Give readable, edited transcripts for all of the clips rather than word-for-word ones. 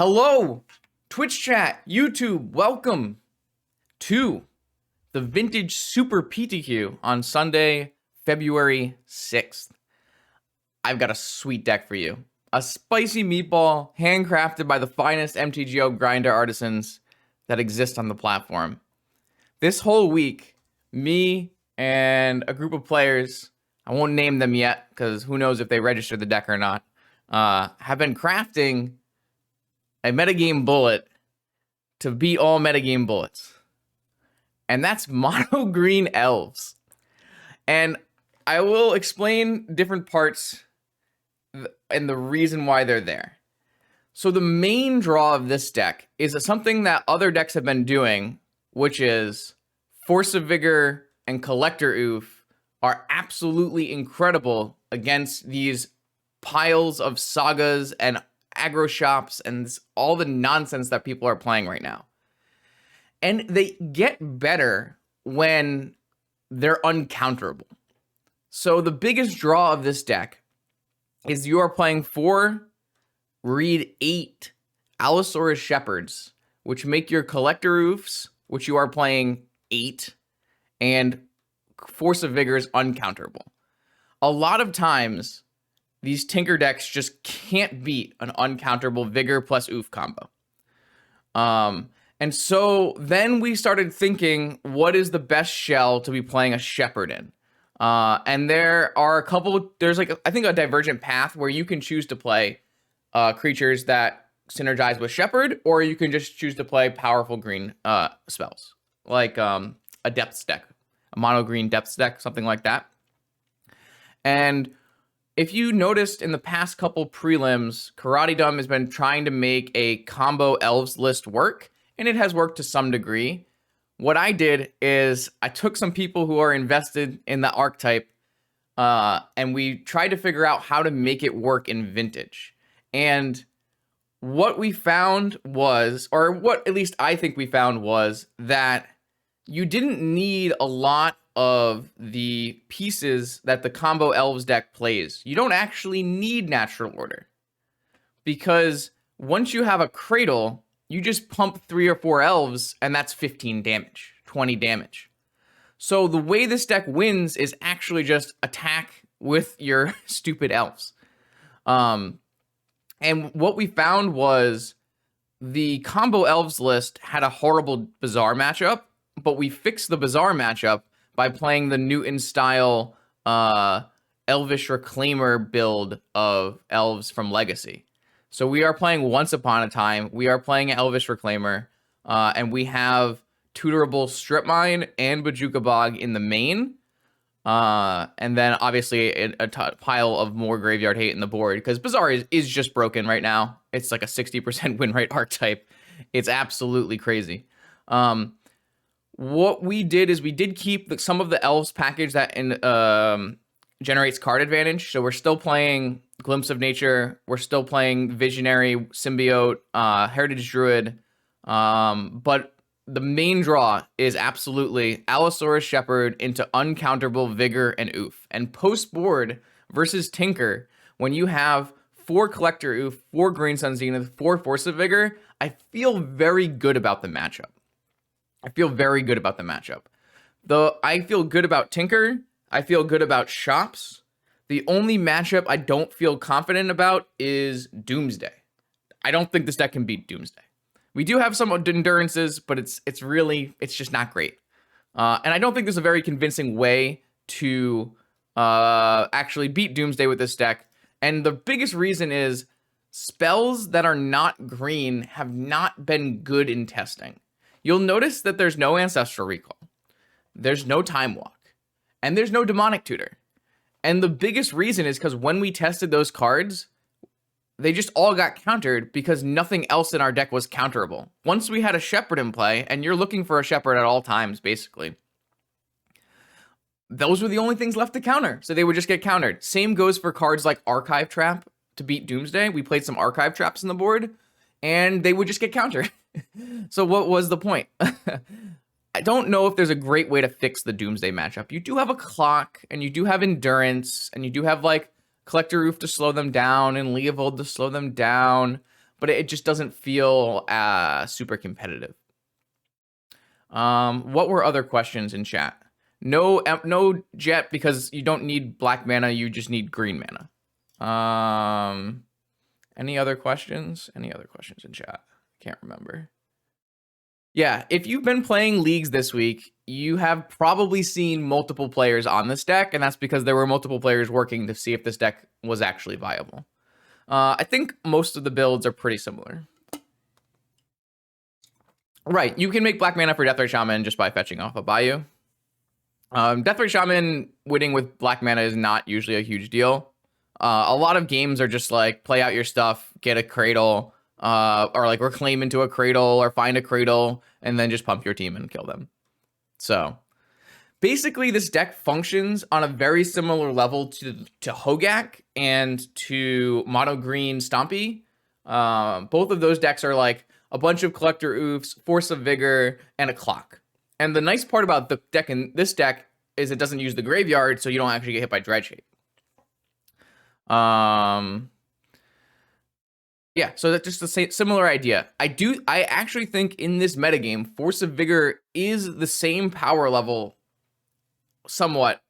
Hello, Twitch chat, YouTube, welcome to the Vintage Super PTQ on Sunday, February 6th. I've got a sweet deck for you. A spicy meatball handcrafted by the finest MTGO grinder artisans that exist on the platform. This whole week, me and a group of players, I won't name them yet because who knows if they registered the deck or not, have been crafting a metagame bullet to beat all metagame bullets. And that's mono green elves. And I will explain different parts and the reason why they're there. So the main draw of this deck is something that other decks have been doing, which is Force of Vigor and Collector Oof are absolutely incredible against these piles of sagas and Aggro Shops and all the nonsense that people are playing right now. And they get better when they're uncounterable. So the biggest draw of this deck is you are playing 4, read 8 Allosaurus Shepherds, which make your Collector Oofs, which you are playing 8, and Force of Vigor is uncounterable. A lot of times, these Tinker decks just can't beat an uncounterable Vigor plus Oof combo. And so then we started thinking, what is the best shell to be playing a Shepherd in? And there are a couple, there's like, I think a divergent path where you can choose to play creatures that synergize with Shepherd, or you can just choose to play powerful green spells, like a Depths deck, a mono green Depths deck, something like that. And if you noticed in the past couple prelims, Karate Dumb has been trying to make a combo elves list work, and it has worked to some degree. What I did is I took some people who are invested in the archetype, and we tried to figure out how to make it work in Vintage. And what we found was, or what at least I think we found was, that you didn't need a lot of the pieces that the combo elves deck plays. You don't actually need natural order, because once you have a cradle, you just pump 3 or 4 elves and that's 15 damage, 20 damage. So the way this deck wins is actually just attack with your stupid elves. And what we found was the combo elves list had a horrible Bazaar matchup, but we fixed the Bazaar matchup by playing the Newton-style Elvish Reclaimer build of elves from Legacy. So we are playing Once Upon a Time, we are playing Elvish Reclaimer, and we have tutorable Strip Mine and Bojuka Bog in the main. And then obviously a pile of more Graveyard Hate in the board, because Bazaar is just broken right now. It's like a 60% win rate archetype. It's absolutely crazy. What we did is we did keep some of the elves package that generates card advantage. So we're still playing Glimpse of Nature. We're still playing Visionary, Symbiote, Heritage Druid. But the main draw is absolutely Allosaurus Shepherd into uncounterable Vigor and Oof. And post-board versus Tinker, when you have 4 Collector Oof, 4 Green Sun Zenith, 4 Force of Vigor, I feel very good about the matchup. I feel good about Tinker. I feel good about Shops. The only matchup I don't feel confident about is Doomsday. I don't think this deck can beat Doomsday. We do have some endurances, but it's just not great. And I don't think there's a very convincing way to actually beat Doomsday with this deck. And the biggest reason is spells that are not green have not been good in testing. You'll notice that there's no Ancestral Recall, there's no Time Walk, and there's no Demonic Tutor. And the biggest reason is because when we tested those cards, they just all got countered because nothing else in our deck was counterable. Once we had a Shepherd in play, and you're looking for a Shepherd at all times, basically, those were the only things left to counter, so they would just get countered. Same goes for cards like Archive Trap to beat Doomsday. We played some Archive Traps on the board, and they would just get countered. So what was the point? I don't know if there's a great way to fix the Doomsday matchup. You do have a clock, and you do have endurance, and you do have like Collector Roof to slow them down and Leovold to slow them down. but it just doesn't feel super competitive. What were other questions in chat? No jet, because you don't need black mana, you just need green mana. Any other questions? Any other questions in chat? Can't remember. Yeah, if you've been playing leagues this week, you have probably seen multiple players on this deck, and that's because there were multiple players working to see if this deck was actually viable. I think most of the builds are pretty similar. Right, you can make black mana for Deathray Shaman just by fetching off a Bayou. Deathray Shaman winning with black mana is not usually a huge deal. A lot of games are just like, play out your stuff, get a Cradle, or like reclaim into a Cradle, or find a Cradle, and then just pump your team and kill them. So basically, this deck functions on a very similar level to Hogak and to Mono Green Stompy. Both of those decks are like a bunch of Collector Oofs, Force of Vigor, and a Clock. And the nice part about the deck in this deck is it doesn't use the graveyard, so you don't actually get hit by Dredge. Yeah, so that's just a similar idea. I actually think in this metagame, Force of Vigor is the same power level, somewhat,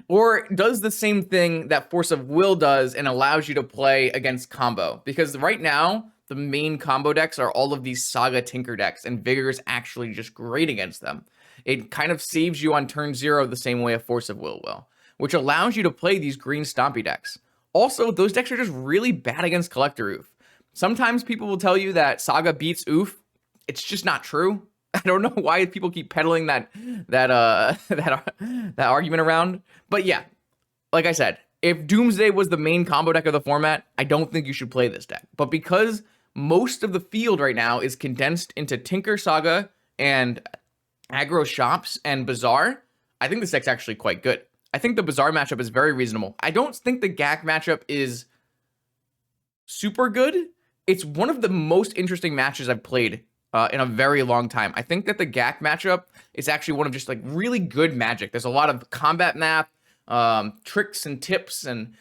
or does the same thing that Force of Will does and allows you to play against combo. Because right now, the main combo decks are all of these Saga Tinker decks, and Vigor is actually just great against them. It kind of saves you on turn 0 the same way a Force of Will, which allows you to play these green Stompy decks. Also, those decks are just really bad against Collector Oof. Sometimes people will tell you that Saga beats Oof. It's just not true. I don't know why people keep peddling that argument around. But yeah, like I said, if Doomsday was the main combo deck of the format, I don't think you should play this deck. But because most of the field right now is condensed into Tinker Saga and Aggro Shops and Bazaar, I think this deck's actually quite good. I think the Bazaar matchup is very reasonable. I don't think the GAC matchup is super good. It's one of the most interesting matches I've played in a very long time. I think that the GAC matchup is actually one of just like really good Magic. There's a lot of combat math, tricks and tips and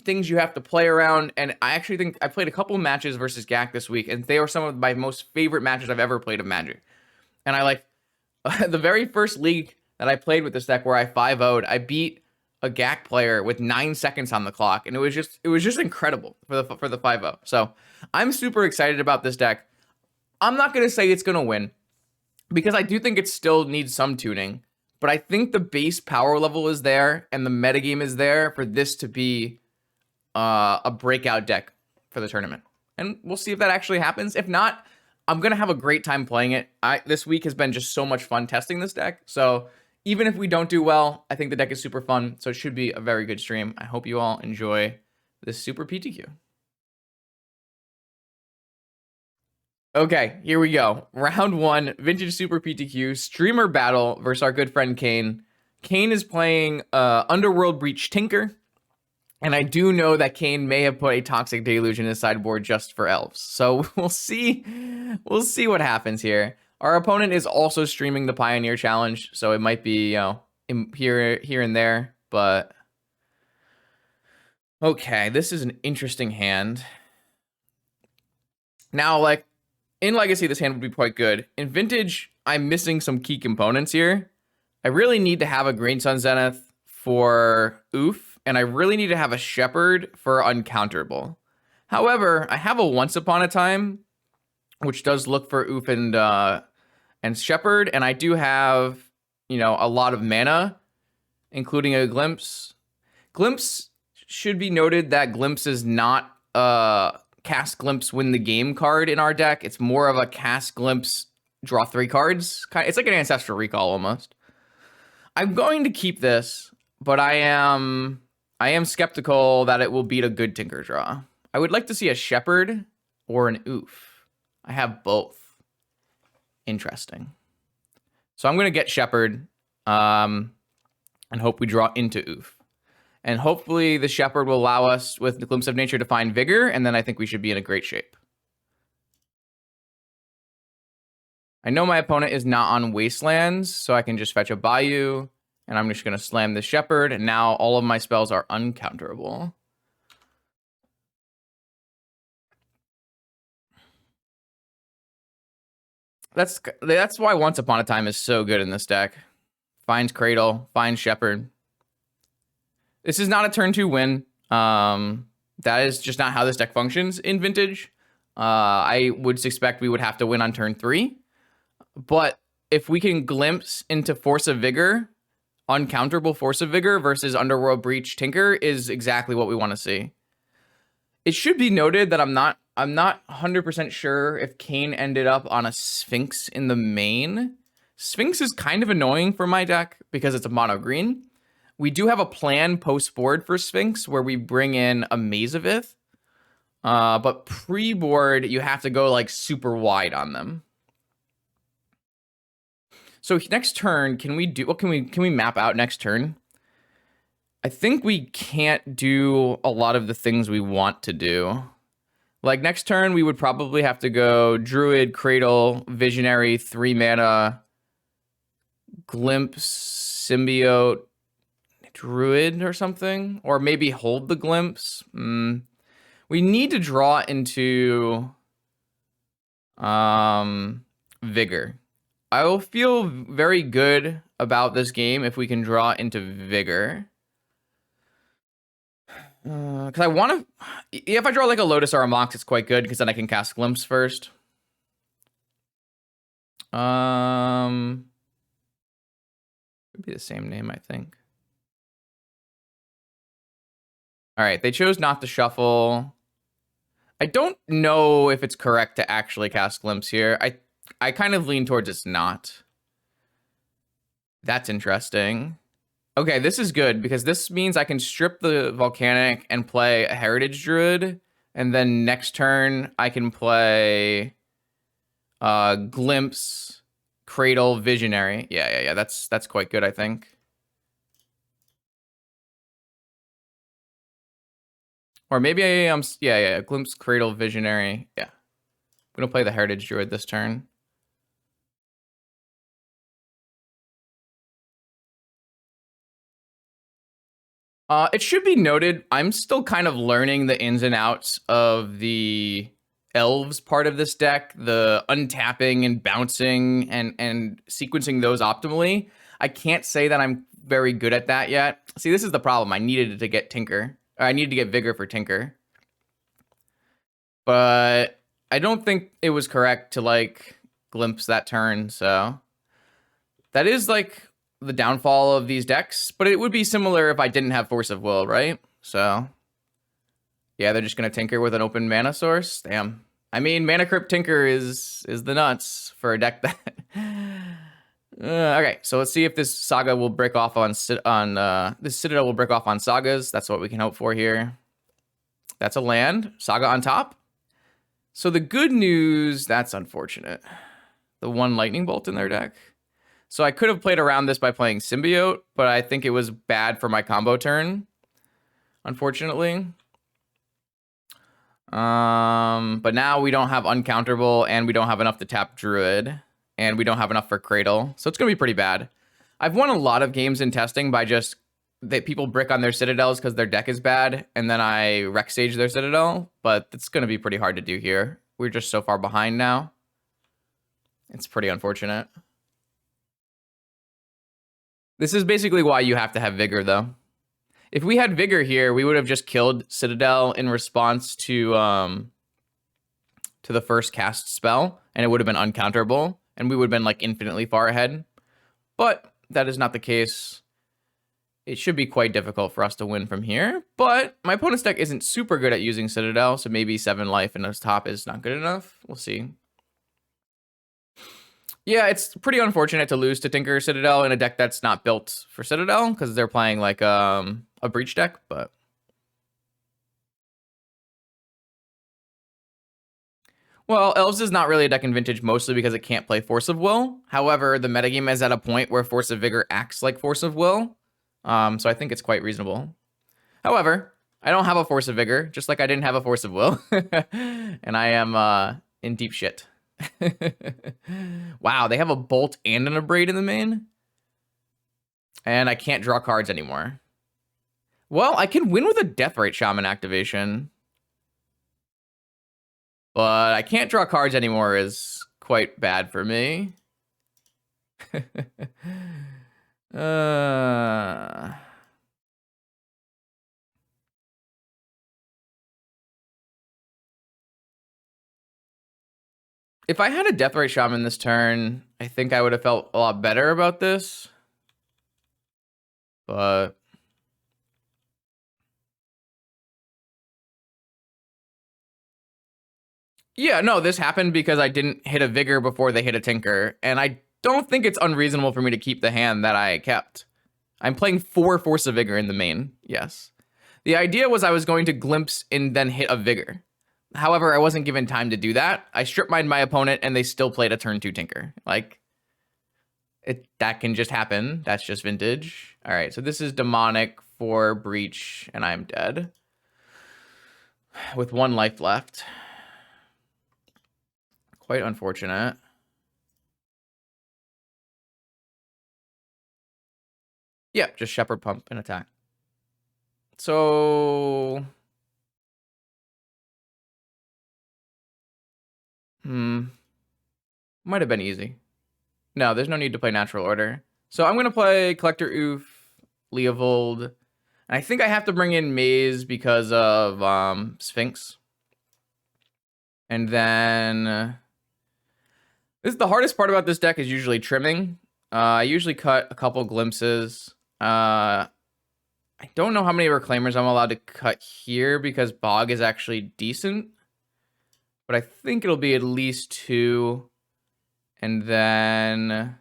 things you have to play around. And I actually think I played a couple of matches versus GAC this week, and they are some of my most favorite matches I've ever played of Magic. And I like the very first league that I played with this deck where I 5-0'd, I beat a GAC player with 9 seconds on the clock, and it was just incredible for the 5-0. So I'm super excited about this deck. I'm not gonna say it's gonna win, because I do think it still needs some tuning, but I think the base power level is there and the metagame is there for this to be a breakout deck for the tournament. And we'll see if that actually happens. If not, I'm gonna have a great time playing it. This week has been just so much fun testing this deck. So even if we don't do well, I think the deck is super fun. So it should be a very good stream. I hope you all enjoy this Super PTQ. Okay, here we go. Round 1, Vintage Super PTQ, streamer battle versus our good friend Kane. Kane is playing Underworld Breach Tinker. And I do know that Kane may have put a Toxic Deluge in his sideboard just for elves. So we'll see what happens here. Our opponent is also streaming the Pioneer Challenge, so it might be, here and there, but okay, this is an interesting hand. Now, like, in Legacy, this hand would be quite good. In Vintage, I'm missing some key components here. I really need to have a Green Sun Zenith for Oof, and I really need to have a Shepherd for Uncounterable. However, I have a Once Upon a Time, which does look for Oof and Shepherd, and I do have, a lot of mana, including a Glimpse. Glimpse should be noted that Glimpse is not Cast Glimpse win the game card in our deck. It's more of a Cast Glimpse draw 3 cards. It's like an Ancestral Recall almost. I'm going to keep this, but I am skeptical that it will beat a good Tinker draw. I would like to see a Shepherd or an Oof. I have both. Interesting. So I'm going to get Shepherd and hope we draw into Oof. And hopefully the Shepherd will allow us with the Glimpse of Nature to find Vigor, and then I think we should be in a great shape. I know my opponent is not on Wastelands, so I can just fetch a Bayou, and I'm just going to slam the Shepherd, and now all of my spells are uncounterable. That's why Once Upon a Time is so good in this deck. Finds Cradle, finds Shepherd. This is not a turn 2 win. That is just not how this deck functions in Vintage. I would suspect we would have to win on turn 3. But if we can glimpse into Force of Vigor, uncounterable Force of Vigor versus Underworld Breach Tinker is exactly what we want to see. It should be noted that I'm not 100% sure if Kane ended up on a Sphinx in the main. Sphinx is kind of annoying for my deck because it's a mono green. We do have a plan post-board for Sphinx where we bring in a Mazavith. But pre-board, you have to go like super wide on them. So next turn, can we map out next turn? I think we can't do a lot of the things we want to do. Like next turn, we would probably have to go Druid, Cradle, Visionary, 3 mana, Glimpse, Symbiote, Druid or something, or maybe hold the Glimpse. We need to draw into Vigor. I will feel very good about this game if we can draw into Vigor. Because I want to... If I draw like a Lotus or a Mox, it's quite good because then I can cast Glimpse first. Would be the same name, I think. All right, they chose not to shuffle. I don't know if it's correct to actually cast Glimpse here. I kind of lean towards it's not. That's interesting. Okay, this is good because this means I can strip the Volcanic and play a Heritage Druid, and then next turn I can play Glimpse, Cradle, Visionary. Yeah. That's quite good, I think. Or maybe yeah, Glimpse, Cradle, Visionary. Yeah. I'm gonna play the Heritage Druid this turn. It should be noted, I'm still kind of learning the ins and outs of the elves part of this deck, the untapping and bouncing and sequencing those optimally. I can't say that I'm very good at that yet. See, this is the problem. I needed to get Tinker. I needed to get Vigor for Tinker. But I don't think it was correct to like Glimpse that turn, so that is like the downfall of these decks, but it would be similar if I didn't have Force of Will, right? So yeah, they're just gonna Tinker with an open mana source. Damn. I mean, Mana Crypt Tinker is the nuts for a deck that. Okay, so let's see if this Saga will break off on this Citadel will break off on Sagas. That's what we can hope for here. That's a land. Saga on top. So the good news, that's unfortunate. The 1 Lightning Bolt in their deck. So I could have played around this by playing Symbiote, but I think it was bad for my combo turn, unfortunately. But now we don't have Uncounterable, and we don't have enough to tap Druid, and we don't have enough for Cradle. So it's going to be pretty bad. I've won a lot of games in testing by just that people brick on their Citadels because their deck is bad, and then I Rec Sage their Citadel, but it's going to be pretty hard to do here. We're just so far behind now. It's pretty unfortunate. This is basically why you have to have Vigor, though. If we had Vigor here, we would have just killed Citadel in response to the first cast spell, and it would have been uncounterable, and we would have been like infinitely far ahead. But that is not the case. It should be quite difficult for us to win from here, but my opponent's deck isn't super good at using Citadel, so maybe 7 life in his top is not good enough. We'll see. Yeah, it's pretty unfortunate to lose to Tinker Citadel in a deck that's not built for Citadel, because they're playing like a Breach deck, but... Well, Elves is not really a deck in Vintage, mostly because it can't play Force of Will. However, the metagame is at a point where Force of Vigor acts like Force of Will, so I think it's quite reasonable. However, I don't have a Force of Vigor, just like I didn't have a Force of Will, and I am in deep shit. Wow, they have a Bolt and an Abrade in the main? And I can't draw cards anymore. Well, I can win with a Deathrite Shaman activation. But I can't draw cards anymore is quite bad for me. If I had a Deathrite Shaman this turn, I think I would have felt a lot better about this. But yeah, no, this happened because I didn't hit a Vigor before they hit a Tinker, and I don't think it's unreasonable for me to keep the hand that I kept. I'm playing 4 Force of Vigor in the main, yes. The idea was I was going to glimpse and then hit a Vigor. However, I wasn't given time to do that. I strip mined my opponent and they still played a turn 2 Tinker. Like, that can just happen. That's just vintage. All right, so this is Demonic for Breach and I'm dead. With 1 life left. Quite unfortunate. Yeah, just Shepherd Pump and attack. So... Might have been easy. No, there's no need to play Natural Order. So I'm going to play Collector Oof, Leovold. And I think I have to bring in Maze because of Sphinx. And then... this is the hardest part about this deck is usually trimming. I usually cut a couple glimpses. I don't know how many Reclaimers I'm allowed to cut here because Bog is actually decent. But I think it'll be at least 2. And then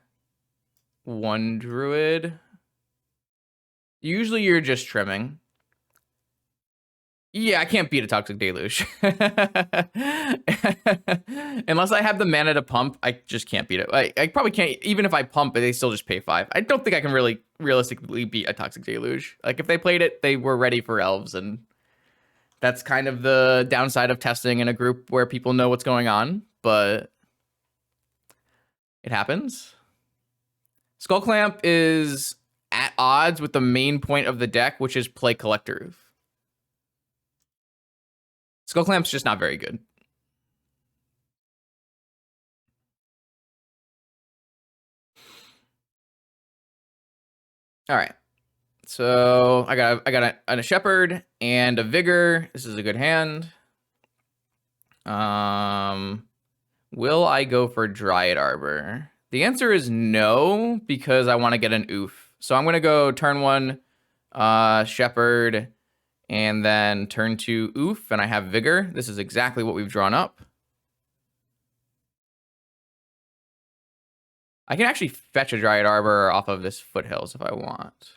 1 Druid. Usually you're just trimming. Yeah, I can't beat a Toxic Deluge. Unless I have the mana to pump, I just can't beat it. I probably can't, even if I pump it, they still just pay 5. I don't think I can really realistically beat a Toxic Deluge. Like, if they played it, they were ready for Elves, and that's kind of the downside of testing in a group where people know what's going on, but it happens. Skull Clamp is at odds with the main point of the deck, which is play Collector Roof. Skull Clamp's just not very good. All right. So I got a Shepherd and a Vigor. This is a good hand. Will I go for Dryad Arbor? The answer is no, because I want to get an Oof. So I'm going to go turn 1 Shepherd, and then turn 2 Oof, and I have Vigor. This is exactly what we've drawn up. I can actually fetch a Dryad Arbor off of this Foothills if I want.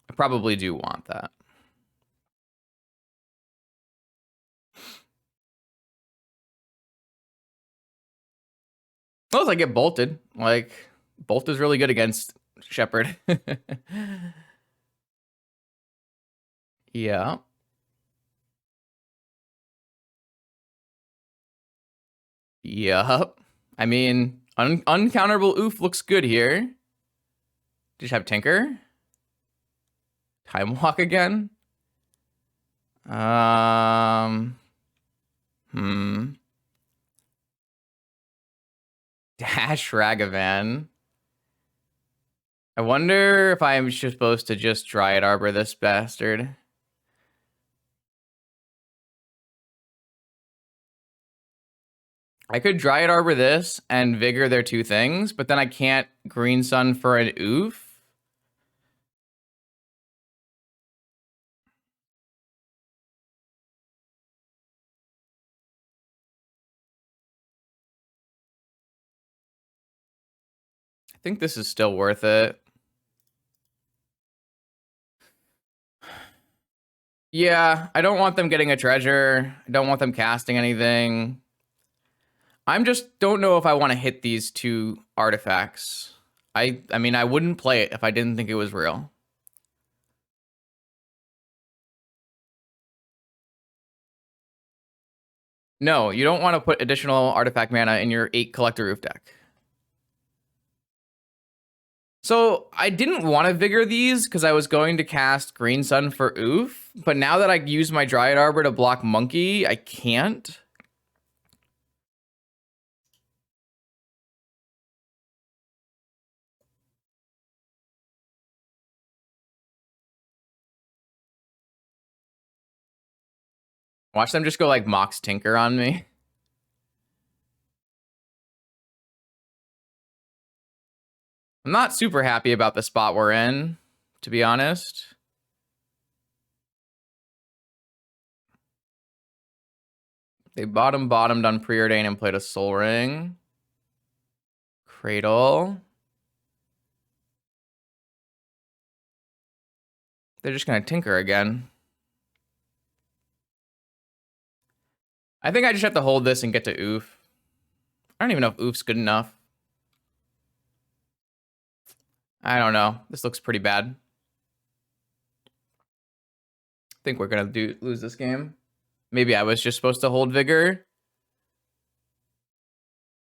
I probably do want that. Unless I get bolted. Like, Bolt is really good against Shepherd. Yeah. Yup. I mean, uncounterable Oof looks good here. Just have Tinker. Time Walk again. Dash Ragavan. I wonder if I'm supposed to just Dryad Arbor this bastard. I could Dryad Arbor this and Vigor their 2 things, but then I can't Green Sun for an Oof. I think this is still worth it. Yeah, I don't want them getting a treasure. I don't want them casting anything. I'm just don't know if I want to hit these 2 artifacts. I mean, I wouldn't play it if I didn't think it was real. No, you don't want to put additional artifact mana in your 8 Collector Roof deck. So I didn't want to Vigor these because I was going to cast Green Sun for Oof, but now that I use my Dryad Arbor to block Monkey, I can't. Watch them just go like Mox Tinker on me. I'm not super happy about the spot we're in, to be honest. They bottomed on Preordain and played a Soul Ring. Cradle. They're just going to Tinker again. I think I just have to hold this and get to Oof. I don't even know if Oof's good enough. I don't know. This looks pretty bad. I think we're going to lose this game. Maybe I was just supposed to hold Vigor.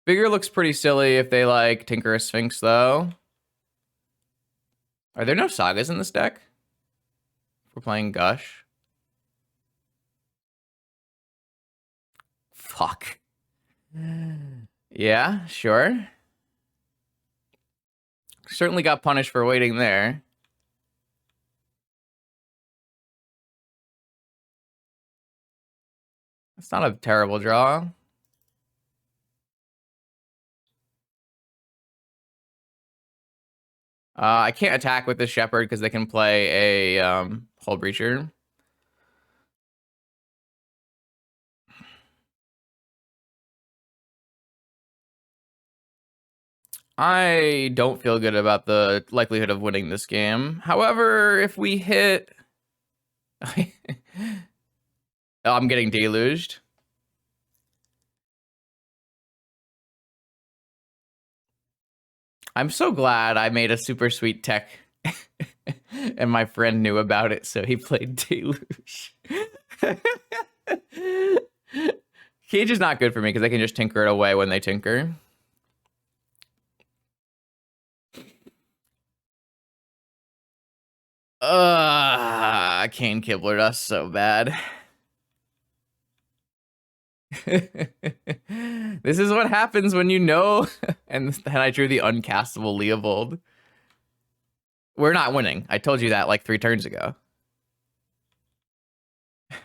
Vigor looks pretty silly if they like Tinker a Sphinx though. Are there no Sagas in this deck? We're playing Gush. Fuck. Yeah, sure. Certainly got punished for waiting there. That's not a terrible draw. I can't attack with this Shepherd because they can play a Hull Breacher. I don't feel good about the likelihood of winning this game. However, if we hit... oh, I'm getting deluged. I'm so glad I made a super sweet tech and my friend knew about it, so he played Deluge. Cage is not good for me because I can just Tinker it away when they Tinker. Kane Kiblered us so bad. This is what happens when you know. And then I drew the uncastable Leovold. We're not winning. I told you that like 3 turns ago.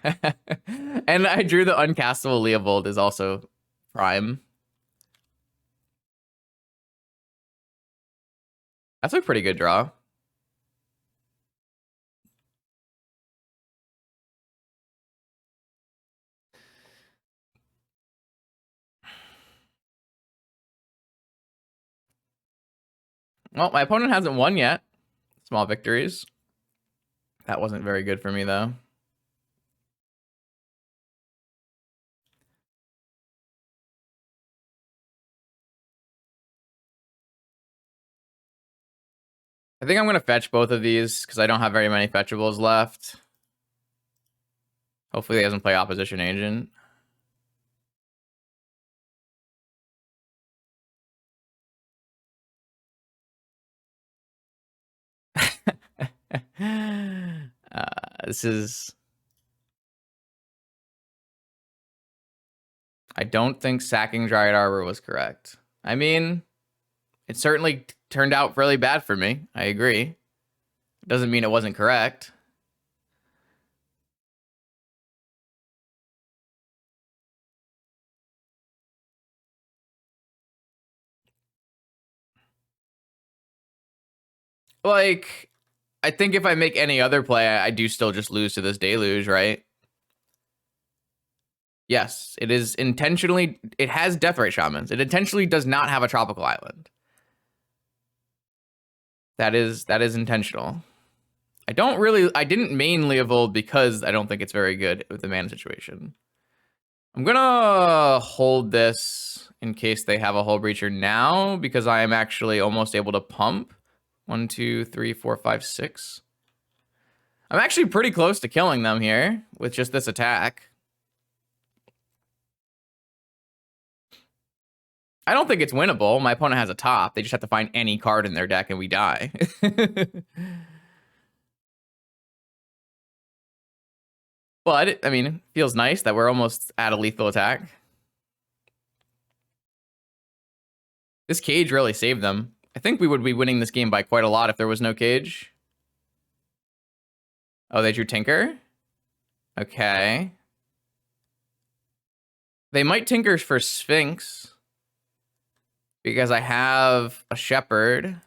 And I drew the uncastable Leovold is also prime. That's a pretty good draw. Well, my opponent hasn't won yet. Small victories. That wasn't very good for me, though. I think I'm going to fetch both of these because I don't have very many fetchables left. Hopefully he doesn't play Opposition Agent. This is... I don't think sacking Dryad Arbor was correct. I mean, it certainly turned out really bad for me. I agree. It doesn't mean it wasn't correct. Like, I think if I make any other play, I do still just lose to this Deluge, right? Yes, it is intentionally... It has Deathrite Shamans. It intentionally does not have a Tropical Island. That is intentional. I didn't main Leovold because I don't think it's very good with the mana situation. I'm gonna hold this in case they have a Hull Breacher now because I am actually almost able to pump. 1, 2, 3, 4, 5, 6. I'm actually pretty close to killing them here with just this attack. I don't think it's winnable. My opponent has a top. They just have to find any card in their deck and we die. But, I mean, it feels nice that we're almost at a lethal attack. This Cage really saved them. I think we would be winning this game by quite a lot if there was no Cage. Oh, they drew Tinker? Okay. They might tinker for Sphinx. Because I have a shepherd.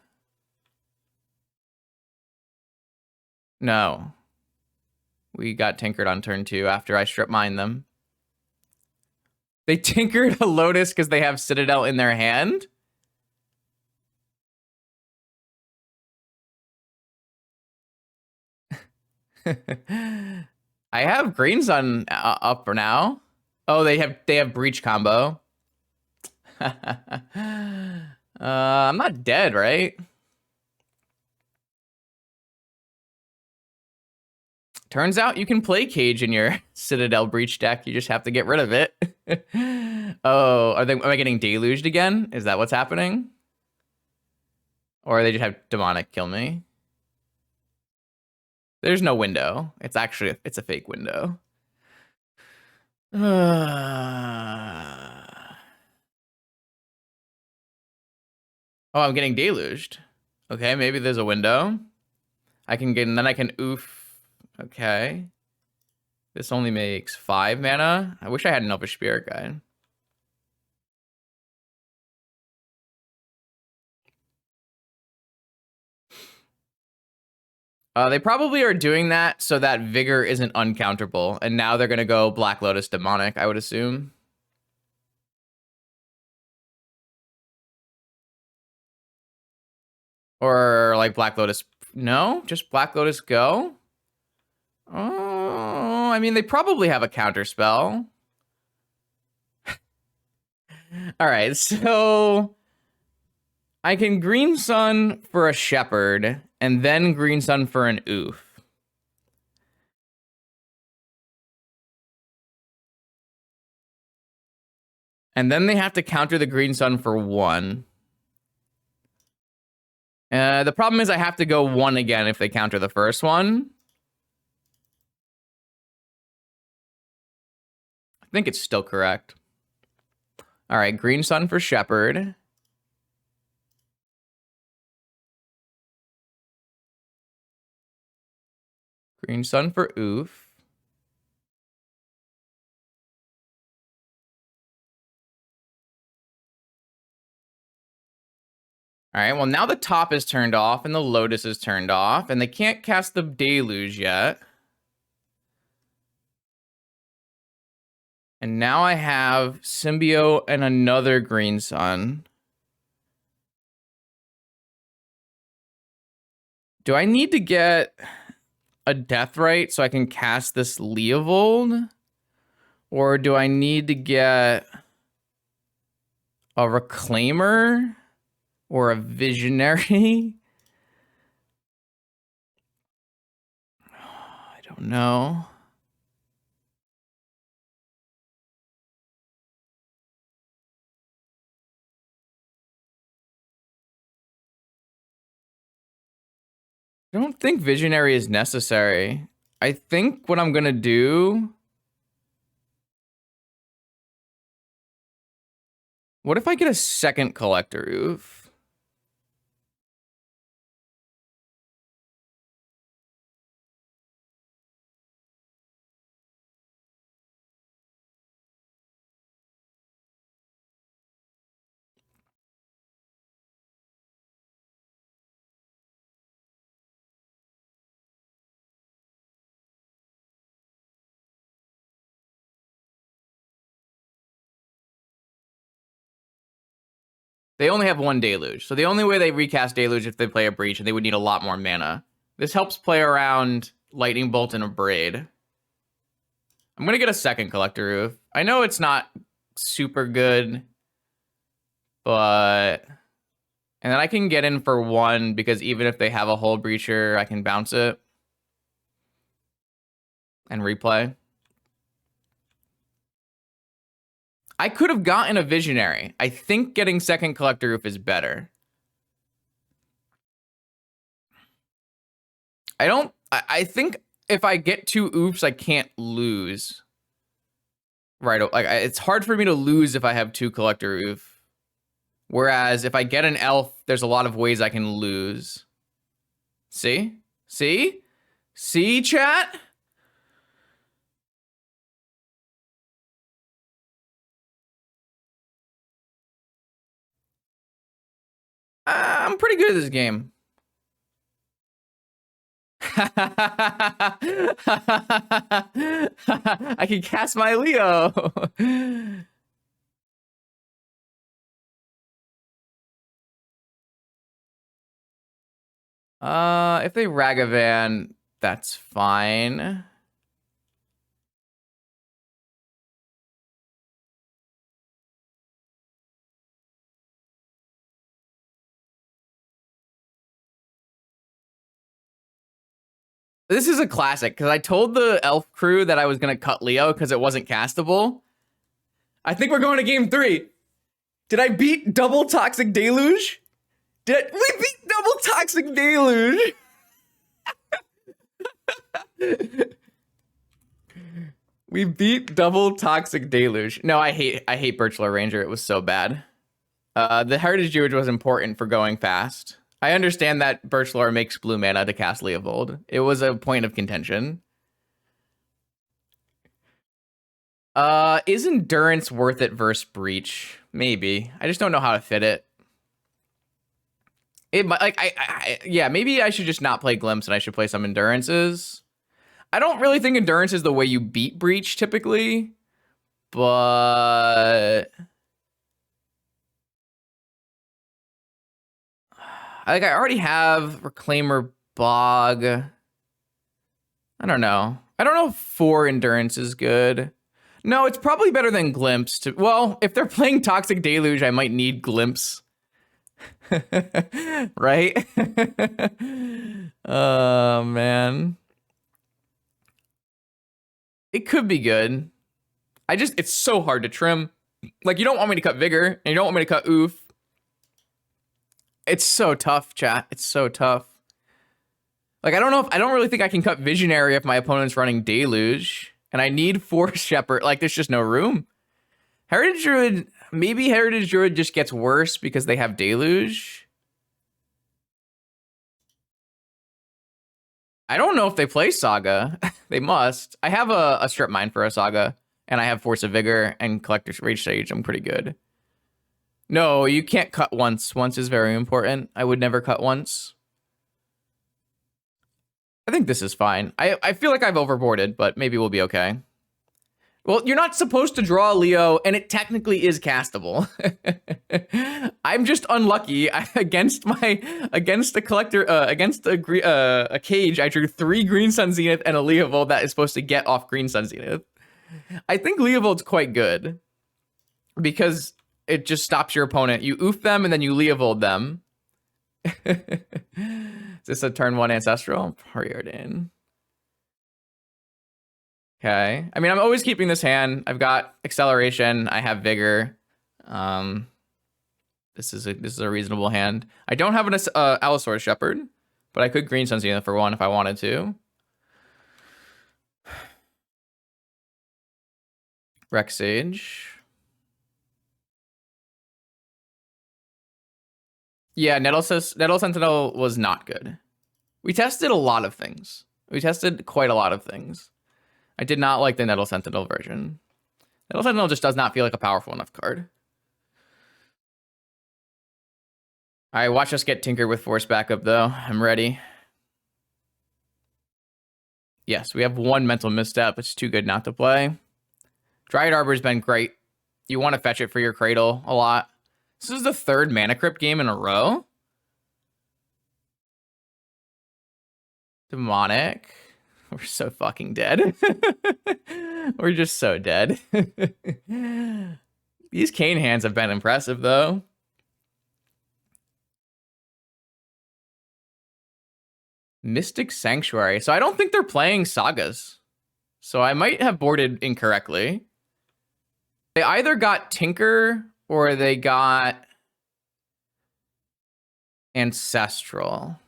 No. We got tinkered on turn 2 after I strip mine them. They tinkered a Lotus because they have Citadel in their hand? I have Green Sun up for now. Oh, they have Breach combo. I'm not dead, right? Turns out you can play Cage in your Citadel Breach deck. You just have to get rid of it. Oh, am I getting deluged again? Is that what's happening? Or they just have Demonic kill me? There's no window. It's a fake window. Oh, I'm getting deluged. Okay, maybe there's a window. I can get, and then I can oof. Okay. This only makes 5 mana. I wish I had an Elvish Spirit Guide. They probably are doing that so that Vigor isn't uncounterable. And now they're going to go Black Lotus Demonic, I would assume. Or like Black Lotus. No, just Black Lotus go. Oh, I mean, they probably have a counter spell. All right, so I can Green Sun for a Shepherd and then Green Sun for an Oof. And then they have to counter the Green Sun for 1. The problem is I have to go 1 again if they counter the first one. I think it's still correct. All right, Green Sun for Shepherd. Green Sun for Oof. All right, well, now the top is turned off and the Lotus is turned off, and they can't cast the Deluge yet. And now I have Symbiote and another Green Sun. Do I need to get a Deathrite so I can cast this Leovold? Or do I need to get a Reclaimer? Or a Visionary? I don't know. I don't think Visionary is necessary. I think what I'm gonna do... What if I get a second Collector Oof? They only have 1 Deluge, so the only way they recast Deluge if they play a Breach, and they would need a lot more mana. This helps play around Lightning Bolt and a Braid. I'm gonna get a second Collector Roof. I know it's not super good, but... And then I can get in for 1, because even if they have a Hull Breacher, I can bounce it. And replay. I could have gotten a Visionary. I think getting second Collector Roof is better. I think if I get 2 oofs, I can't lose. Right, like it's hard for me to lose if I have 2 Collector Oof. Whereas if I get an elf, there's a lot of ways I can lose. See? See? See, chat? I'm pretty good at this game. I can cast my Leo. If they Ragavan, that's fine. This is a classic because I told the elf crew that I was gonna cut Leo because it wasn't castable. I think we're going to game 3. Did I beat double Toxic Deluge? We beat double Toxic Deluge. We beat double Toxic Deluge. No, I hate Birchlore Ranger. It was so bad. The Heritage Druid was important for going fast. I understand that Birchlore makes blue mana to cast Leovold. It was a point of contention. Is Endurance worth it versus Breach? Maybe. I just don't know how to fit it. It like yeah, maybe I should just not play Glimpse and I should play some Endurances. I don't really think Endurance is the way you beat Breach typically, but I already have Reclaimer Bog. I don't know. I don't know if 4 Endurance is good. No, it's probably better than Glimpse. Well, if they're playing Toxic Deluge, I might need Glimpse. Right? Oh, man. It could be good. It's so hard to trim. Like, you don't want me to cut Vigor, and you don't want me to cut Oof. It's so tough, chat. It's so tough. Like, I don't really think I can cut Visionary if my opponent's running Deluge. And I need 4 Shepherd. Like, there's just no room. Heritage Druid, maybe Heritage Druid just gets worse because they have Deluge. I don't know if they play Saga. They must. I have a Strip Mine for a Saga. And I have Force of Vigor and Collector's Rage Sage. I'm pretty good. No, you can't cut once. Once is very important. I would never cut once. I think this is fine. I feel like I've overboarded, but maybe we'll be okay. Well, you're not supposed to draw a Leo, and it technically is castable. I'm just unlucky. Against a collector, against a cage, I drew 3 Green Sun Zenith and a Leovold that is supposed to get off Green Sun Zenith. I think Leovold's quite good because it just stops your opponent. You oof them and then you Leovold them. Is this a turn 1 Ancestral? Preordain. Okay. I mean, I'm always keeping this hand. I've got Acceleration. I have Vigor. This is a reasonable hand. I don't have an Allosaurus Shepherd, but I could Green Sun Zenith for 1 if I wanted to. Rex Sage. Yeah, Nettle Sentinel was not good. We tested a lot of things. We tested quite a lot of things. I did not like the Nettle Sentinel version. Nettle Sentinel just does not feel like a powerful enough card. All right, watch us get Tinker with Force backup, though. I'm ready. Yes, we have 1 Mental Misstep. It's too good not to play. Dryad Arbor's been great. You want to fetch it for your Cradle a lot. This is the 3rd Mana Crypt game in a row. Demonic. We're so fucking dead. We're just so dead. These Kane hands have been impressive, though. Mystic Sanctuary. So I don't think they're playing Sagas. So I might have boarded incorrectly. They either got Tinker or they got Ancestral.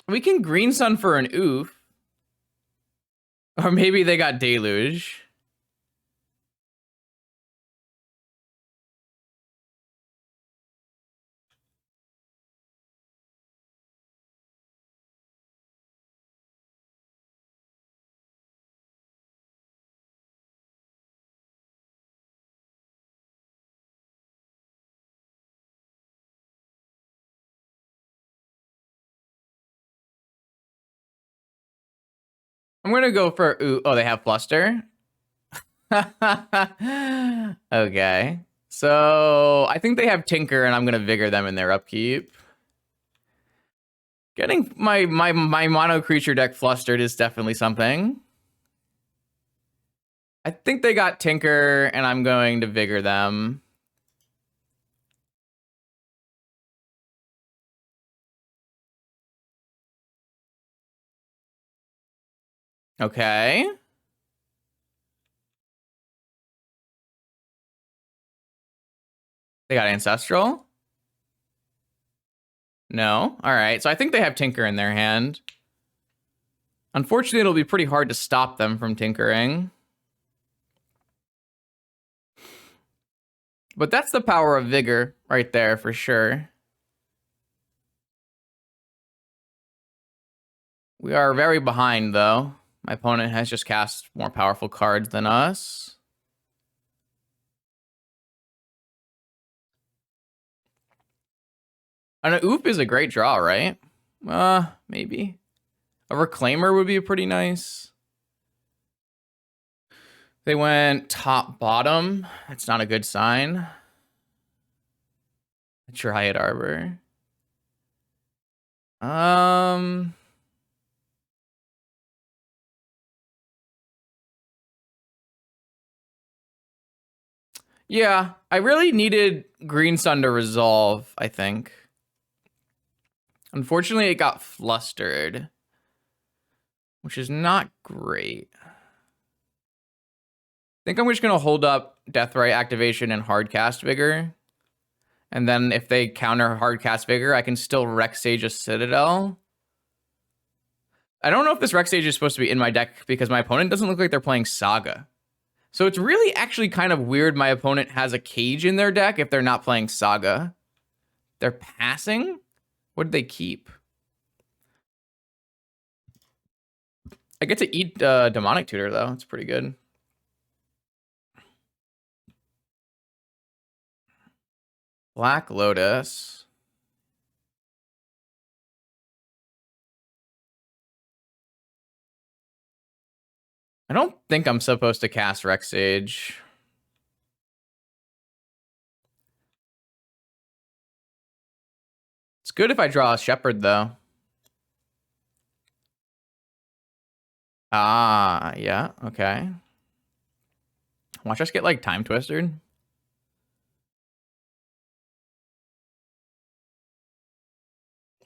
We can Green Sun for an oof. Or maybe they got Deluge. I'm gonna go for ooh. Oh, they have Fluster. Okay. So I think they have Tinker, and I'm gonna Vigor them in their upkeep. Getting my mono creature deck flustered is definitely something. I think they got Tinker, and I'm going to Vigor them. Okay. They got Ancestral? No. All right. So I think they have Tinker in their hand. Unfortunately, it'll be pretty hard to stop them from tinkering. But that's the power of Vigor right there for sure. We are very behind, though. My opponent has just cast more powerful cards than us. An Oop is a great draw, right? Maybe. A Reclaimer would be pretty nice. They went top bottom. That's not a good sign. Dryad Arbor. Yeah, I really needed Green Sun to resolve, I think. Unfortunately, it got flustered, which is not great. I think I'm just going to hold up Deathrite activation and Hardcast Vigor. And then if they counter Hardcast Vigor, I can still Rex Sage a Citadel. I don't know if this Rex Sage is supposed to be in my deck because my opponent doesn't look like they're playing Saga. So it's really actually kind of weird my opponent has a Cage in their deck if they're not playing Saga. They're passing? What did they keep? I get to eat Demonic Tutor, though. It's pretty good. Black Lotus. I don't think I'm supposed to cast Rex Sage. It's good if I draw a Shepherd, though. Ah, yeah, okay. Watch us get, like, Time Twisted.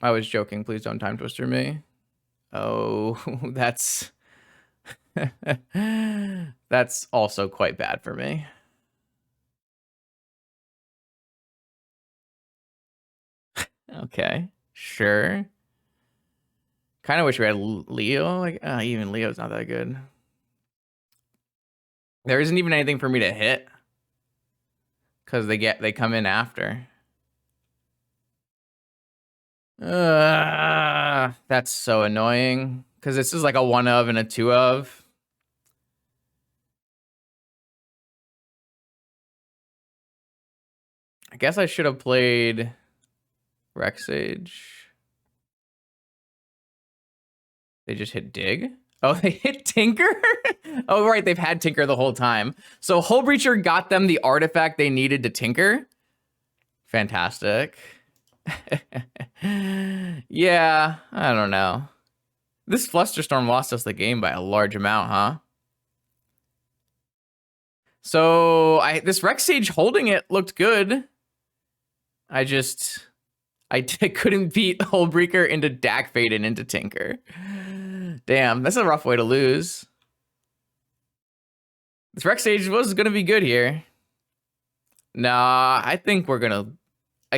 I was joking. Please don't Time Twister me. Oh, that's... that's also quite bad for me. Okay, sure. Kind of wish we had Leo. Like, even Leo's not that good. There isn't even anything for me to hit because they come in after. That's so annoying because this is like a 1 of and a 2 of. I guess I should have played Rex Sage. They just hit Dig. Oh, they hit Tinker? Oh, right. They've had Tinker the whole time. So Hull Breacher got them the artifact they needed to Tinker. Fantastic. Yeah, I don't know. This Flusterstorm lost us the game by a large amount, huh? So this Rex Sage holding it looked good. I couldn't beat Hullbreaker into Dak Faden into Tinker. Damn, that's a rough way to lose. This Rex Sage was gonna be good here. Nah, I think we're gonna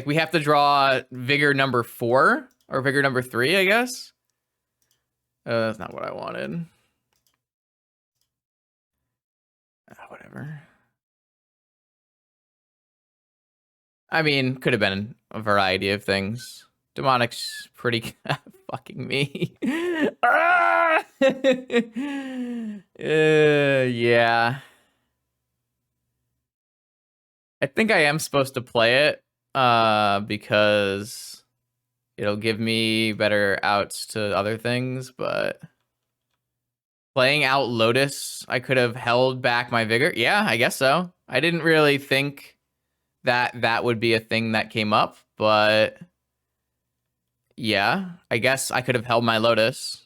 we have to draw Vigor number 4 or Vigor number 3, I guess. That's not what I wanted. Whatever. I mean, could have been a variety of things. Demonic's pretty fucking me. Yeah. I think I am supposed to play it because it'll give me better outs to other things, but Playing out Lotus, I could have held back my Vigor. Yeah, I guess so. I didn't really think that that would be a thing that came up, but yeah, I guess I could have held my Lotus.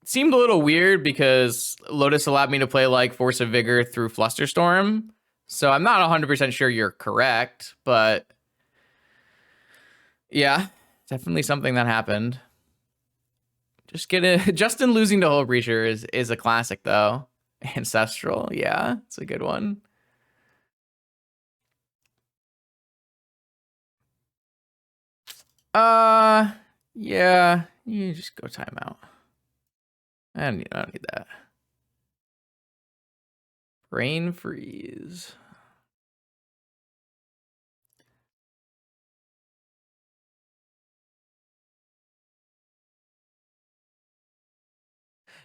It seemed a little weird because Lotus allowed me to play like Force of Vigor through Flusterstorm, so I'm not 100% sure you're correct, but yeah, definitely something that happened. Just get it. Justin losing to Hull Breacher is a classic though. Ancestral, yeah, it's a good one. Yeah, you just go timeout. I don't need that. Brain freeze.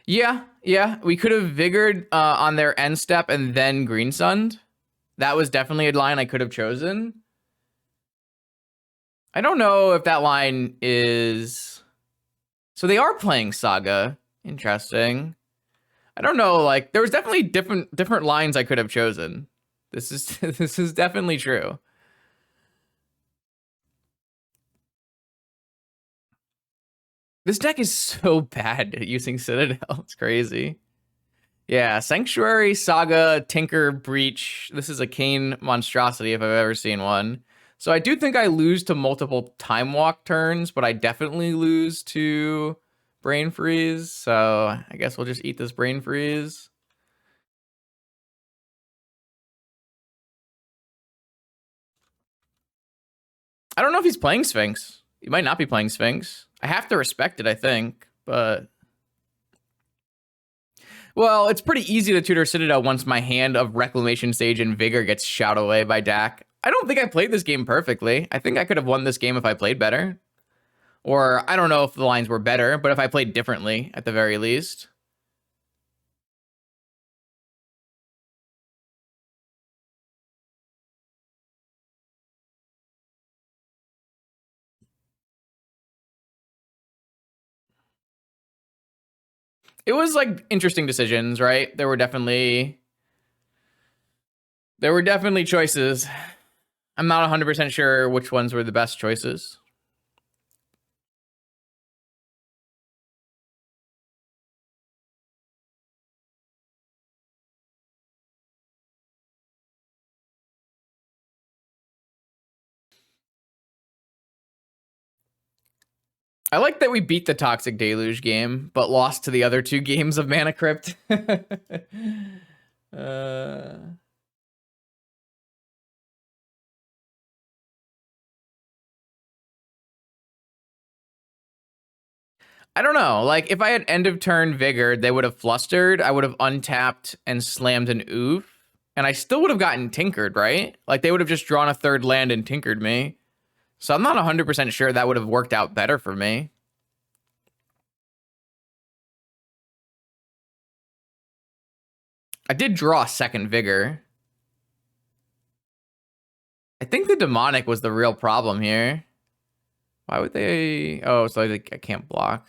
Yeah, we could have Vigored on their end step and then Green Sunned. That was definitely a line I could have chosen. I don't know if that line is... So they are playing Saga. Interesting. I don't know, like, there was definitely different lines I could have chosen. This is definitely true. This deck is so bad at using Citadel. It's crazy. Yeah, Sanctuary, Saga, Tinker, Breach. This is a Kane monstrosity if I've ever seen one. So I do think I lose to multiple Time Walk turns, but I definitely lose to Brain Freeze. So I guess we'll just eat this Brain Freeze. I don't know if he's playing Sphinx. He might not be playing Sphinx. I have to respect it, I think, but... Well, it's pretty easy to tutor Citadel once my hand of Reclamation Sage and Vigor gets shot away by Dak. I don't think I played this game perfectly. I think I could have won this game if I played better. Or I don't know if the lines were better, but if I played differently at the very least. It was like interesting decisions, right? There were definitely choices. I'm not 100% sure which ones were the best choices. I like that we beat the Toxic Deluge game, but lost to the other two games of Mana Crypt. I don't know. Like, if I had end of turn Vigor, they would have flustered. I would have untapped and slammed an Oof. And I still would have gotten Tinkered, right? Like, they would have just drawn a third land and Tinkered me. So I'm not 100% sure that would have worked out better for me. I did draw a second Vigor. I think the Demonic was the real problem here. Why would they... Oh, so I can't block.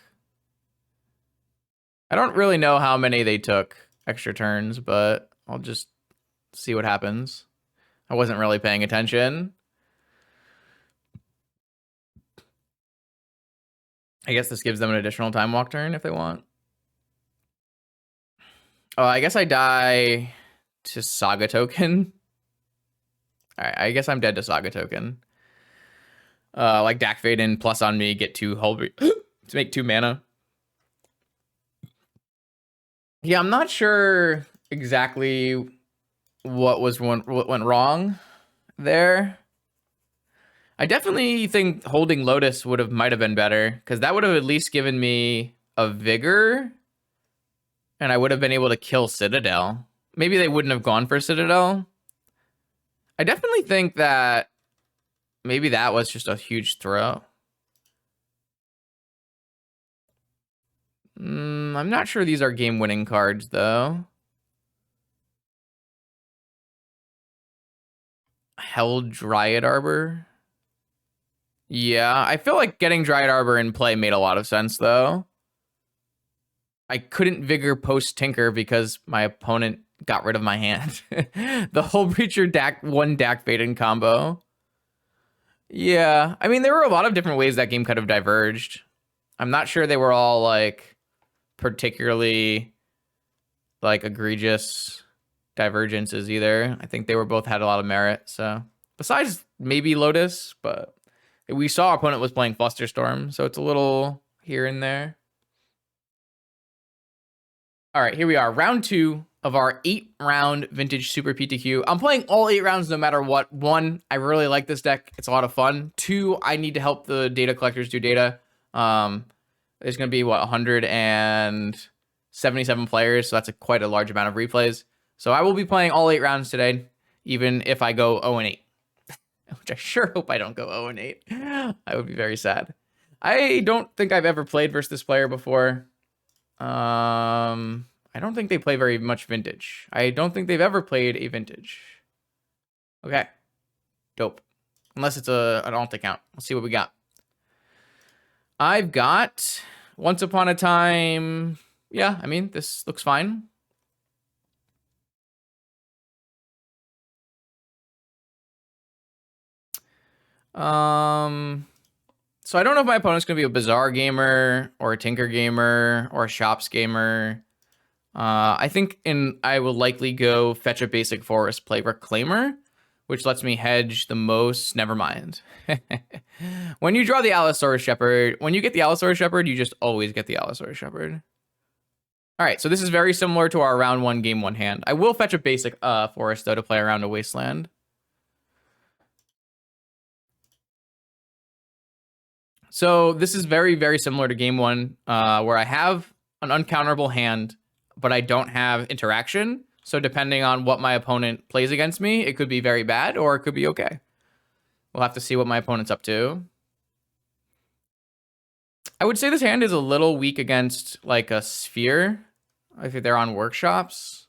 I don't really know how many they took extra turns, but I'll just see what happens. I wasn't really paying attention. I guess this gives them an additional Time Walk turn if they want. Oh, I guess I die to Saga Token. Alright, I guess I'm dead to Saga Token. Like Dak Faden plus on me, get 2 Hull to make 2 mana. Yeah, I'm not sure exactly what went wrong there. I definitely think holding Lotus might have been better, because that would have at least given me a Vigor, and I would have been able to kill Citadel. Maybe they wouldn't have gone for Citadel. I definitely think that maybe that was just a huge throw. I'm not sure these are game-winning cards, though. Held Dryad Arbor. Yeah, I feel like getting Dryad Arbor in play made a lot of sense, though. I couldn't Vigor post Tinker because my opponent got rid of my hand. The whole Breacher Dak one Dak Baden combo. Yeah, I mean, there were a lot of different ways that game could have diverged. I'm not sure they were all like particularly like egregious divergences either. I think they were both had a lot of merit. So besides maybe Lotus, but we saw our opponent was playing Flusterstorm, so it's a little here and there. All right, here we are, round 2 of our 8-round Vintage Super PTQ. I'm playing all 8 rounds no matter what. 1, I really like this deck. It's a lot of fun. 2, I need to help the data collectors do data. There's going to be, what, 177 players, so that's quite a large amount of replays. So I will be playing all 8 rounds today, even if I go 0-8. Which I sure hope I don't go 0-8. I would be very sad. I don't think I've ever played versus this player before. I don't think they play very much Vintage. I don't think they've ever played a Vintage. Okay. Dope. Unless it's an alt account. Let's see what we got. I've got Once Upon a Time. Yeah, I mean, this looks fine. So I don't know if my opponent's going to be a Bazaar gamer or a Tinker gamer or a Shops gamer. I think I will likely go fetch a basic forest, play Reclaimer, which lets me hedge the most. Never mind. When you draw the Allosaurus Shepherd, when you get the Allosaurus Shepherd, you just always get the Allosaurus Shepherd. All right, so this is very similar to our round 1, game 1 hand. I will fetch a basic forest, though, to play around a Wasteland. So this is very, very similar to game 1, where I have an uncounterable hand, but I don't have interaction. So depending on what my opponent plays against me, it could be very bad or it could be okay. We'll have to see what my opponent's up to. I would say this hand is a little weak against like a Sphere. I think they're on Workshops.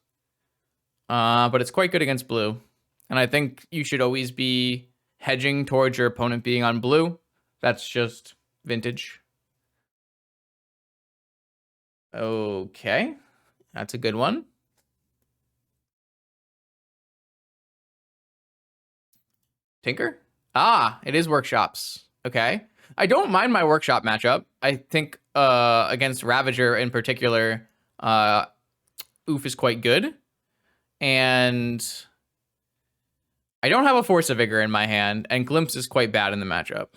But it's quite good against blue. And I think you should always be hedging towards your opponent being on blue. That's just Vintage. Okay. That's a good one. Tinker? Ah, it is Workshops. Okay. I don't mind my Workshop matchup. I think against Ravager in particular, Oof is quite good. And I don't have a Force of Vigor in my hand, and Glimpse is quite bad in the matchup.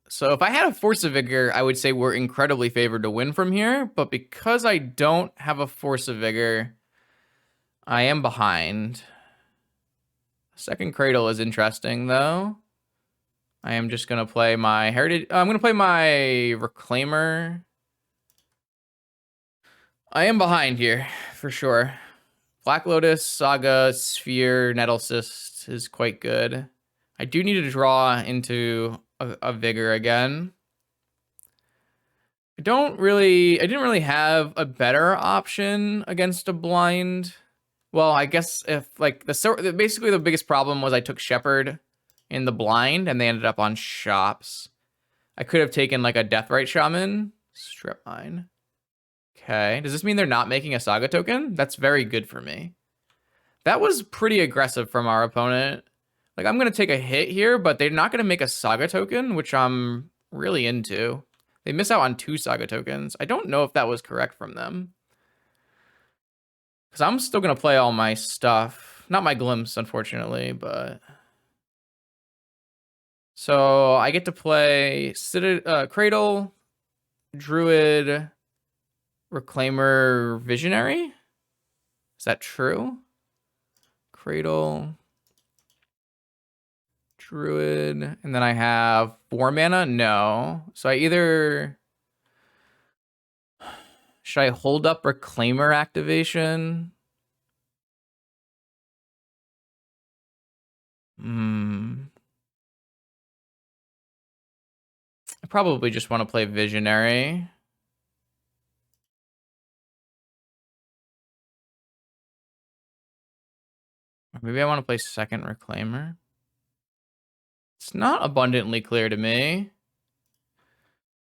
So if I had a Force of Vigor, I would say we're incredibly favored to win from here. But because I don't have a Force of Vigor, I am behind. Second Cradle is interesting, though. I am just going to play my Heritage. I'm going to play my Reclaimer. I am behind here, for sure. Black Lotus, Saga, Sphere, Nettlecyst is quite good. I do need to draw into a Vigor again. I didn't really have a better option against a blind. Well, I guess if like basically the biggest problem was I took Shepherd in the blind and they ended up on Shops. I could have taken like a Deathrite Shaman. Strip mine. Okay. Does this mean they're not making a Saga token? That's very good for me. That was pretty aggressive from our opponent. Like, I'm going to take a hit here, but they're not going to make a Saga token, which I'm really into. They miss out on 2 Saga tokens. I don't know if that was correct from them. Because I'm still going to play all my stuff. Not my Glimpse, unfortunately, but... So, I get to play Cradle, Druid, Reclaimer, Visionary? Is that true? Cradle... Druid, and then I have 4 mana? No. So I either... Should I hold up Reclaimer activation? I probably just want to play Visionary. Or maybe I want to play second Reclaimer. It's not abundantly clear to me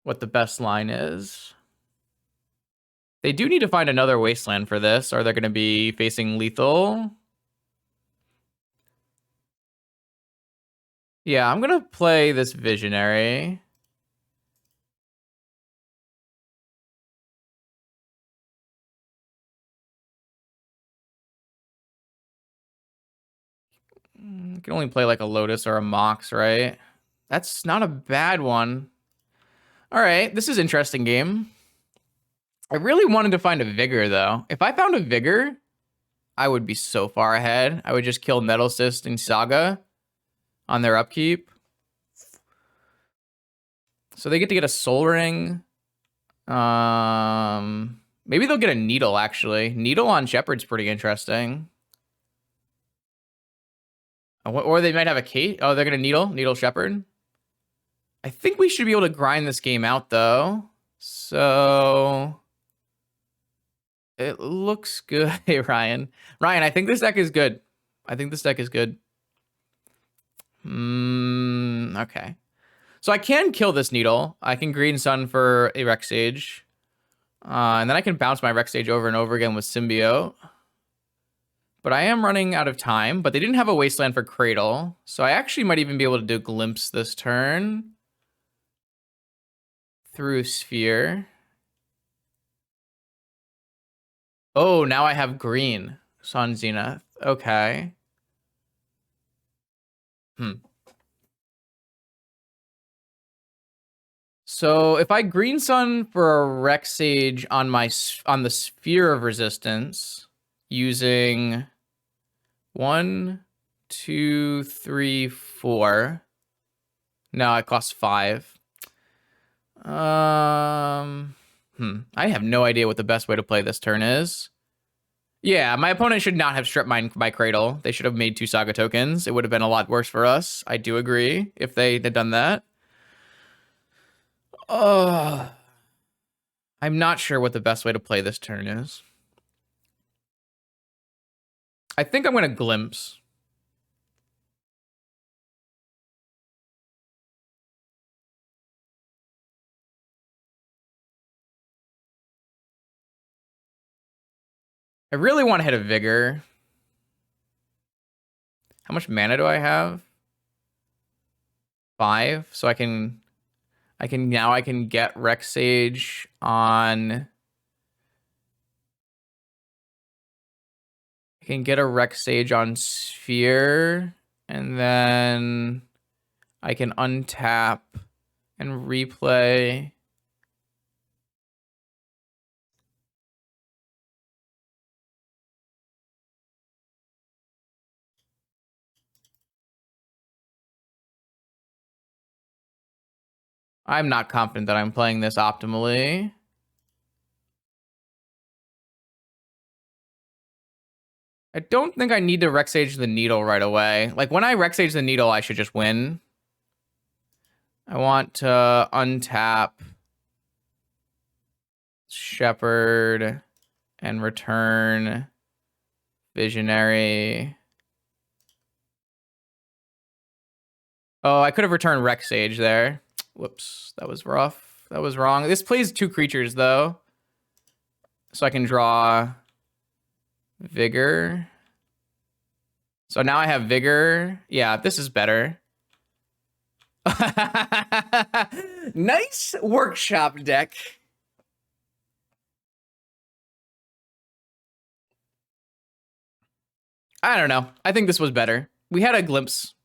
what the best line is. They do need to find another wasteland for this, or they're going to be facing lethal. Yeah, I'm going to play this Visionary. You can only play like a Lotus or a Mox, right? That's not a bad one. All right, this is an interesting game. I really wanted to find a Vigor, though. If I found a Vigor, I would be so far ahead. I would just kill Nettle Cyst and Saga on their upkeep. So they get to get a Soul Ring. Maybe they'll get a Needle, actually. Needle on Shepherd's pretty interesting. Or they might have a Kate. Oh, they're going to Needle Shepherd. I think we should be able to grind this game out, though. So it looks good. Hey, Ryan. Ryan, I think this deck is good. Okay. So I can kill this Needle. I can Green Sun for a Rex Sage. And then I can bounce my Rex Sage over and over again with Symbiote. But I am running out of time. But they didn't have a Wasteland for Cradle. So I actually might even be able to do Glimpse this turn. Through Sphere. Oh, now I have green. Sun Zenith. Okay. So if I Green Sun for a Rex Sage on the Sphere of Resistance, using 1, 2, 3, 4. No, it costs 5. I have no idea what the best way to play this turn is. Yeah, my opponent should not have stripped mine by Cradle. They should have made 2 Saga tokens. It would have been a lot worse for us. I do agree if they had done that. I'm not sure what the best way to play this turn is. I think I'm going to Glimpse. I really want to hit a Vigor. How much mana do I have? 5. So I can get Rex Sage on. I can get a Rex Sage on Sphere, and then I can untap and replay. I'm not confident that I'm playing this optimally. I don't think I need to Rex Sage the Needle right away. Like, when I Rex Sage the Needle, I should just win. I want to untap Shepherd and return Visionary. Oh, I could have returned Rex Sage there. Whoops, that was rough. That was wrong. This plays 2 creatures, though. So I can draw Vigor. So now I have Vigor. Yeah, this is better. Nice workshop deck. I don't know. I think this was better. We had a glimpse.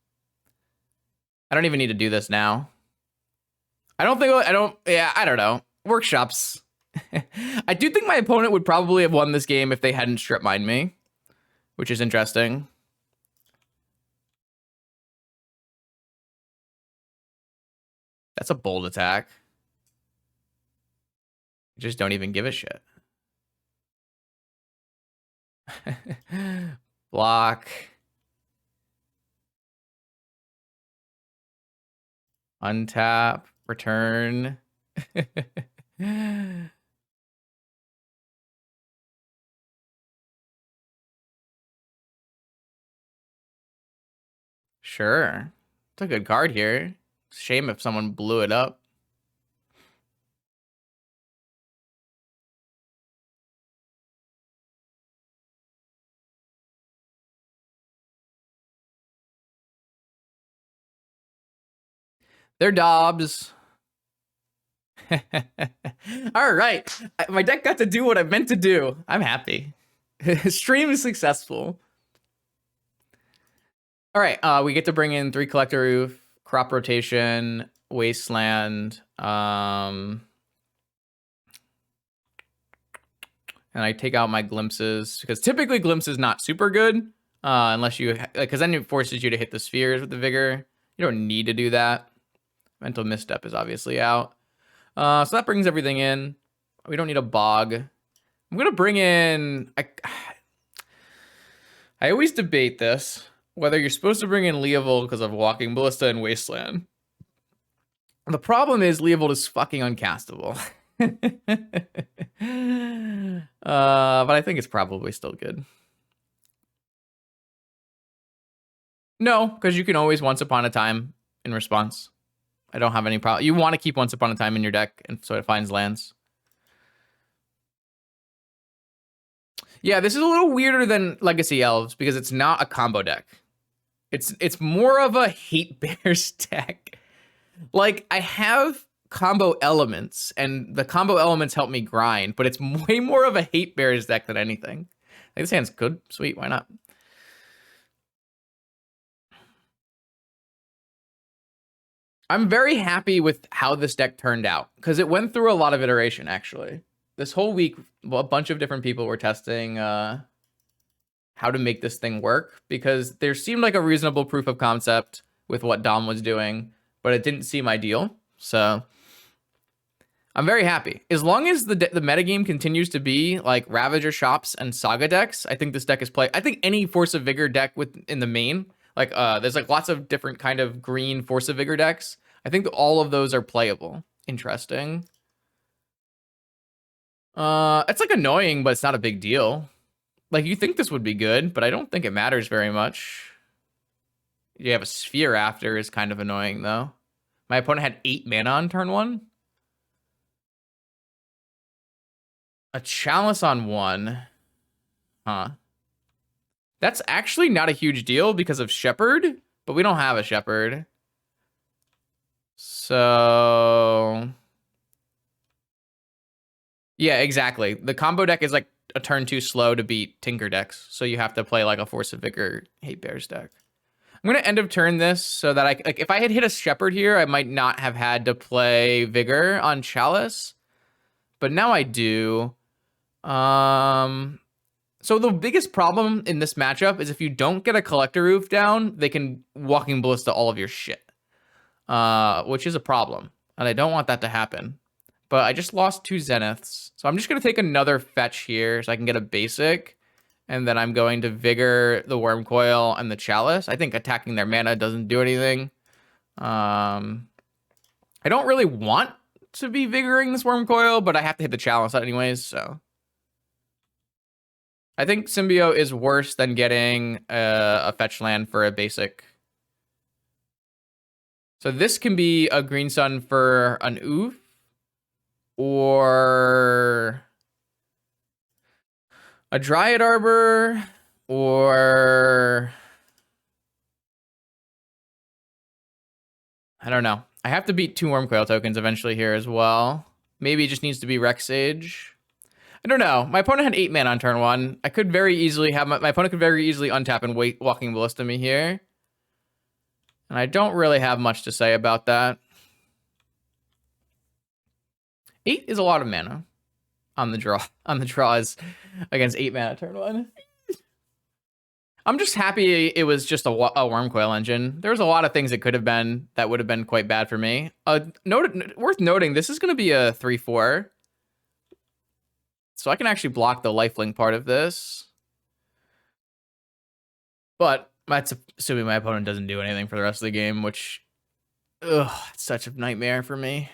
I don't even need to do this now. I don't know. Workshops. I do think my opponent would probably have won this game if they hadn't strip mined me, which is interesting. That's a bold attack. Just don't even give a shit. Block. Untap. Return. Sure. It's a good card here. Shame if someone blew it up. They're Dobbs. All right. My deck got to do what I meant to do. I'm happy. Stream is successful. All right. We get to bring in 3 Collector Roof, Crop Rotation, Wasteland, and I take out my Glimpses, because typically Glimpse is not super good, unless you, because then it forces you to hit the spheres with the Vigor. You don't need to do that. Mental Misstep is obviously out. So that brings everything in. We don't need a Bog. I'm going to bring in... I always debate this, whether you're supposed to bring in Leovold because of Walking Ballista and Wasteland. The problem is Leovold is fucking uncastable. But I think it's probably still good. No, because you can always Once Upon a Time in response. I don't have any problem. You want to keep Once Upon a Time in your deck, and so it finds lands. Yeah, this is a little weirder than Legacy Elves because it's not a combo deck. It's more of a Hate Bears deck. Like, I have combo elements, and the combo elements help me grind, but it's way more of a Hate Bears deck than anything. Like, this hand's good. Sweet, why not? I'm very happy with how this deck turned out, because it went through a lot of iteration, actually. This whole week, well, a bunch of different people were testing how to make this thing work, because there seemed like a reasonable proof of concept with what Dom was doing, but it didn't seem ideal. So I'm very happy. As long as the metagame continues to be like Ravager Shops and Saga decks, I think this deck is play. I think any Force of Vigor deck in the main, like there's like lots of different kind of green Force of Vigor decks. I think all of those are playable. Interesting. It's like annoying, but it's not a big deal. Like, you think this would be good, but I don't think it matters very much. You have a Sphere after is kind of annoying, though. My opponent had 8 mana on turn 1. A Chalice on 1. Huh. That's actually not a huge deal because of Shepherd, but we don't have a Shepherd. So... yeah, exactly. The combo deck is like a turn 2 slow to beat Tinker decks, so you have to play like a Force of Vigor Hate Bears deck. I'm going to end of turn this so that like if I had hit a Shepherd here, I might not have had to play Vigor on Chalice, but now I do. So the biggest problem in this matchup is if you don't get a Collector Roof down, they can Walking Ballista all of your shit, which is a problem, and I don't want that to happen. But I just lost 2 Zeniths, so I'm just going to take another fetch here so I can get a basic, and then I'm going to Vigor the Worm Coil and the Chalice. I think attacking their mana doesn't do anything. I don't really want to be Vigoring this Worm Coil, but I have to hit the Chalice anyways, so... I think Symbio is worse than getting a fetch land for a basic. So this can be a Green Sun for an Oof, or a Dryad Arbor, or... I don't know. I have to beat 2 Worm Coil tokens eventually here as well. Maybe it just needs to be Rex Sage. I don't know. My opponent had 8 mana on turn 1. I could very easily have... my opponent could very easily untap and Walking Ballista me here. And I don't really have much to say about that. 8 is a lot of mana on the draw. On the draws against 8 mana turn 1. I'm just happy it was just a Worm Coil engine. There's a lot of things it could have been that would have been quite bad for me. Worth noting, this is going to be a 3/4. So I can actually block the lifelink part of this. But that's assuming my opponent doesn't do anything for the rest of the game, which... ugh, it's such a nightmare for me.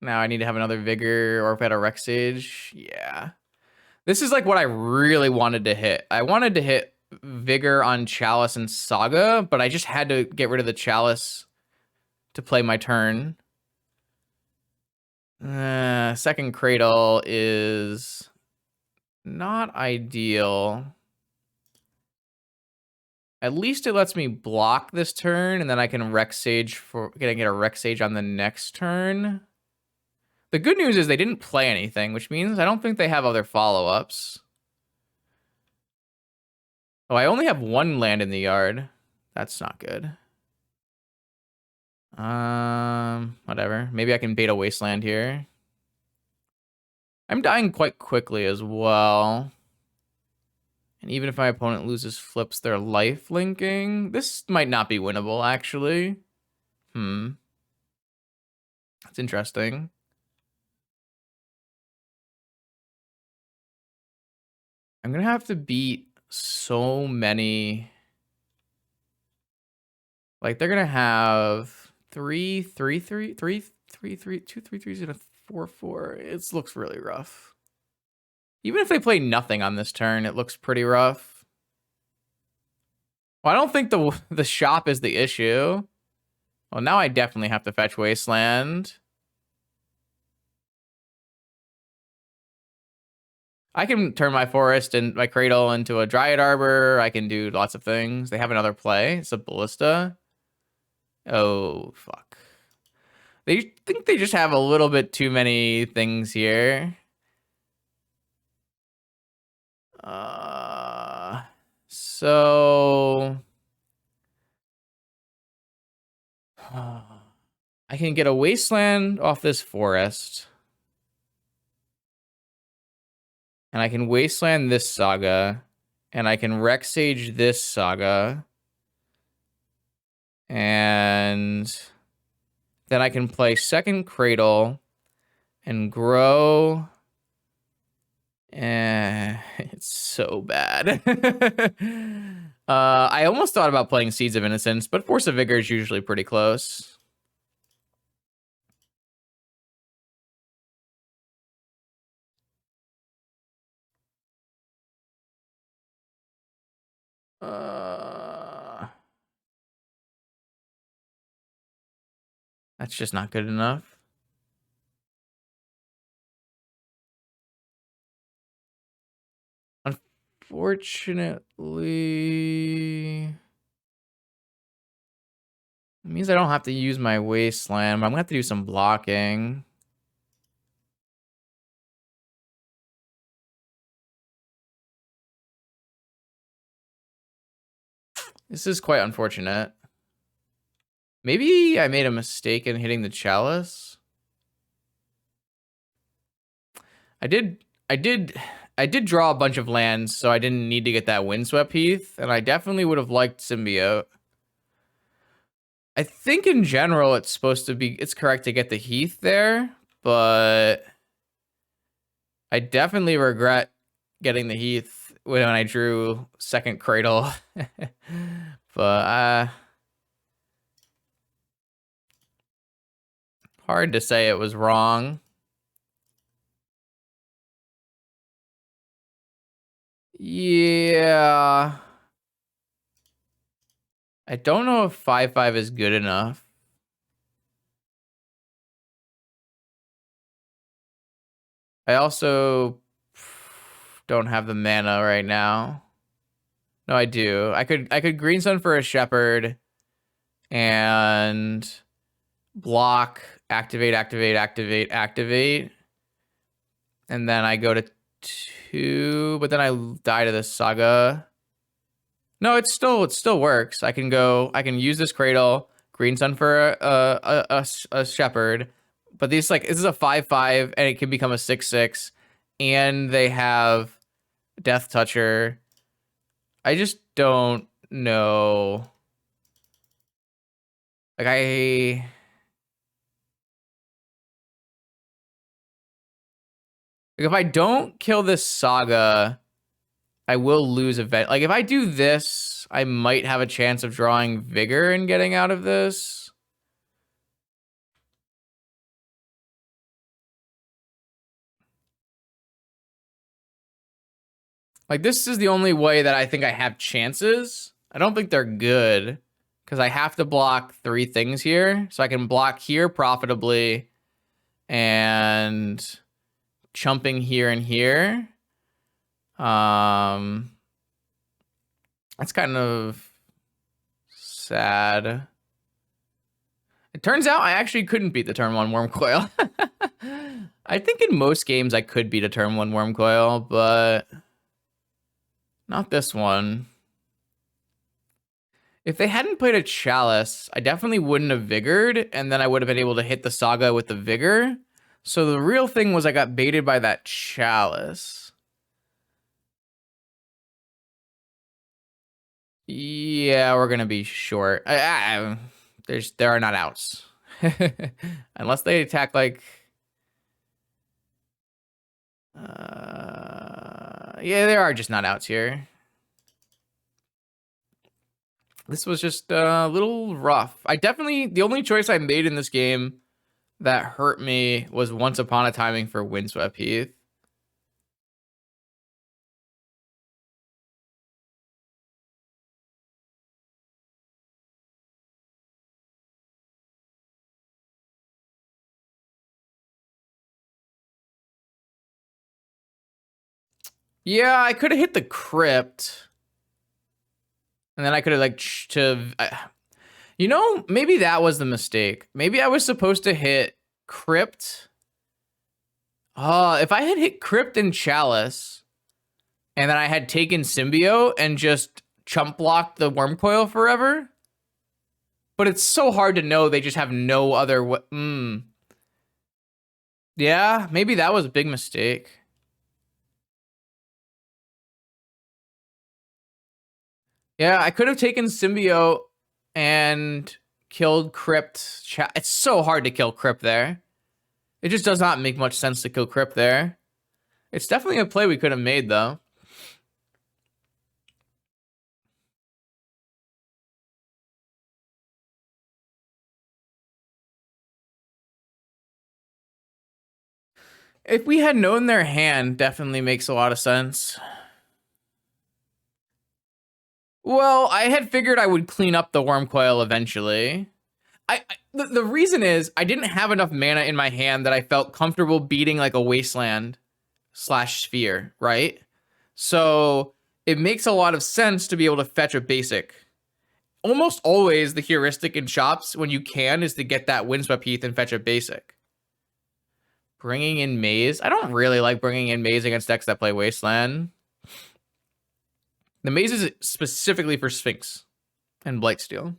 Now I need to have another Vigor, or if I had a Rex Sage. Yeah. This is like what I really wanted to hit. I wanted to hit Vigor on Chalice and Saga, but I just had to get rid of the Chalice to play my turn. Second Cradle is not ideal. At least it lets me block this turn, and then I can Rex Sage get a Rex Sage on the next turn. The good news is they didn't play anything, which means I don't think they have other follow-ups. Oh, I only have one land in the yard. That's not good. Whatever. Maybe I can bait a Wasteland here. I'm dying quite quickly as well. And even if my opponent loses flips their life linking, this might not be winnable, actually. That's interesting. I'm gonna have to beat so many. Like, they're gonna have 3, 3, 3, 3, 3, 3, 2, 3, 3s, and a 4, 4. It looks really rough. Even if they play nothing on this turn, it looks pretty rough. Well, I don't think the shop is the issue. Well, now I definitely have to fetch Wasteland. I can turn my forest and my cradle into a Dryad Arbor. I can do lots of things. They have another play. It's a Ballista. Oh, fuck. They think they just have a little bit too many things here. So I can get a Wasteland off this forest. And I can Wasteland this Saga. And I can Rex Sage this Saga. And then I can play second Cradle and grow. It's so bad. I almost thought about playing Seeds of Innocence, but Force of Vigor is usually pretty close. That's just not good enough. Unfortunately, it means I don't have to use my Wasteland. I'm gonna have to do some blocking. This is quite unfortunate. Maybe I made a mistake in hitting the Chalice. I did draw a bunch of lands, so I didn't need to get that Windswept Heath, and I definitely would have liked Symbiote. I think in general it's correct to get the Heath there, but I definitely regret getting the Heath when I drew second Cradle. But hard to say it was wrong. Yeah. I don't know if 5/5 is good enough. I also don't have the mana right now. No, I do. I could Green Sun for a Shepherd and block, activate. And then I go to 2, but then I die to this Saga. No, it still works. I can use this Cradle, Green Sun for a Shepherd, but this is a 5/5 and it can become a 6/6, and they have Death Toucher. I just don't know. Like if I don't kill this Saga, I will lose event. Like, if I do this, I might have a chance of drawing Vigor and getting out of this. Like, this is the only way that I think I have chances. I don't think they're good, because I have to block 3 things here. So I can block here profitably, and chumping here and here. That's kind of sad. It turns out I actually couldn't beat the turn 1 Worm Coil. I think in most games I could beat a turn 1 Worm Coil, but not this one. If they hadn't played a Chalice, I definitely wouldn't have Vigored, and then I would have been able to hit the Saga with the Vigor. So the real thing was I got baited by that Chalice. Yeah, we're gonna be short. There are not outs. Unless they attack like... yeah, there are just not outs here. This was just a little rough. The only choice I made in this game that hurt me was Once Upon a Timing for Windswept Heath. Yeah, I could have hit the Crypt. And then I could have like you know, maybe that was the mistake. Maybe I was supposed to hit Crypt. If I had hit Crypt and Chalice, and then I had taken Symbiote and just chump blocked the Worm Coil forever. But it's so hard to know they just have no other Yeah, maybe that was a big mistake. Yeah, I could have taken Symbiote and killed Crypt. It's so hard to kill Crypt there. It just does not make much sense to kill Crypt there. It's definitely a play we could have made, though. If we had known their hand, definitely makes a lot of sense. Well, I had figured I would clean up the Worm Coil eventually. The reason is I didn't have enough mana in my hand that I felt comfortable beating like a Wasteland / Sphere, right? So it makes a lot of sense to be able to fetch a basic. Almost always the heuristic in shops when you can is to get that Windswept Heath and fetch a basic. Bringing in Maze. I don't really like bringing in Maze against decks that play Wasteland. The Maze is specifically for Sphinx and Blightsteel.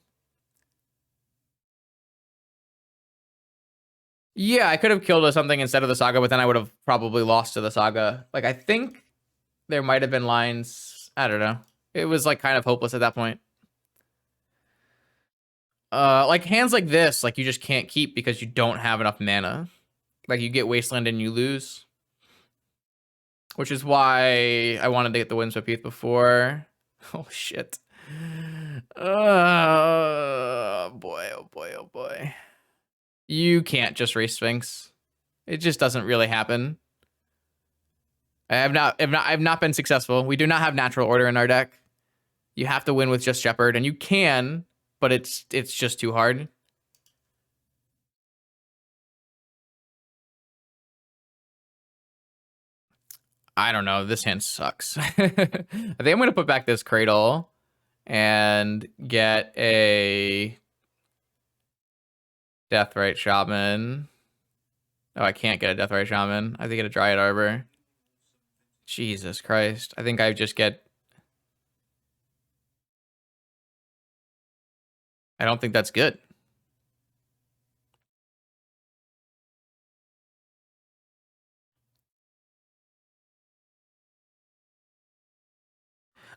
Yeah, I could have killed something instead of the Saga, but then I would have probably lost to the Saga. Like, I think there might have been lines. I don't know. It was, like, kind of hopeless at that point. Like, hands like this, like, you just can't keep because you don't have enough mana. Like, you get Wasteland and you lose. Which is why I wanted to get the Windswept Heath before. Oh, shit. Oh, boy, oh, boy, oh, boy. You can't just race Sphinx. It just doesn't really happen. I've not been successful. We do not have natural order in our deck. You have to win with just Shepherd, and you can, but it's just too hard. I don't know. This hand sucks. I think I'm going to put back this Cradle and get a Deathrite Shaman. Oh, I can't get a Deathrite Shaman. I have to get a Dryad Arbor. Jesus Christ. I think I just get... I don't think that's good.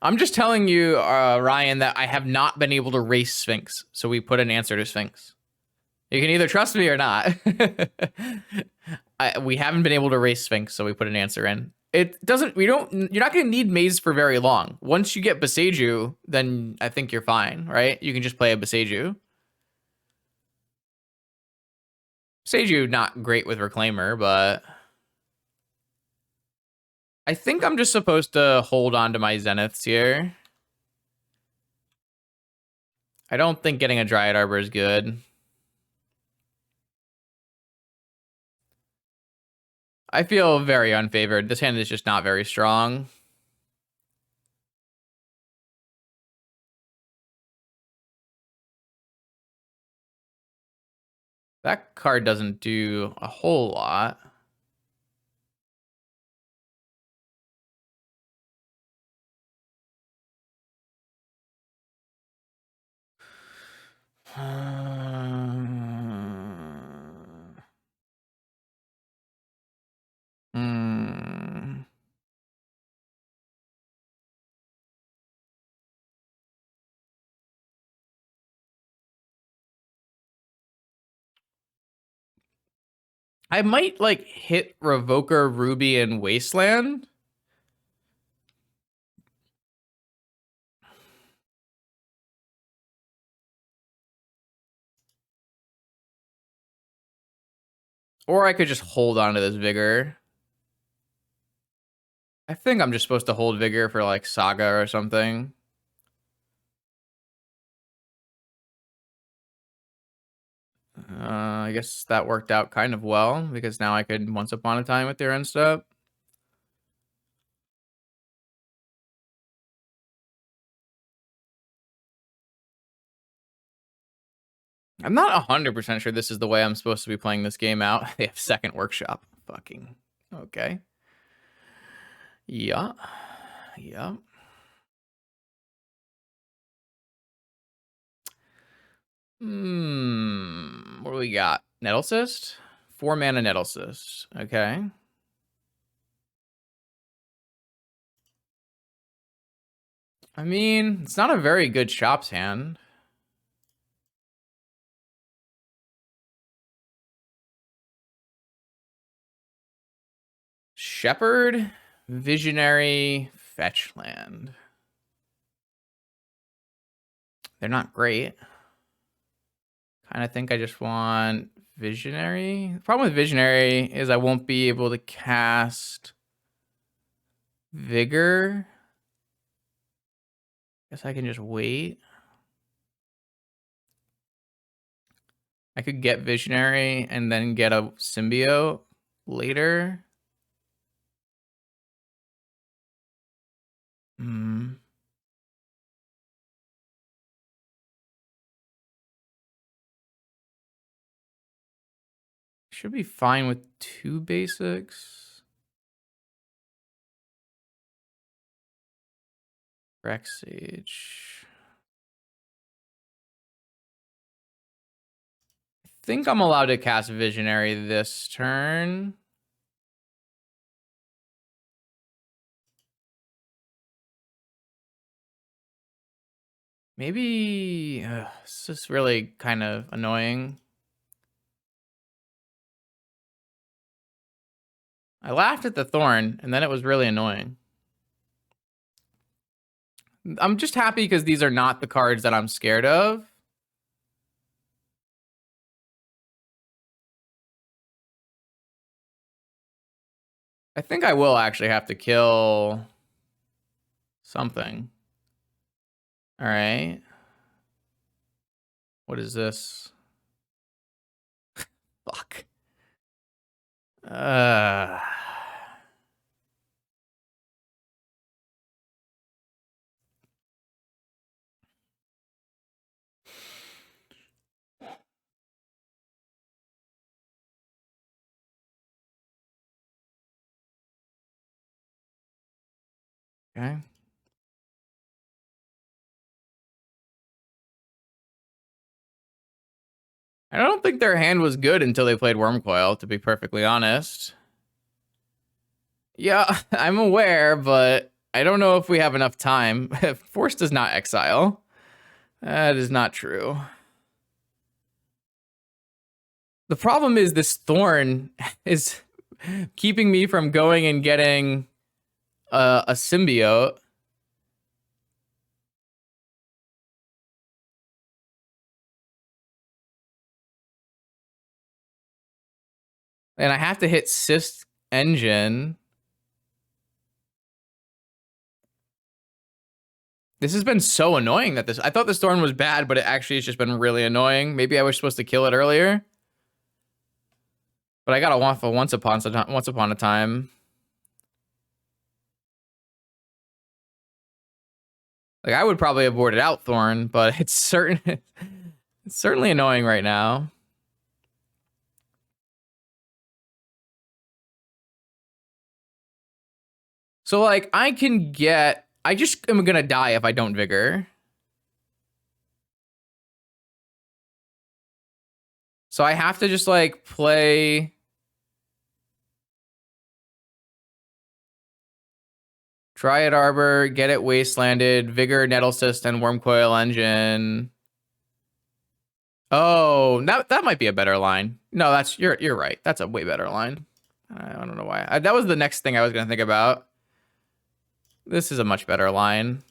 I'm just telling you, Ryan, that I have not been able to race Sphinx, so we put an answer to Sphinx. You can either trust me or not. We haven't been able to race Sphinx, so we put an answer in. It doesn't, you're not going to need Maze for very long. Once you get Beseju, then I think you're fine, right? You can just play a Beseju. Beseju, not great with Reclaimer, but... I think I'm just supposed to hold on to my Zeniths here. I don't think getting a Dryad Arbor is good. I feel very unfavored. This hand is just not very strong. That card doesn't do a whole lot. I might like hit Revoker, Ruby, and Wasteland. Or I could just hold on to this Vigor. I think I'm just supposed to hold Vigor for like Saga or something. I guess that worked out kind of well because now I could Once Upon a Time with their end step. I'm not 100% sure this is the way I'm supposed to be playing this game out. They have second workshop. Fucking okay. Yeah. Yeah. What do we got? Nettle Cyst? 4 mana Nettle Cyst. Okay. I mean, it's not a very good Shops hand. Shepherd, Visionary, Fetchland. They're not great. Kind of think I just want Visionary. The problem with Visionary is I won't be able to cast Vigor. Guess I can just wait. I could get Visionary and then get a Symbiote later. Should be fine with 2 basics. Rex Sage. I think I'm allowed to cast Visionary this turn. Maybe this is really kind of annoying. I laughed at the Thorn, and then it was really annoying. I'm just happy because these are not the cards that I'm scared of. I think I will actually have to kill something. All right. What is this? Fuck. Okay. I don't think their hand was good until they played Wormcoil, to be perfectly honest. Yeah, I'm aware, but I don't know if we have enough time. Force does not exile. That is not true. The problem is this Thorn is keeping me from going and getting a Symbiote. And I have to hit Cyst Engine. This has been so annoying that I thought this Thorn was bad, but it actually has just been really annoying. Maybe I was supposed to kill it earlier. But I got a want for Once Upon a Time. Like, I would probably have boarded out Thorn, but it's certainly annoying right now. So, like, I can get... I just am gonna die if I don't Vigor. So I have to just, like, play... Dryad Arbor, get it Wastelanded, Vigor, Nettlecyst, and Wormcoil Engine. Oh, that might be a better line. No, that's you're right. That's a way better line. I don't know why. That was the next thing I was gonna think about. This is a much better line.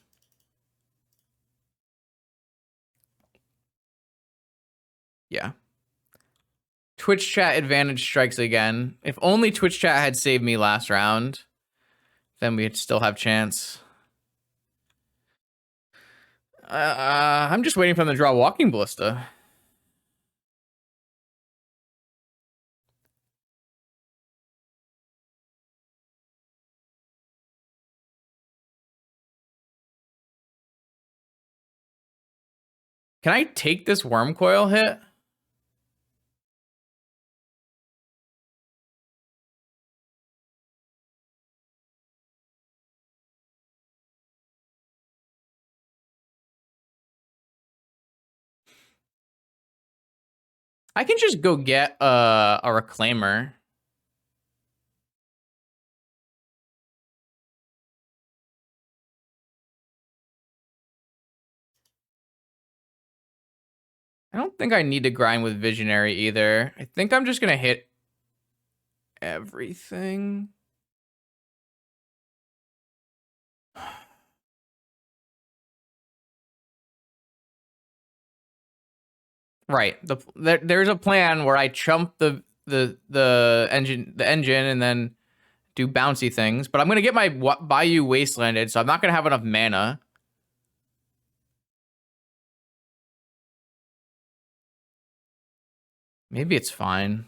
Yeah. Twitch chat advantage strikes again. If only Twitch chat had saved me last round, then we'd still have chance. I'm just waiting for them to draw Walking Ballista. Can I take this Wormcoil hit? I can just go get a Reclaimer. I don't think I need to grind with Visionary either. I think I'm just gonna hit everything. Right. There's a plan where I chump the engine and then do bouncy things, but I'm gonna get my Bayou Wastelanded, so I'm not gonna have enough mana. Maybe it's fine.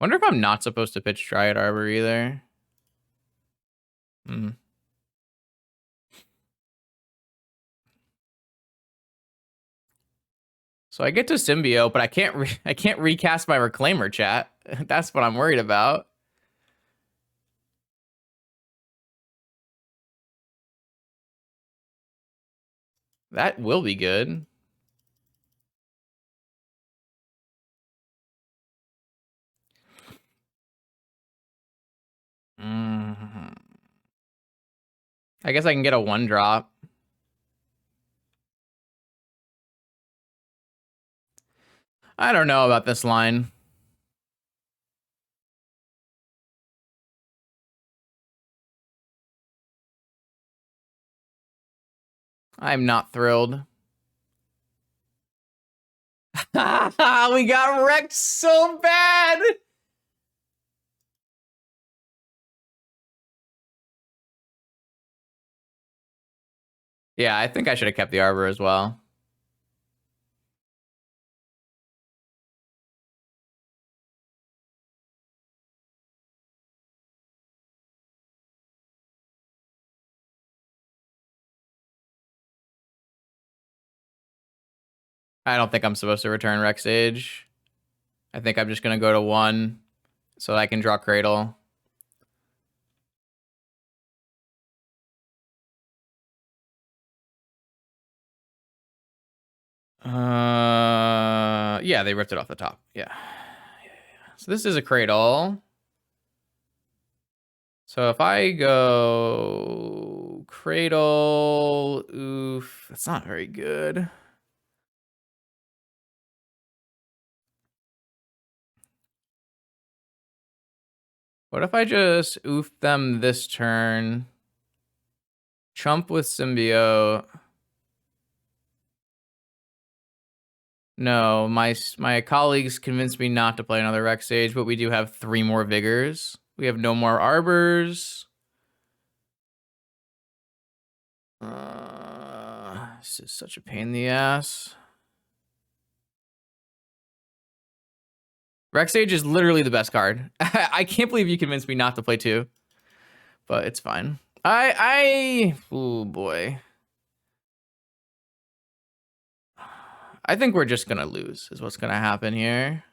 Wonder if I'm not supposed to pitch Dryad Arbor either. Hmm. So I get to Symbiote, but I can't recast my Reclaimer, chat. That's what I'm worried about. That will be good. I guess I can get a 1-drop. I don't know about this line. I'm not thrilled. We got wrecked so bad. Yeah, I think I should have kept the Arbor as well. I don't think I'm supposed to return Rex Age. I think I'm just going to go to 1 so I can draw Cradle. Yeah, they ripped it off the top. Yeah. So this is a Cradle. So if I go Cradle, oof, that's not very good. What if I just oof them this turn? Chump with Symbiote. No, my colleagues convinced me not to play another Rex Sage, but we do have 3 more Vigors. We have no more Arbors. This is such a pain in the ass. Rex Sage is literally the best card. I can't believe you convinced me not to play 2. but it's fine. Oh boy. I think we're just gonna lose is what's gonna happen here.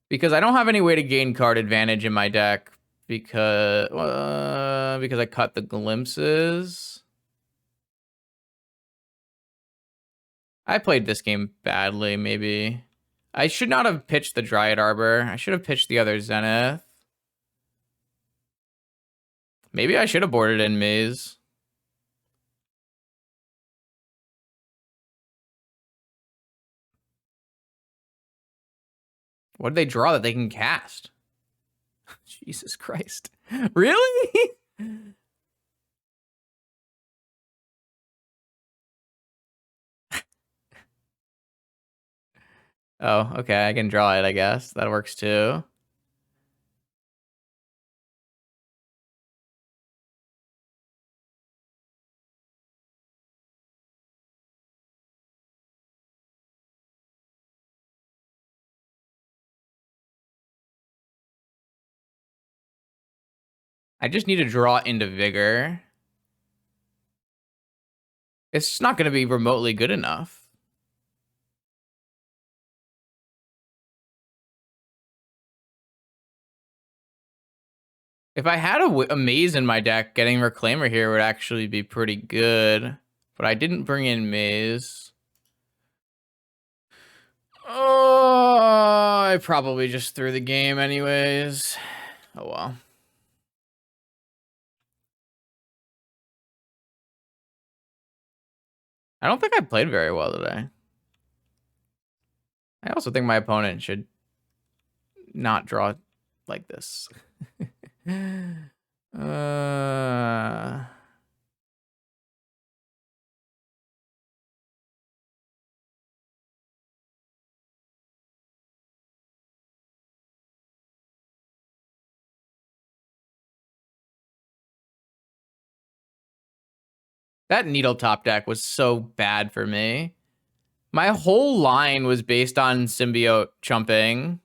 Because I don't have any way to gain card advantage in my deck because I cut the glimpses. I played this game badly, maybe. I should not have pitched the Dryad Arbor. I should have pitched the other Zenith. Maybe I should have boarded in Maze. What did they draw that they can cast? Jesus Christ. Really? Oh, okay. I can draw it, I guess. That works too. I just need to draw into Vigor. It's not going to be remotely good enough. If I had a Maze in my deck, getting Reclaimer here would actually be pretty good. But I didn't bring in Maze. Oh, I probably just threw the game anyways. Oh well. I don't think I played very well today. I also think my opponent should not draw like this. That Needle top deck was so bad for me. My whole line was based on Symbiote chumping.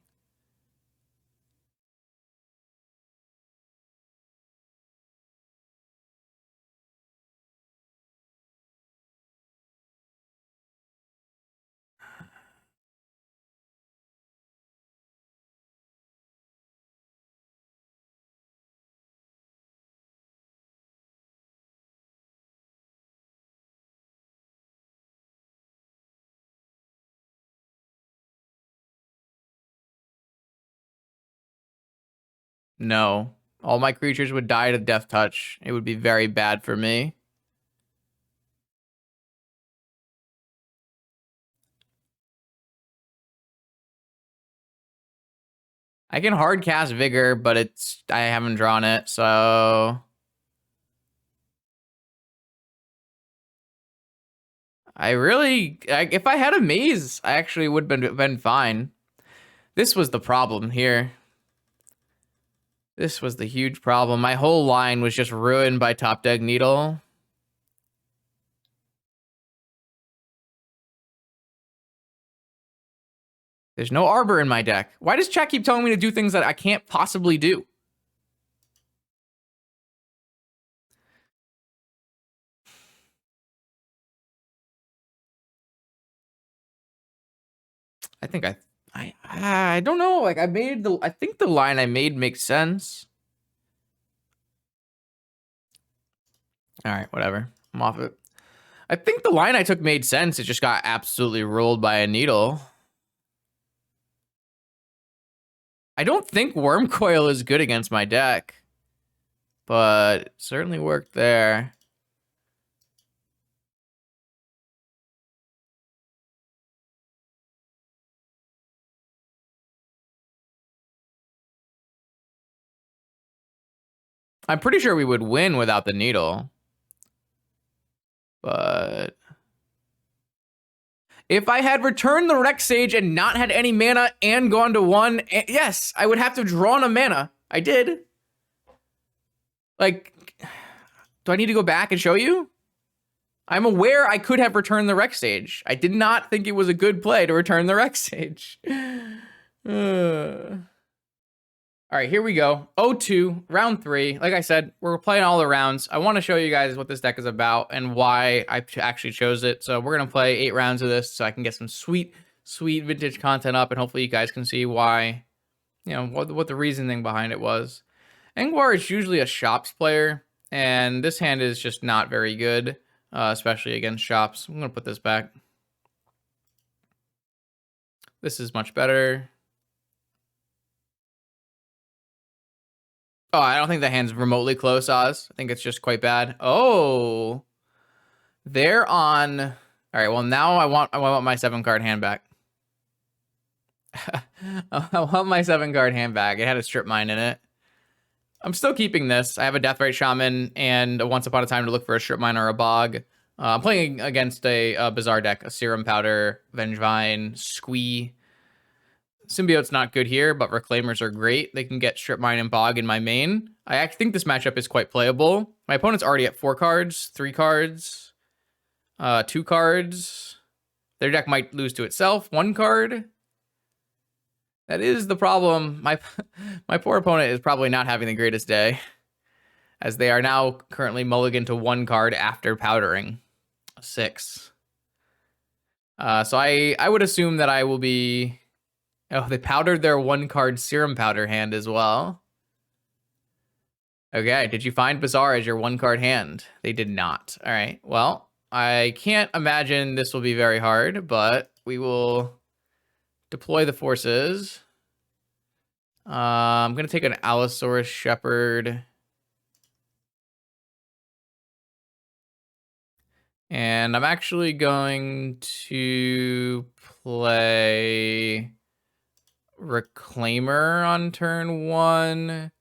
No. All my creatures would die to Death Touch. It would be very bad for me. I can hard cast Vigor, but I haven't drawn it, so if I had a Maze, I actually would have been fine. This was the problem here. This was the huge problem. My whole line was just ruined by top deck Needle. There's no Arbor in my deck. Why does chat keep telling me to do things that I can't possibly do? I think I don't know. Like I think the line I made makes sense. All right, whatever. I'm off it. I think the line I took made sense. It just got absolutely rolled by a Needle. I don't think Worm Coil is good against my deck, but it certainly worked there. I'm pretty sure we would win without the Needle. But if I had returned the Rex Sage and not had any mana and gone to 1, yes, I would have to draw on a mana. I did. Like, do I need to go back and show you? I'm aware I could have returned the Rec Sage. I did not think it was a good play to return the Rec Sage. All right, here we go. 0-2, round 3. Like I said, we're playing all the rounds. I want to show you guys what this deck is about and why I actually chose it. So we're going to play 8 rounds of this so I can get some sweet vintage content up, and hopefully you guys can see why, you know, what the reasoning behind it was. Engwar is usually a Shops player, and this hand is just not very good, especially against Shops. I'm going to put this back. This is much better. Oh, I don't think the hand's remotely close, Oz. I think it's just quite bad. Oh, they're on. All right, well, now I want my 7-card hand back. I want my 7-card hand back. It had a strip mine in it. I'm still keeping this. I have a Deathrite Shaman and a Once Upon a Time to look for a strip mine or a bog. I'm playing against a bizarre deck, a Serum Powder, Vengevine, Squee. Symbiote's not good here, but Reclaimers are great. They can get Strip Mine and Bog in my main. I actually think this matchup is quite playable. My opponent's already at 4 cards, 3 cards, 2 cards. Their deck might lose to itself, 1 card. That is the problem. My poor opponent is probably not having the greatest day, as they are now currently mulligan to 1 card after powdering. 6. So I would assume that I will be... Oh, they powdered their 1-card Serum Powder hand as well. Okay, did you find Bizarre as your 1-card hand? They did not. All right, well, I can't imagine this will be very hard, but we will deploy the forces. I'm going to take an Allosaurus Shepherd. And I'm actually going to play Reclaimer on turn 1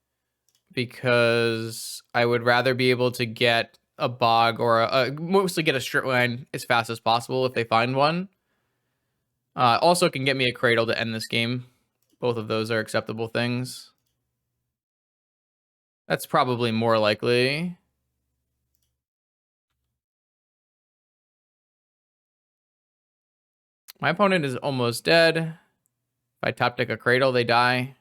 because I would rather be able to get a bog or mostly get a strip line as fast as possible if they find one. Also can get me a cradle to end this game. Both of those are acceptable things. That's probably more likely. My opponent is almost dead. If I top deck a cradle, they die.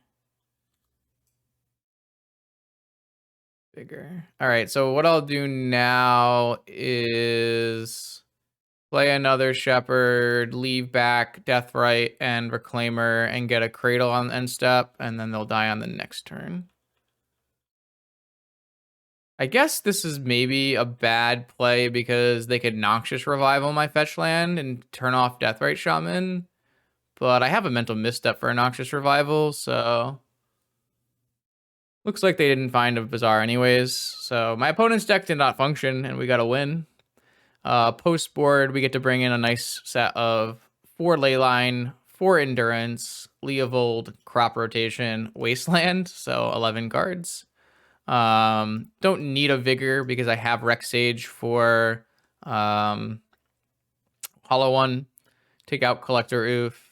Bigger. All right, so what I'll do now is play another Shepherd, leave back Deathrite and Reclaimer, and get a cradle on end step, and then they'll die on the next turn. I guess this is maybe a bad play because they could Noxious Revival my fetch land and turn off Deathrite Shaman. But I have a Mental Misstep for a Noxious Revival, so... Looks like they didn't find a Bizarre anyways. So my opponent's deck did not function, and we got a win. Post board, we get to bring in a nice set of 4 Leyline, 4 Endurance, Leovold, Crop Rotation, Wasteland, so 11 cards. Don't need a Vigor because I have Rec Sage for Hollow One. Take out Collector Oof.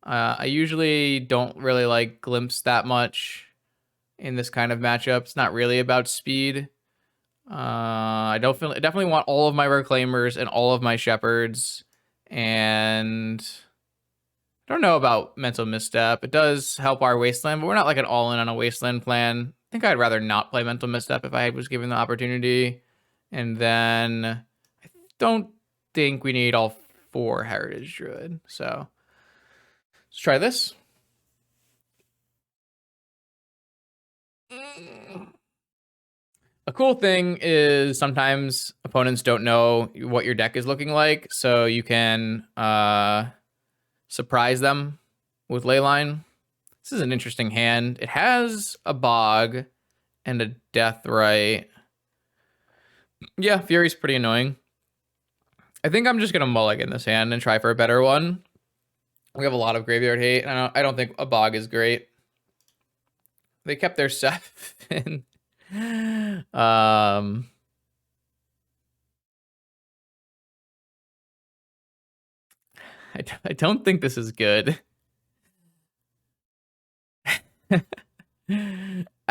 I usually don't really like Glimpse that much in this kind of matchup. It's not really about speed. I definitely want all of my Reclaimers and all of my Shepherds. And I don't know about Mental Misstep. It does help our Wasteland, but we're not like an all-in on a Wasteland plan. I think I'd rather not play Mental Misstep if I was given the opportunity. And then I don't think we need all 4 Heritage Druid. So let's try this. A cool thing is sometimes opponents don't know what your deck is looking like, so you can surprise them with Leyline. This is an interesting hand. It has a Bog and a Deathrite. Yeah, Fury's pretty annoying. I think I'm just going to mulligan this hand and try for a better one. We have a lot of graveyard hate, and I don't think a Bog is great. They kept their 7. I don't think this is good.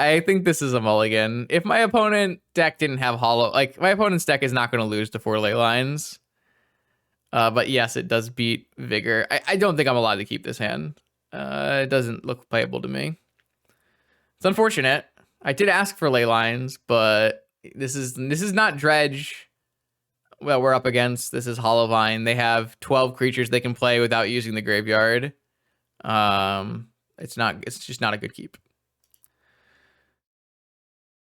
I think this is a mulligan. If my opponent deck didn't have hollow, like my opponent's deck is not going to lose to 4 ley lines. But yes, it does beat Vigor. I don't think I'm allowed to keep this hand. It doesn't look playable to me. It's unfortunate. I did ask for ley lines, but this is not Dredge. Well, we're up against. This is HollowVine. They have 12 creatures they can play without using the graveyard. It's just not a good keep.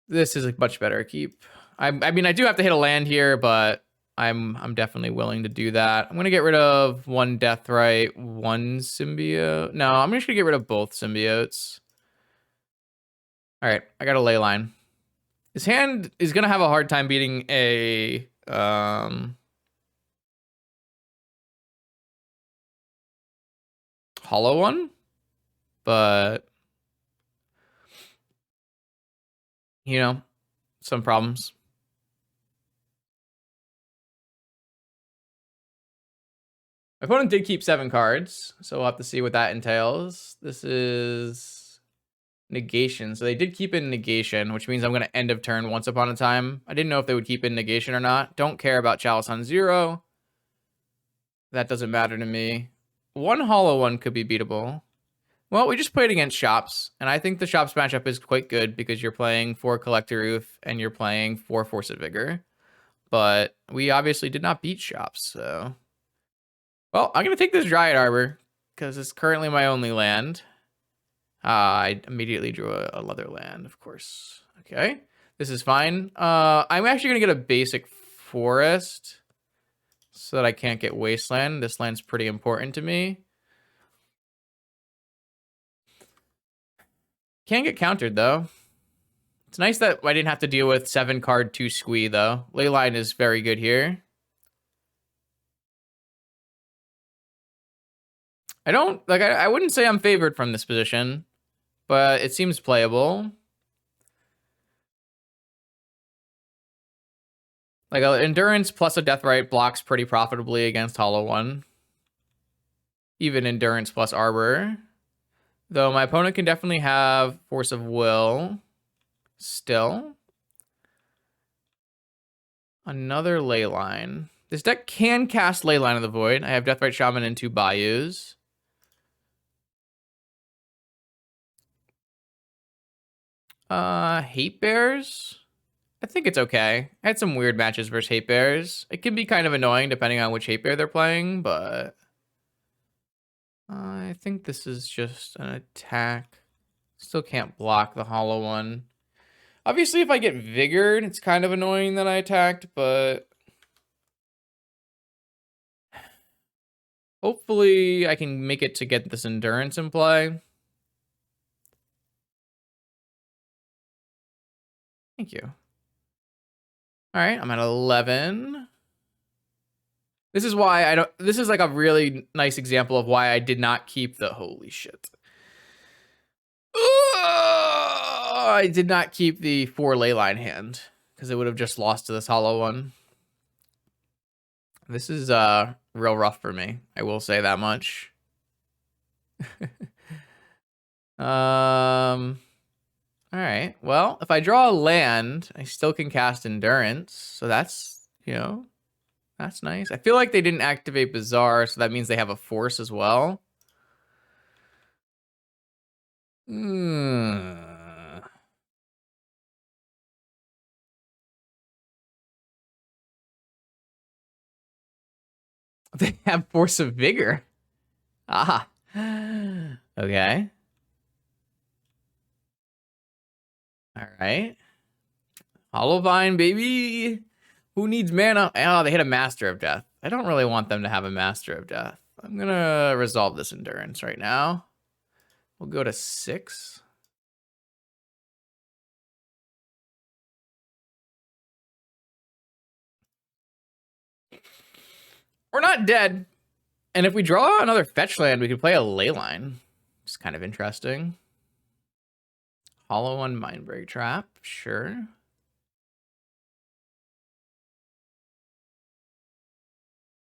This is a much better keep. I mean, I do have to hit a land here, but I'm definitely willing to do that. I'm gonna get rid of 1 Deathrite, 1 symbiote. No, I'm just gonna get rid of both symbiotes. All right, I got a ley line. His hand is gonna have a hard time beating a hollow one, but you know, some problems. My opponent did keep 7 cards, so we'll have to see what that entails. This is negation. So they did keep in negation, which means I'm going to end of turn once upon a time. I didn't know if they would keep in negation or not. Don't care about Chalice on 0. That doesn't matter to me. 1 hollow one could be beatable. Well, we just played against Shops, and I think the Shops matchup is quite good because you're playing 4 Collector Roof and you're playing 4 Force of Vigor. But we obviously did not beat Shops, so... Well, I'm going to take this Dryad Arbor because it's currently my only land. I immediately drew a leather land, of course. Okay, this is fine. I'm actually going to get a basic forest so that I can't get wasteland. This land's pretty important to me. Can't get countered, though. It's nice that I didn't have to deal with 7-card 2 squee, though. Leyline is very good here. I wouldn't say I'm favored from this position, but it seems playable. Like, Endurance plus a Deathrite blocks pretty profitably against Hollow One. Even Endurance plus Arbor. Though my opponent can definitely have Force of Will still. Another Leyline. This deck can cast Leyline of the Void. I have Deathrite Shaman and 2 Bayous. Hate Bears? I think it's okay. I had some weird matches versus Hate Bears. It can be kind of annoying depending on which Hate Bear they're playing, but... I think this is just an attack. Still can't block the hollow one. Obviously, if I get Vigored, it's kind of annoying that I attacked, but... hopefully, I can make it to get this Endurance in play. Thank you. All right, I'm at 11. This is why I don't... this is like a really nice example of why I did not keep the... holy shit. I did not keep the 4 Leyline hand because it would have just lost to this hollow one. This is real rough for me. I will say that much. All right. Well, if I draw a land, I still can cast Endurance. So that's, you know, that's nice. I feel like they didn't activate Bazaar, so that means they have a force as well. They have Force of Vigor. Ah. Okay. All right. HollowVine, baby. Who needs mana? Oh, they hit a Master of Death. I don't really want them to have a Master of Death. I'm going to resolve this Endurance right now. We'll go to 6. We're not dead. And if we draw another fetch land, we could play a Leyline. It's kind of interesting. Hollow One Mindbreak Trap, sure.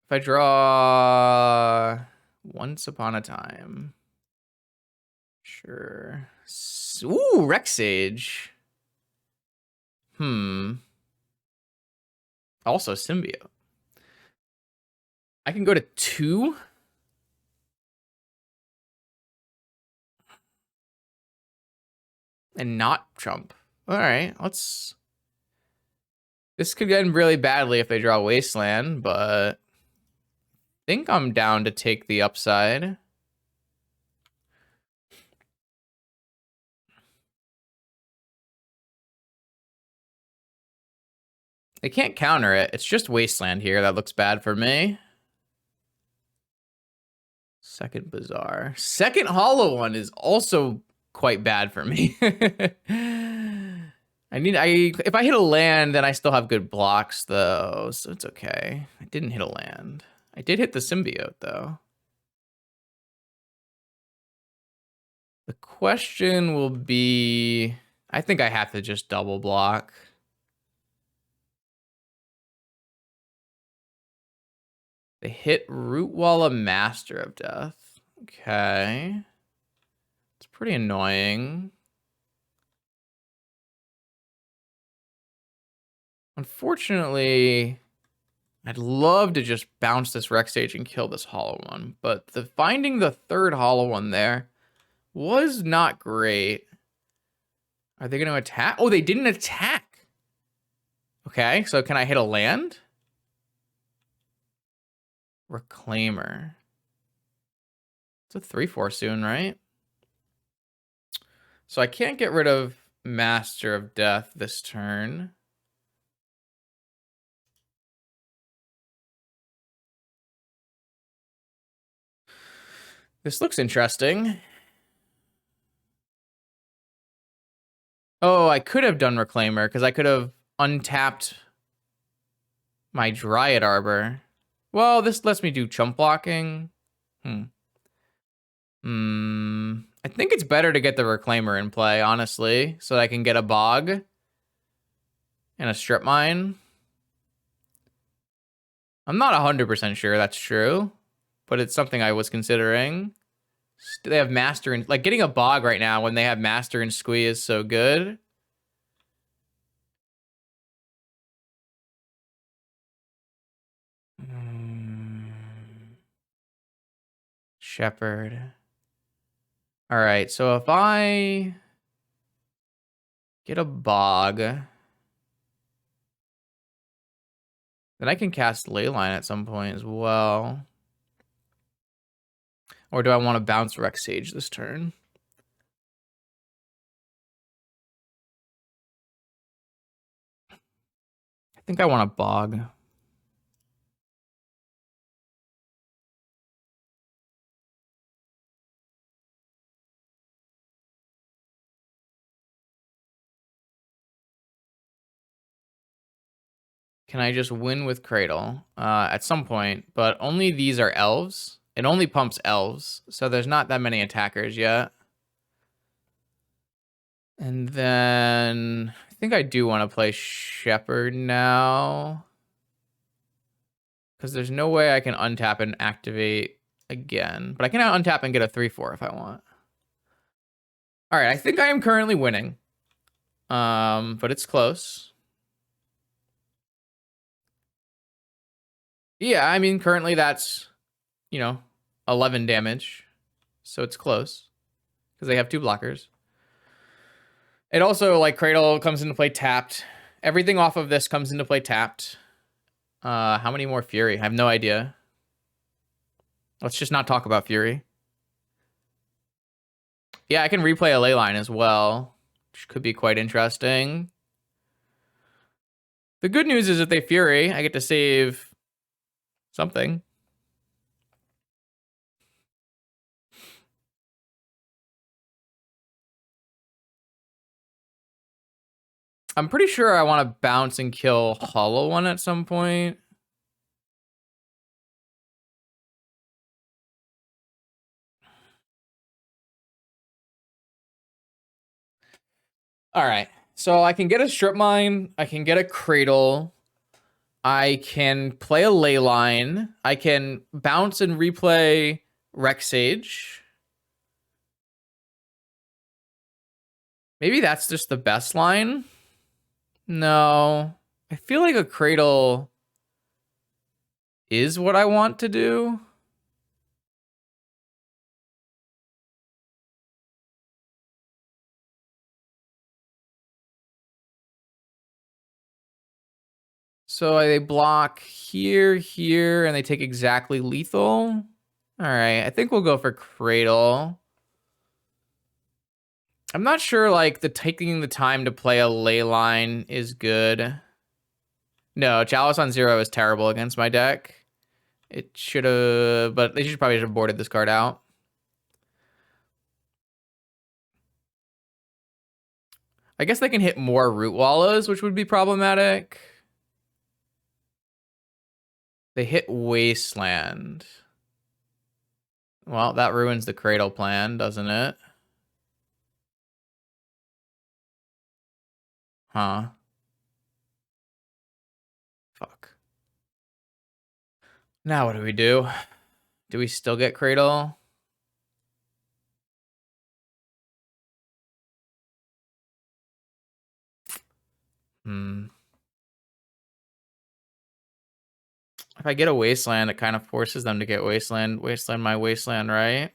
If I draw Once Upon a Time, Sure. Ooh, Rex Sage. Also symbiote. I can go to 2. And not Trump. All right, let's... This could end really badly if they draw Wasteland, but I think I'm down to take the upside. They can't counter it. It's just Wasteland here. That looks bad for me. Second Bizarre. Second Hollow one is also quite bad for me. If I hit a land, then I still have good blocks, though, so it's okay. I didn't hit a land. I did hit the symbiote, though. The question will be... I think I have to just double block. They hit Rootwalla Master of Death. Okay. It's pretty annoying. Unfortunately, I'd love to just bounce this Rex Stage and kill this Hollow one, but finding the third Hollow one there was not great. Are they going to attack? Oh, they didn't attack. Okay, so can I hit a land? Reclaimer. It's a 3/4 soon, right? So I can't get rid of Master of Death this turn. This looks interesting. Oh, I could have done Reclaimer because I could have untapped my Dryad Arbor. Well, this lets me do chump blocking. I think it's better to get the Reclaimer in play, honestly, so that I can get a Bog and a Strip Mine. I'm not 100% sure that's true, but it's something I was considering. They have Master and... Like, getting a Bog right now when they have Master and Squee is so good. Shepherd. All right, so if I get a Bog, then I can cast Leyline at some point as well. Or do I want to bounce Rex Sage this turn? I think I want a Bog. Can I just win with Cradle? At some point, but only these are elves. It only pumps elves, so there's not that many attackers yet. And then I think I do want to play Shepherd now, because there's no way I can untap and activate again. But I can untap and get a 3/4 if I want. All right, I think I am currently winning, but it's close. Yeah, I mean, currently that's, 11 damage. So it's close. Because they have 2 blockers. It also, like, Cradle comes into play tapped. Everything off of this comes into play tapped. How many more Fury? I have no idea. Let's just not talk about Fury. Yeah, I can replay a Leyline as well, which could be quite interesting. The good news is if they Fury, I get to save something. I'm pretty sure I want to bounce and kill Hollow one at some point. All right. So I can get a Strip Mine. I can get a Cradle. I can play a Leyline. I can bounce and replay Rex Sage. Maybe that's just the best line. No, I feel like a Cradle is what I want to do. So they block here, here, and they take exactly lethal. All right, I think we'll go for Cradle. I'm not sure, like, taking the time to play a ley line is good. No, Chalice on 0 is terrible against my deck. It should have, but they should probably have boarded this card out. I guess they can hit more Root Wallows, which would be problematic. They hit Wasteland. Well, that ruins the Cradle plan, doesn't it? Huh. Fuck. Now what do we do? Do we still get Cradle? If I get a Wasteland, it kind of forces them to get Wasteland. Wasteland my Wasteland, right?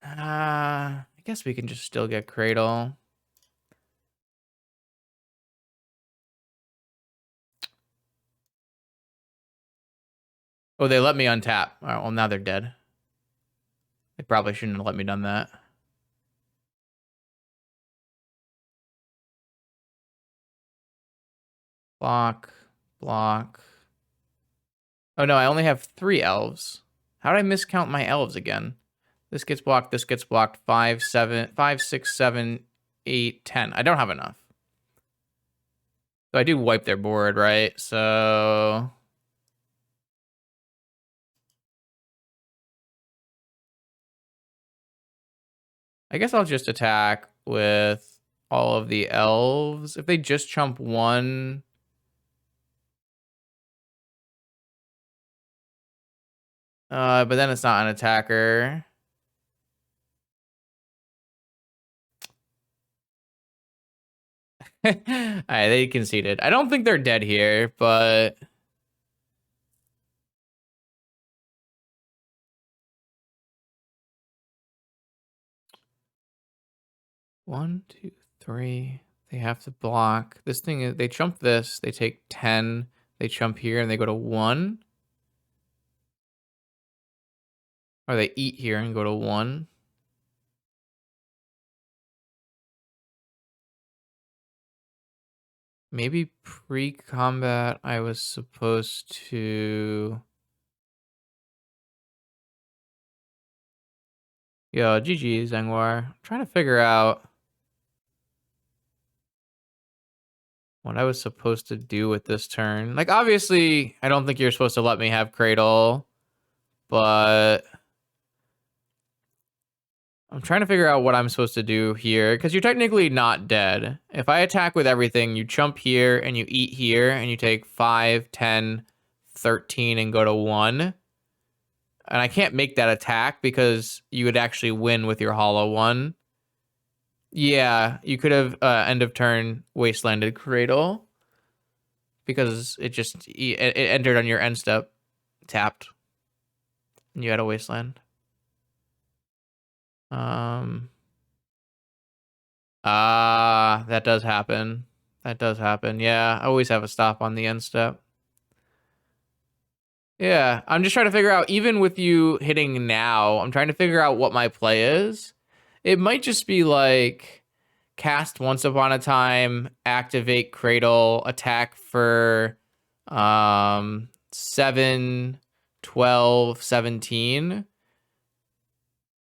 I guess we can just still get Cradle. Oh, they let me untap. All right, well, now they're dead. They probably shouldn't have let me done that. Block, block. Oh no, I only have 3 elves. How did I miscount my elves again? This gets blocked, this gets blocked. 5, 6, 7, 8, 10. I don't have enough. So I do wipe their board, right? So I guess I'll just attack with all of the elves. If they just chump 1... but then it's not an attacker. Alright, they conceded. I don't think they're dead here, but... One, two, three. They have to block. This thing is... They chump this. They take 10. They chump here, and they go to 1. Or they eat here and go to 1. Maybe pre-combat I was supposed to... Yo, GG, Zengwar. I'm trying to figure out what I was supposed to do with this turn. Like, obviously, I don't think you're supposed to let me have Cradle, but I'm trying to figure out what I'm supposed to do here, because you're technically not dead. If I attack with everything, you chump here, and you eat here, and you take 5, 10, 13, and go to 1. And I can't make that attack because you would actually win with your hollow 1. Yeah, you could have end of turn Wastelanded Cradle, because it just it entered on your end step, tapped, and you had a Wasteland. That does happen. That does happen. Yeah, I always have a stop on the end step. Yeah, I'm just trying to figure out, even with you hitting now, I'm trying to figure out what my play is. It might just be like cast Once Upon a Time, activate Cradle, attack for 7, 12, 17.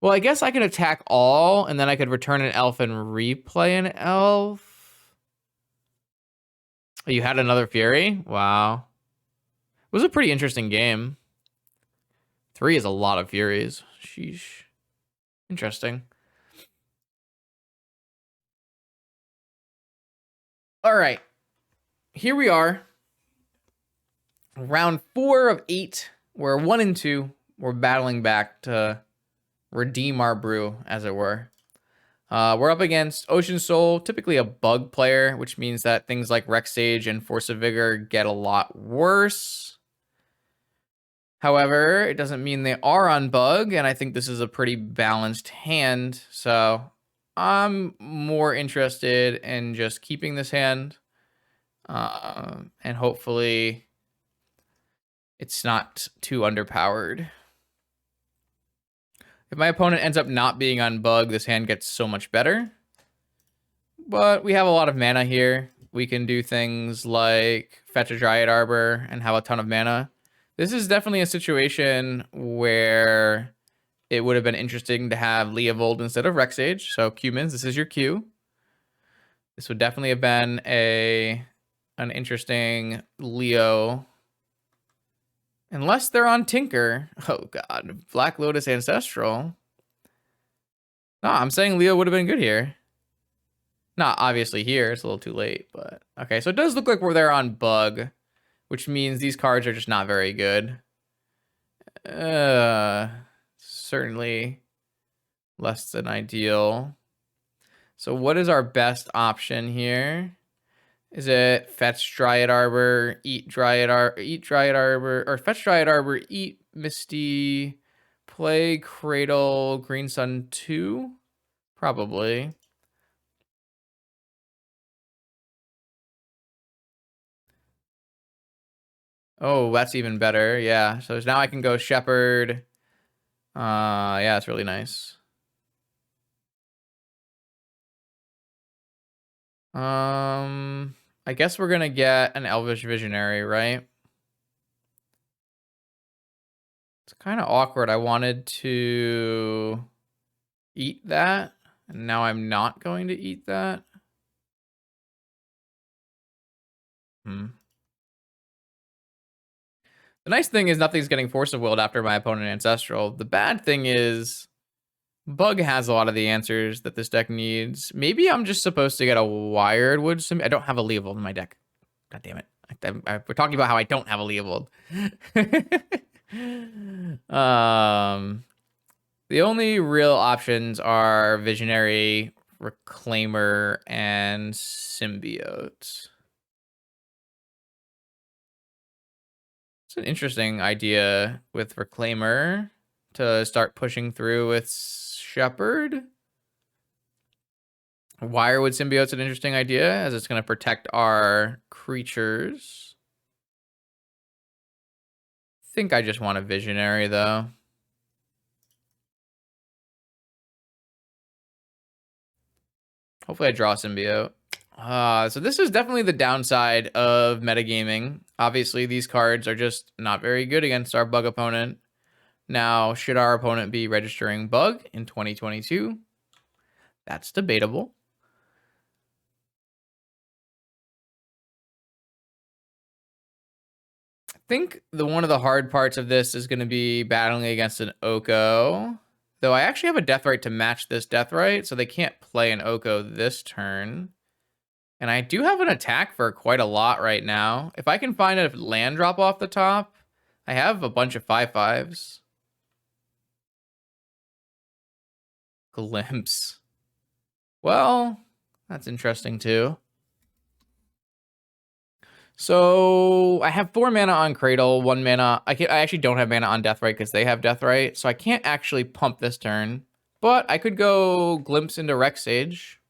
Well, I guess I could attack all, and then I could return an elf and replay an elf. Oh, you had another Fury? Wow. It was a pretty interesting game. 3 is a lot of Furies. Sheesh. Interesting. All right. Here we are. Round 4 of 8. We're 1 and 2. We're battling back to redeem our brew, as it were. We're up against Ocean Soul, typically a bug player, which means that things like Rex Sage and Force of Vigor get a lot worse. However, it doesn't mean they are on bug, and I think this is a pretty balanced hand, so I'm more interested in just keeping this hand, and hopefully it's not too underpowered. If my opponent ends up not being on bug, this hand gets so much better. But we have a lot of mana here. We can do things like fetch a Dryad Arbor and have a ton of mana. This is definitely a situation where it would have been interesting to have Leovold instead of Rexage. So Qmins, this is your Q. This would definitely have been an interesting Leo. Unless they're on Tinker. Oh god, Black Lotus Ancestral. No, I'm saying Leo would have been good here. Not obviously here, it's a little too late, but okay. So it does look like we're there on bug, which means these cards are just not very good. Certainly less than ideal. So what is our best option here? Is it fetch Dryad Arbor, eat Dryad Arbor, or fetch Dryad Arbor, eat Misty, play Cradle, Green Sun 2? Probably. Oh, that's even better. Yeah. So now I can go Shepherd. Yeah, it's really nice. I guess we're gonna get an Elvish Visionary, right? It's kind of awkward. I wanted to eat that, and now I'm not going to eat that. The nice thing is nothing's getting Force of Willed after my opponent Ancestral. The bad thing is Bug has a lot of the answers that this deck needs. Maybe I'm just supposed to get a Wired Wood Sim. I don't have a Leovold in my deck. God damn it. We're talking about how I don't have a Leovold. The only real options are Visionary, Reclaimer, and Symbiote. It's an interesting idea with Reclaimer to start pushing through with Shepherd. Wirewood Symbiote's an interesting idea as it's going to protect our creatures. I think I just want a Visionary though. Hopefully I draw a Symbiote. So this is definitely the downside of metagaming. Obviously, these cards are just not very good against our bug opponent. Now, should our opponent be registering bug in 2022? That's debatable. I think one of the hard parts of this is going to be battling against an Oko. Though I actually have a Deathrite to match this Deathrite, so they can't play an Oko this turn. And I do have an attack for quite a lot right now. If I can find a land drop off the top, I have a bunch of 5/5s. Glimpse. Well, that's interesting too. So I have 4 mana on Cradle, 1 mana. I actually don't have mana on Deathrite because they have Deathrite, so I can't actually pump this turn. But I could go Glimpse into Rex Sage.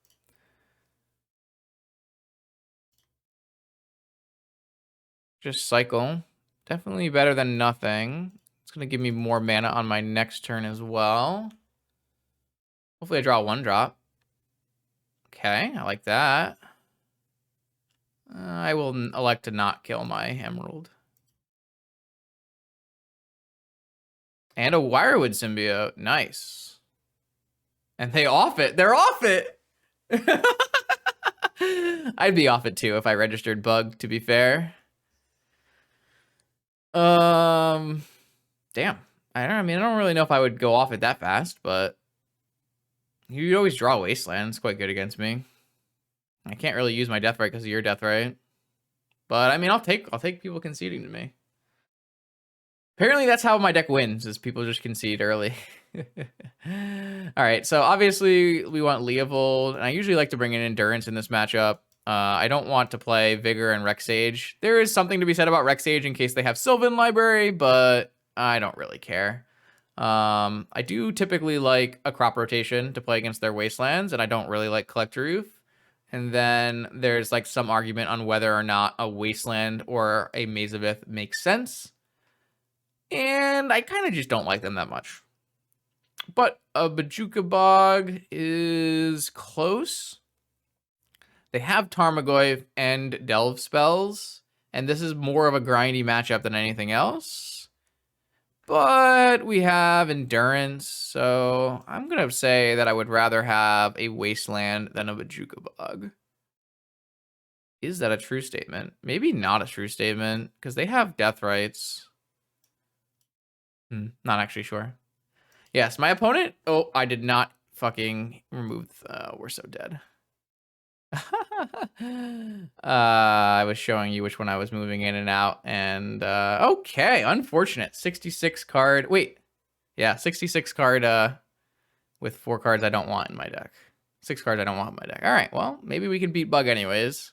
Just cycle. Definitely better than nothing. It's going to give me more mana on my next turn as well. Hopefully I draw a 1-drop. Okay, I like that. I will elect to not kill my Emerald. And a Wirewood Symbiote. Nice. And they off it. They're off it! I'd be off it too if I registered bug, to be fair. Damn. I don't really know if I would go off it that fast, but you always draw Wasteland. It's quite good against me. I can't really use my Deathrite because of your Deathrite. But I mean, I'll take people conceding to me. Apparently that's how my deck wins, is people just concede early. All right, so obviously we want Leovold, and I usually like to bring in Endurance in this matchup. I don't want to play Vigor and Rexage. There is something to be said about Rexage in case they have Sylvan Library, but I don't really care. I do typically like a crop rotation to play against their Wastelands, and I don't really like Collect Roof. And then there's like some argument on whether or not a Wasteland or a Maze of Ith makes sense. And I kind of just don't like them that much. But a Bojuka Bog is close. They have Tarmogoyf and Delve spells, and this is more of a grindy matchup than anything else. But we have Endurance, so I'm going to say that I would rather have a Wasteland than a Bojuka Bog. Is that a true statement? Maybe not a true statement, because they have Death Rights. Not actually sure. Yes, my opponent... Oh, I did not fucking remove... we're so dead. I was showing you which one I was moving in and out, and okay, unfortunate. 66 card. Wait, yeah, 66 card with 4 cards I don't want in my deck. 6 cards I don't want in my deck. All right, well, maybe we can beat Bug anyways.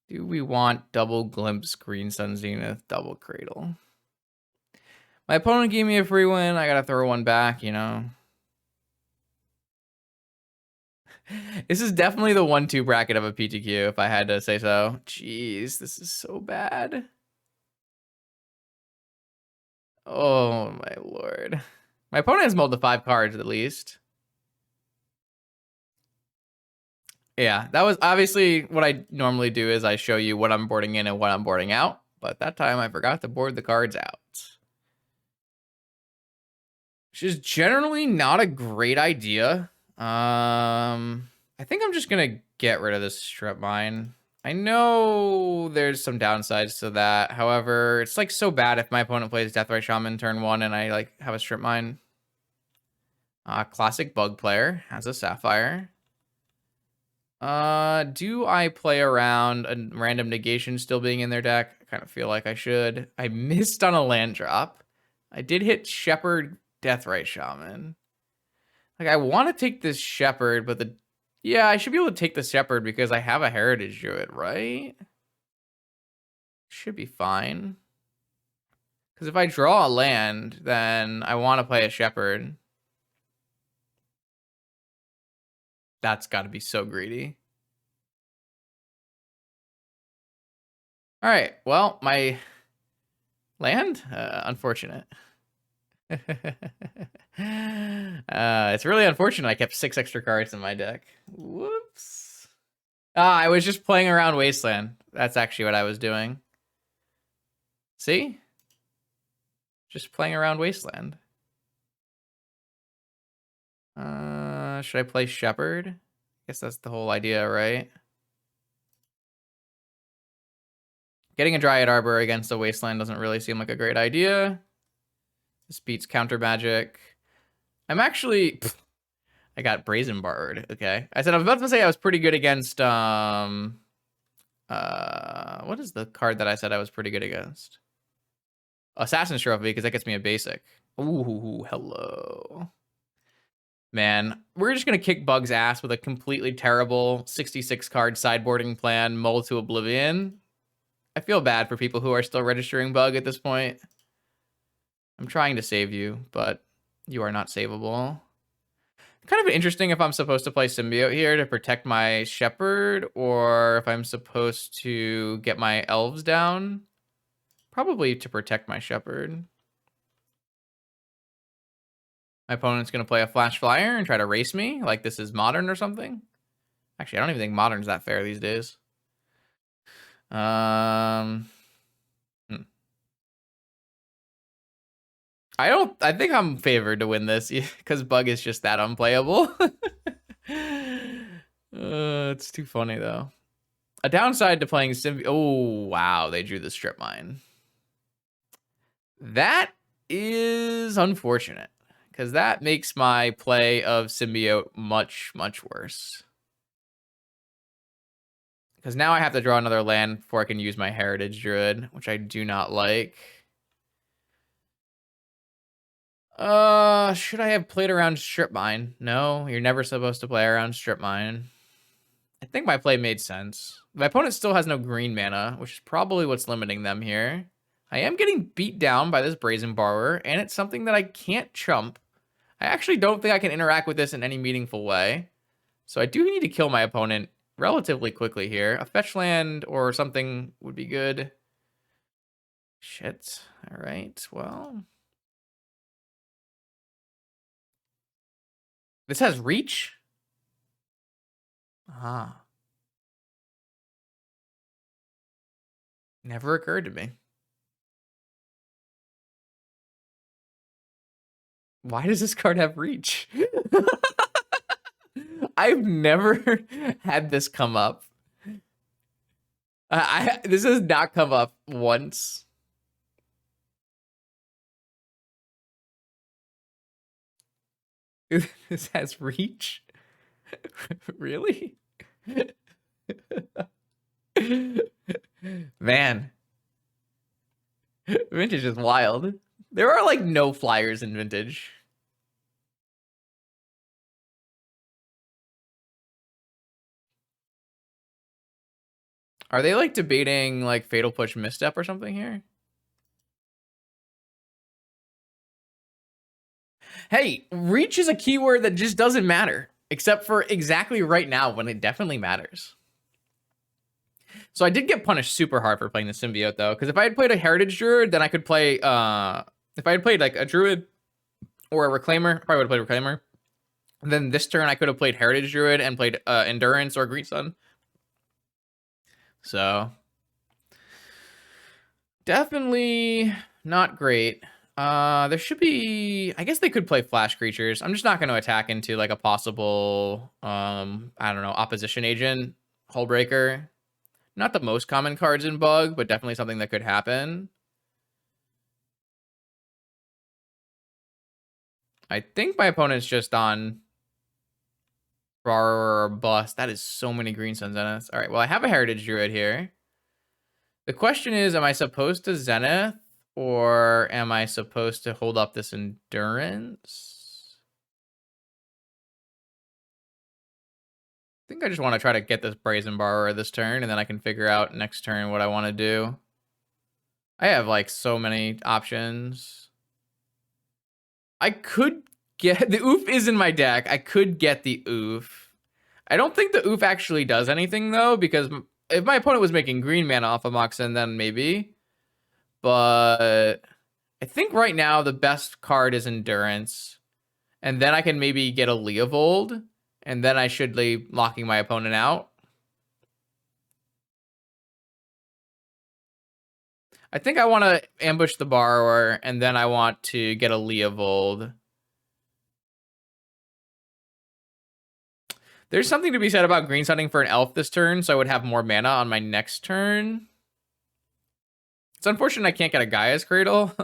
Do we want double Glimpse, Green Sun Zenith, double Cradle? My opponent gave me a free win. I gotta throw one back, you know. This is definitely the 1-2 bracket of a PTQ, if I had to say so. Jeez, this is so bad. Oh, my lord. My opponent has mulled to 5 cards, at least. Yeah, that was obviously what I normally do is I show you what I'm boarding in and what I'm boarding out. But that time I forgot to board the cards out. Which is generally not a great idea. I think I'm just gonna get rid of this strip mine. I know there's some downsides to that. However, it's like so bad if my opponent plays Deathrite Shaman turn 1 and I like have a strip mine. Classic Bug player has a Sapphire. Do I play around a random negation still being in their deck? I kind of feel like I should. I missed on a land drop. I did hit Shepherd Deathrite Shaman. Like, I want to take this Shepherd, but yeah, I should be able to take the Shepherd because I have a Heritage Druid, right? Should be fine. Because if I draw a land, then I want to play a Shepherd. That's got to be so greedy. All right, well, my land? Unfortunate. It's really unfortunate I kept 6 extra cards in my deck. Whoops. I was just playing around Wasteland. That's actually what I was doing. See? Just playing around Wasteland. Should I play Shepherd? I guess that's the whole idea, right? Getting a Dryad Arbor against a Wasteland doesn't really seem like a great idea. This beats Counter Magic. I'm actually... I got Brazen Bard. Okay. I was about to say I was pretty good against... what is the card that I said I was pretty good against? Assassin's Trophy, because that gets me a basic. Ooh, hello. Man, we're just going to kick Bug's ass with a completely terrible 66-card sideboarding plan, mull to oblivion. I feel bad for people who are still registering Bug at this point. I'm trying to save you, but you are not savable. Kind of interesting if I'm supposed to play Symbiote here to protect my Shepherd, or if I'm supposed to get my Elves down. Probably to protect my Shepherd. My opponent's going to play a Flash Flyer and try to race me like this is Modern or something. Actually, I don't even think Modern's that fair these days. I think I'm favored to win this because Bug is just that unplayable. It's too funny though. A downside to playing Symbiote. Oh, wow. They drew the strip mine. That is unfortunate because that makes my play of Symbiote much, much worse. Because now I have to draw another land before I can use my Heritage Druid, which I do not like. Should I have played around Strip Mine? No, you're never supposed to play around Strip Mine. I think my play made sense. My opponent still has no green mana, which is probably what's limiting them here. I am getting beat down by this Brazen Borrower, and it's something that I can't chump. I actually don't think I can interact with this in any meaningful way. So I do need to kill my opponent relatively quickly here. A fetch land or something would be good. Shit. All right, well. This has reach? Ah. Never occurred to me. Why does this card have reach? I've never had this come up. This has not come up once. This has reach? Really? Man. Vintage is wild. There are like no flyers in Vintage. Are they like debating like Fatal Push Misstep or something here? Hey, reach is a keyword that just doesn't matter, except for exactly right now when it definitely matters. So I did get punished super hard for playing the Symbiote though, because if I had played a Heritage Druid, then I could play, if I had played like a Druid or a Reclaimer, I probably would have played Reclaimer. And then this turn I could have played Heritage Druid and played Endurance or Green Sun. So definitely not great. There should be, I guess they could play flash creatures. I'm just not going to attack into like a possible, I don't know, opposition agent, Hullbreaker. Not the most common cards in Bug, but definitely something that could happen. I think my opponent's just on Borrower or Bust. That is so many Green Sun Zeniths. All right, well, I have a Heritage Druid here. The question is, am I supposed to Zenith? Or am I supposed to hold up this Endurance? I think I just want to try to get this Brazen Borrower this turn, and then I can figure out next turn what I want to do. I have like so many options. I could get the Oof is in my deck. I could get the Oof. I don't think the Oof actually does anything though, because if my opponent was making green mana off of Moxen, then maybe. But I think right now the best card is Endurance. And then I can maybe get a Leovold. And then I should be locking my opponent out. I think I want to ambush the Borrower. And then I want to get a Leovold. There's something to be said about green sunning for an elf this turn. So I would have more mana on my next turn. It's unfortunate I can't get a Gaia's Cradle.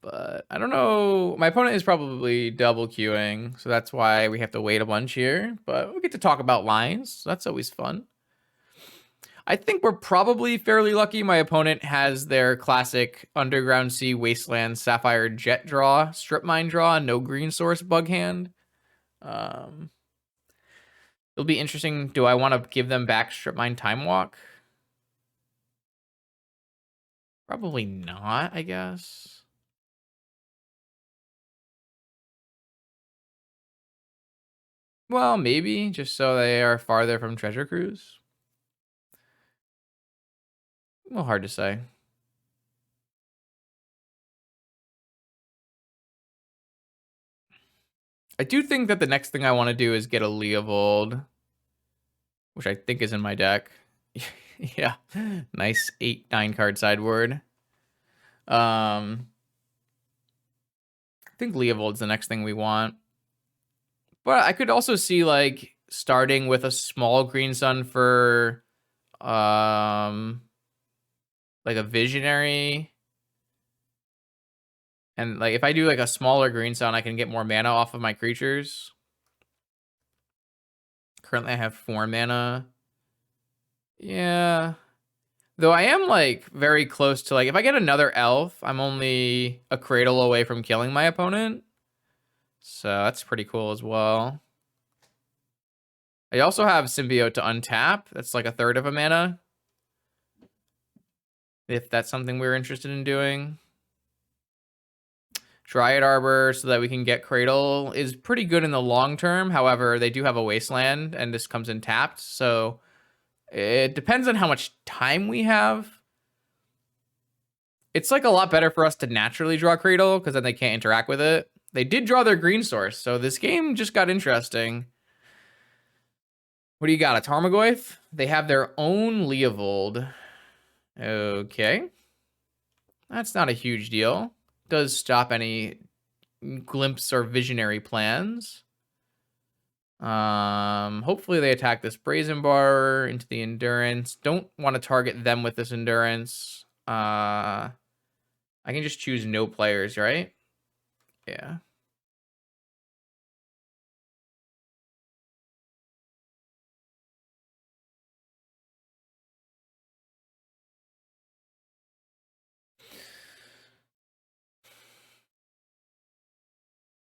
But I don't know. My opponent is probably double queuing, so that's why we have to wait a bunch here. But we get to talk about lines, so that's always fun. I think we're probably fairly lucky. My opponent has their classic Underground Sea, Wasteland, Sapphire Jet draw, Strip Mine draw, no green source bug hand. It'll be interesting. Do I want to give them back Strip Mine Time Walk? Probably not, I guess. Well, maybe, just so they are farther from Treasure Cruise. Well, hard to say. I do think that the next thing I want to do is get a Leovold, which I think is in my deck. Yeah, nice 8-9 card sideboard. I think Leovold's the next thing we want. But I could also see like starting with a small green sun for like a visionary. And like if I do like a smaller green sun, I can get more mana off of my creatures. Currently I have 4 mana. Yeah. Though I am like very close to like, if I get another elf, I'm only a cradle away from killing my opponent. So that's pretty cool as well. I also have Symbiote to untap. That's like a third of a mana. If that's something we're interested in doing. Dryad Arbor so that we can get Cradle is pretty good in the long term. However, they do have a Wasteland and this comes in tapped. So it depends on how much time we have. It's like a lot better for us to naturally draw Cradle because then they can't interact with it. They did draw their green source, so this game just got interesting. What do you got? A Tarmogoyf? They have their own Leovold. Okay. That's not a huge deal. Does stop any glimpse or visionary plans. Hopefully they attack this Brazen Bar into the Endurance. Don't want to target them with this Endurance. I can just choose no players, right? Yeah.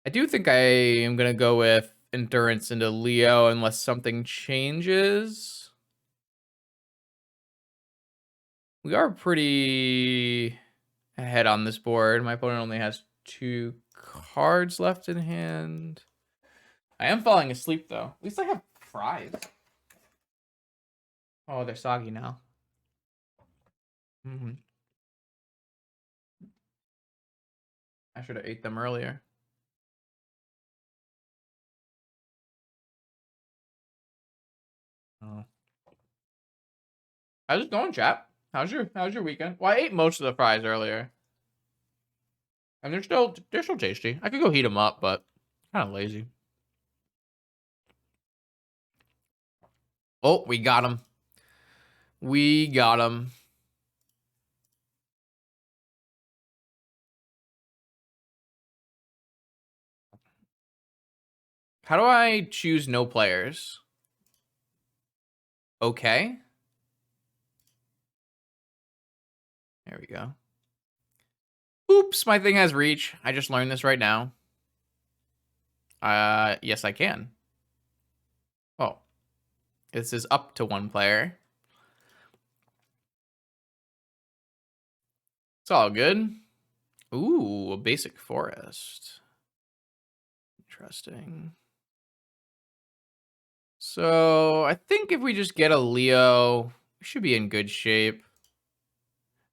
I do think I am going to go with Endurance into Leo unless something changes. We are pretty ahead on this board. My opponent only has 2 cards left in hand. I am falling asleep, though. At least I have fries. Oh, they're soggy now. I should have ate them earlier. Oh. How's it going, chap? How's your weekend? Well, I ate most of the fries earlier, and they're still tasty. I could go heat them up, but I'm kind of lazy. Oh, we got him. We got him. How do I choose no players? Okay. There we go. Oops, my thing has reach. I just learned this right now. Yes, I can. Oh, this is up to 1 player. It's all good. Ooh, a basic forest. Interesting. So I think if we just get a Leo, we should be in good shape.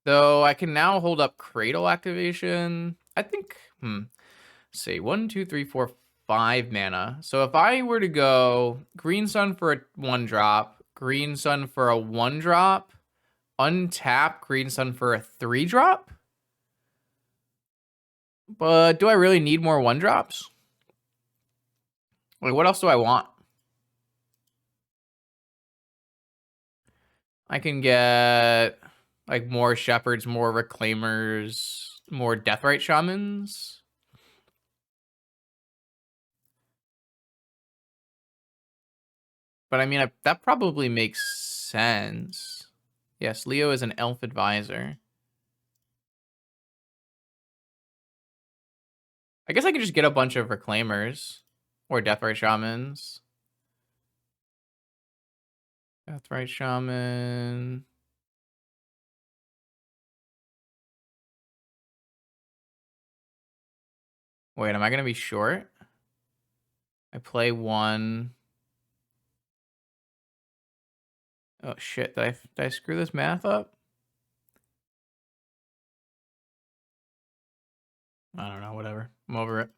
Though I can now hold up Cradle activation. I think, say 1, 2, 3, 4, 5 mana. So if I were to go Green Sun for a 1-drop, Green Sun for a 1-drop, untap Green Sun for a 3-drop. But do I really need more 1-drops? Like, what else do I want? I can get like more Shepherds, more Reclaimers, more Deathrite Shamans. But I mean, that probably makes sense. Yes, Leo is an elf advisor. I guess I could just get a bunch of Reclaimers or Deathrite Shamans. Deathrite Shaman. Wait, am I going to be short? I play 1. Oh, shit. Did I screw this math up? I don't know. Whatever. I'm over it.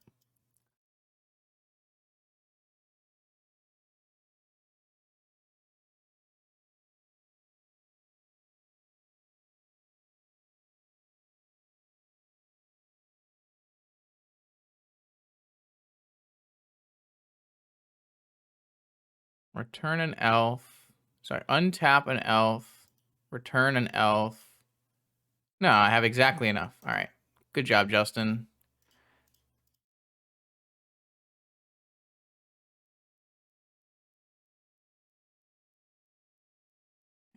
Return an elf. Sorry, untap an elf. Return an elf. No, I have exactly enough. All right. Good job, Justin.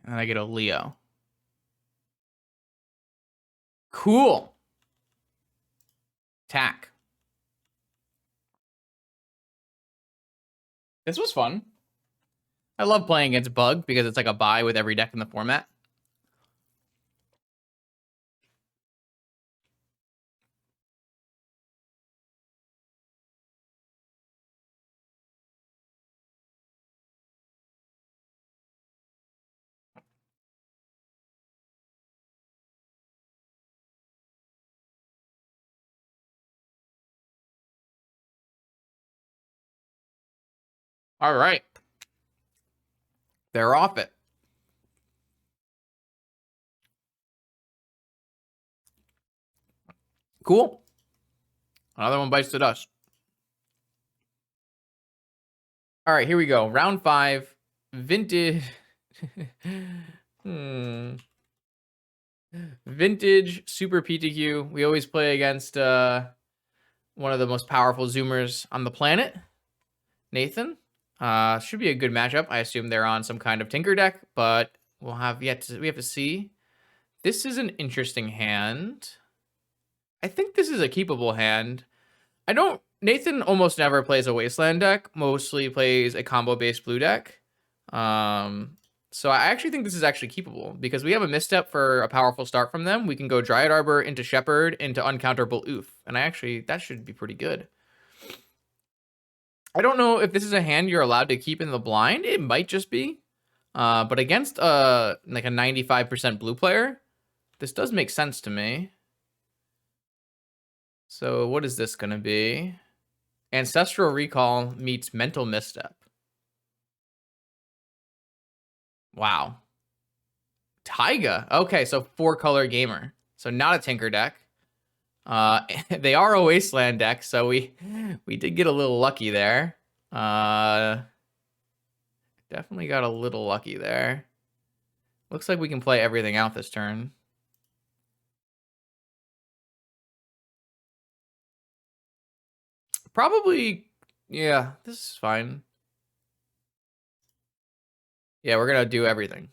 And I get a Leo. Cool. Tack. This was fun. I love playing against Bug because it's like a buy with every deck in the format. All right. They're off it. Cool. Another one bites the dust. All right, here we go. Round 5. Vintage. Vintage Super PTQ. We always play against one of the most powerful Zoomers on the planet, Nathan. Should be a good matchup. I assume they're on some kind of Tinker deck, but we have to see. This is an interesting hand. I think this is a keepable hand. Nathan almost never plays a Wasteland deck, mostly plays a combo-based blue deck. So I actually think this is actually keepable because we have a misstep for a powerful start from them. We can go Dryad Arbor into Shepherd into uncounterable Oof. And that should be pretty good. I don't know if this is a hand you're allowed to keep in the blind. It might just be. But against like a 95% blue player, this does make sense to me. So what is this going to be? Ancestral Recall meets Mental Misstep. Wow. Taiga. Okay, so 4-color gamer. So not a Tinker deck. They are a Wasteland deck, so we did get a little lucky there. Definitely got a little lucky there. Looks like we can play everything out this turn. Probably, yeah, this is fine. Yeah, we're going to do everything.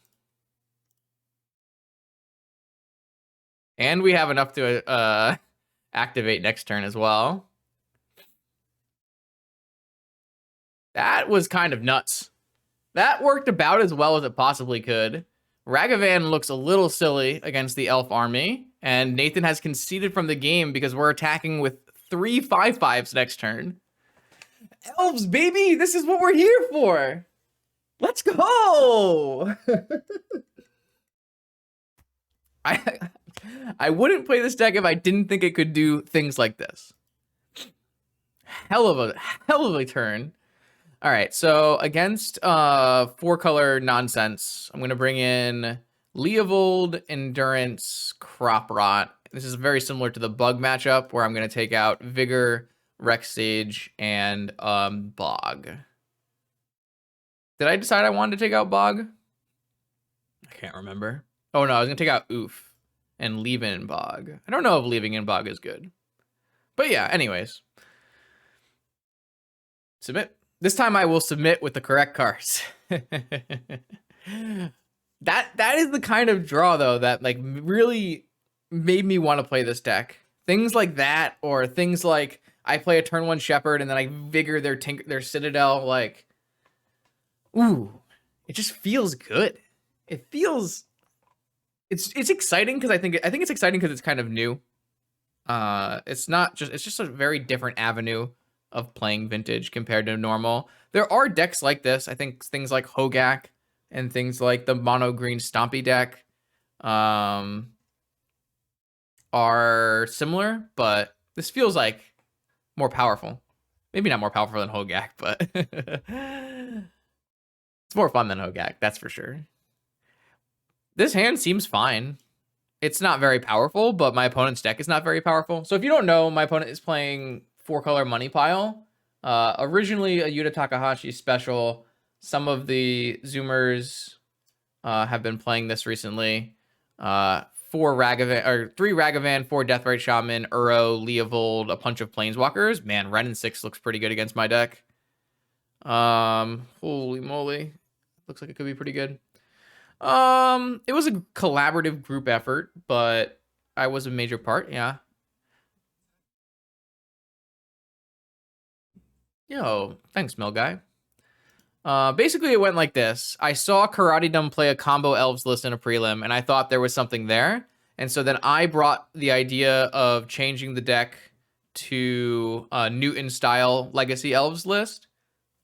And we have enough to activate next turn as well. That was kind of nuts. That worked about as well as it possibly could. Ragavan looks a little silly against the Elf army, and Nathan has conceded from the game because we're attacking with 3 5/5s next turn. Elves, baby! This is what we're here for! Let's go! I wouldn't play this deck if I didn't think it could do things like this. Hell of a turn. All right, so against 4-color nonsense, I'm going to bring in Leovold, Endurance, Crop Rot. This is very similar to the Bug matchup where I'm going to take out Vigor, Rex Sage, and Bog. Did I decide I wanted to take out Bog? I can't remember. Oh no, I was going to take out Oof and leave in Bog. I don't know if leaving in Bog is good. But yeah, anyways. Submit. This time I will submit with the correct cards. That is the kind of draw though that like really made me want to play this deck. Things like that, or things like I play a turn 1 Shepherd and then I vigor their Citadel. Like, ooh, it just feels good. It feels it's exciting because I think it's exciting because it's kind of new. It's just a very different avenue of playing Vintage compared to normal. There are decks like this. I think things like Hogak and things like the mono green Stompy deck are similar, but this feels like more powerful. Maybe not more powerful than Hogak, but it's more fun than Hogak, that's for sure. This hand seems fine. It's not very powerful, but my opponent's deck is not very powerful. So if you don't know, my opponent is playing 4-color Money Pile. Originally a Yuta Takahashi special. Some of the Zoomers have been playing this recently. 3 Ragavan, 4 Deathrite Shaman, Uro, Leovold, a bunch of Planeswalkers. Man, Ren and 6 looks pretty good against my deck. Holy moly. Looks like it could be pretty good. It was a collaborative group effort, but I was a major part, yeah. Yo, thanks, Mill Guy. Basically, it went like this. I saw Karate Dum play a combo elves list in a prelim, and I thought there was something there. And so then I brought the idea of changing the deck to Newton-style Legacy Elves list.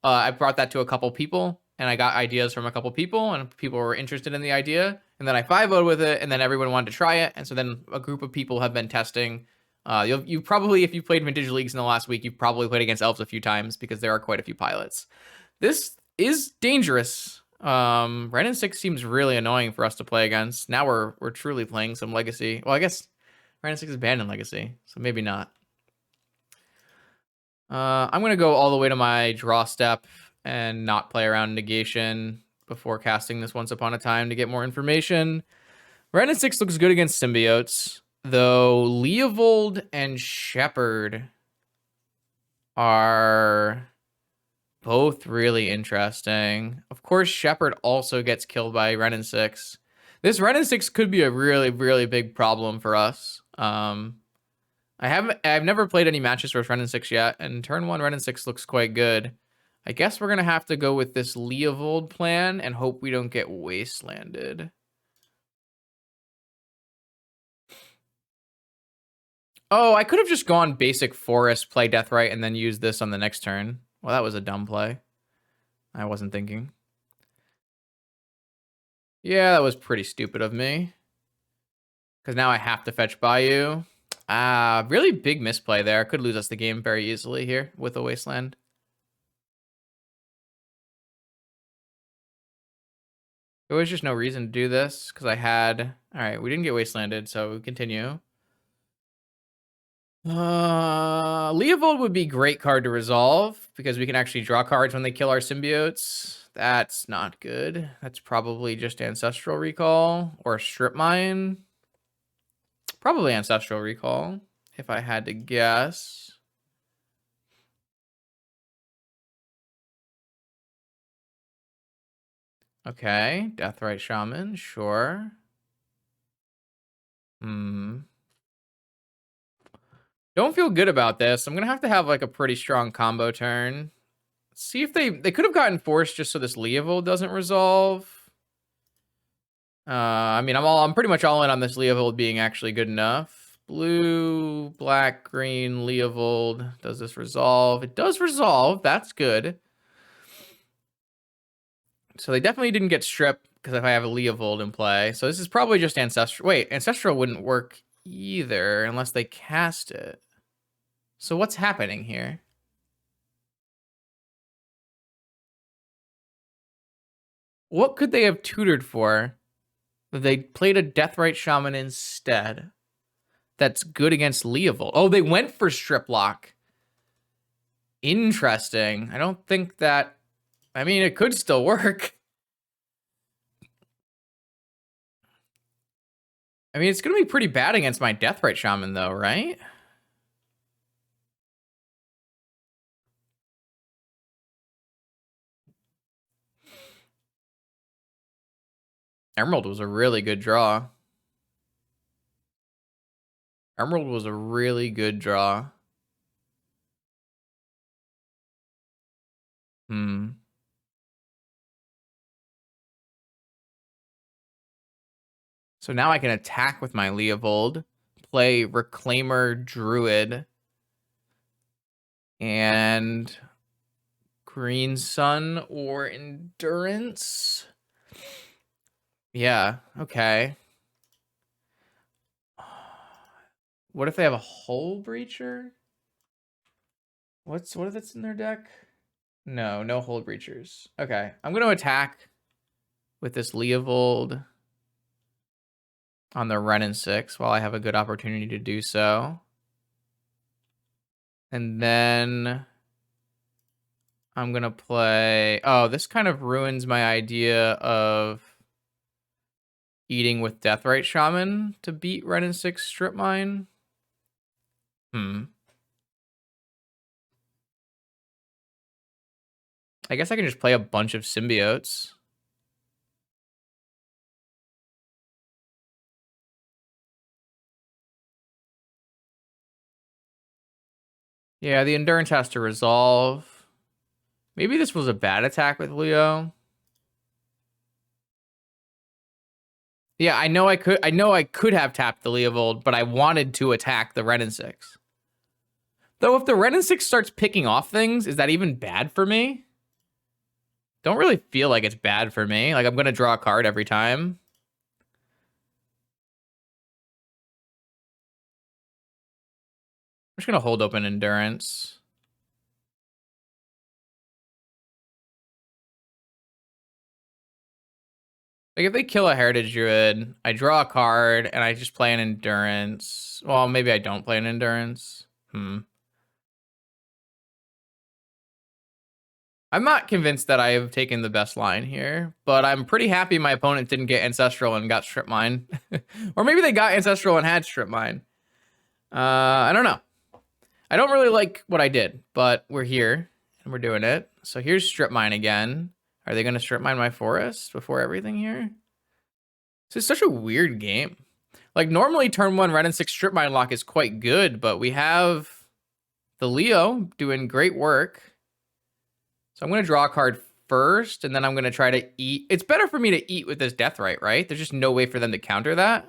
I brought that to a couple people, and I got ideas from a couple people, and people were interested in the idea. And then I 5-0'd with it, and then everyone wanted to try it. And so then a group of people have been testing. You probably, if you played Vintage Leagues in the last week, you've probably played against Elves a few times because there are quite a few pilots. This is dangerous. Ren and 6 seems really annoying for us to play against. Now we're truly playing some Legacy. Well, I guess Ren and 6 is banned in Legacy, so maybe not. I'm going to go all the way to my draw step and not play around negation before casting this Once Upon a Time to get more information. Ren and 6 looks good against symbiotes, though Leovold and Shepherd are both really interesting. Of course, Shepherd also gets killed by Ren and 6. This Ren and 6 could be a really, really big problem for us. I've never played any matches with Ren and 6 yet, and turn 1 Ren and 6 looks quite good. I guess we're gonna have to go with this Leovold plan and hope we don't get wastelanded. Oh, I could have just gone basic forest, play Deathrite, and then use this on the next turn. Well, that was a dumb play. I wasn't thinking. Yeah, that was pretty stupid of me. Because now I have to fetch Bayou. Really big misplay there. Could lose us the game very easily here with a Wasteland. There was just no reason to do this because I had... Alright, we didn't get Wastelanded, so we continue. Leovold would be great card to resolve because we can actually draw cards when they kill our symbiotes. That's not good. That's probably just Ancestral Recall or Strip Mine. Probably Ancestral Recall, if I had to guess. Okay, Deathrite Shaman, sure. Don't feel good about this. I'm gonna have like a pretty strong combo turn. See if they could have gotten forced just so this Leovold doesn't resolve. I mean, I'm pretty much all in on this Leovold being actually good enough. Blue, black, green, Leovold. Does this resolve? It does resolve. That's good. So they definitely didn't get stripped because if I have a Leovold in play. So this is probably just Ancestral. Wait, Ancestral wouldn't work either unless they cast it. So what's happening here? What could they have tutored for? They played a Deathrite Shaman instead. That's good against Leovold. Oh, they went for Strip Lock. Interesting. I don't think that... I mean, it could still work. I mean, it's going to be pretty bad against my Deathrite Shaman, though, right? Emerald was a really good draw. Emerald was a really good draw. So now I can attack with my Leovold, play Reclaimer Druid, and Green Sun or Endurance. Yeah, okay. What if they have a Hull Breacher? What if that's in their deck? No Hull Breachers. Okay, I'm going to attack with this Leovold on the Ren and 6 while I have a good opportunity to do so. And then I'm going to play... Oh, this kind of ruins my idea of eating with Deathrite Shaman to beat Ren and 6 Strip Mine. I guess I can just play a bunch of symbiotes. Yeah, the endurance has to resolve. Maybe this was a bad attack with Leo. Yeah, I know I could have tapped the Leovold, but I wanted to attack the Ren and 6. Though if the Ren and 6 starts picking off things, is that even bad for me? Don't really feel like it's bad for me. Like I'm gonna draw a card every time. I'm just gonna hold open endurance. Like if they kill a Heritage Druid, I draw a card and I just play an endurance. Well, maybe I don't play an endurance. I'm not convinced that I have taken the best line here, but I'm pretty happy my opponent didn't get Ancestral and got Strip Mine. Or maybe they got Ancestral and had Strip Mine. I don't know. I don't really like what I did, but we're here and we're doing it. So here's Strip Mine again. Are they going to Strip Mine my forest before everything here? This is such a weird game. Like normally turn 1 Ren and 6 Strip Mine lock is quite good, but we have the Leo doing great work. So I'm going to draw a card first, and then I'm going to try to eat. It's better for me to eat with this Deathrite, right? There's just no way for them to counter that.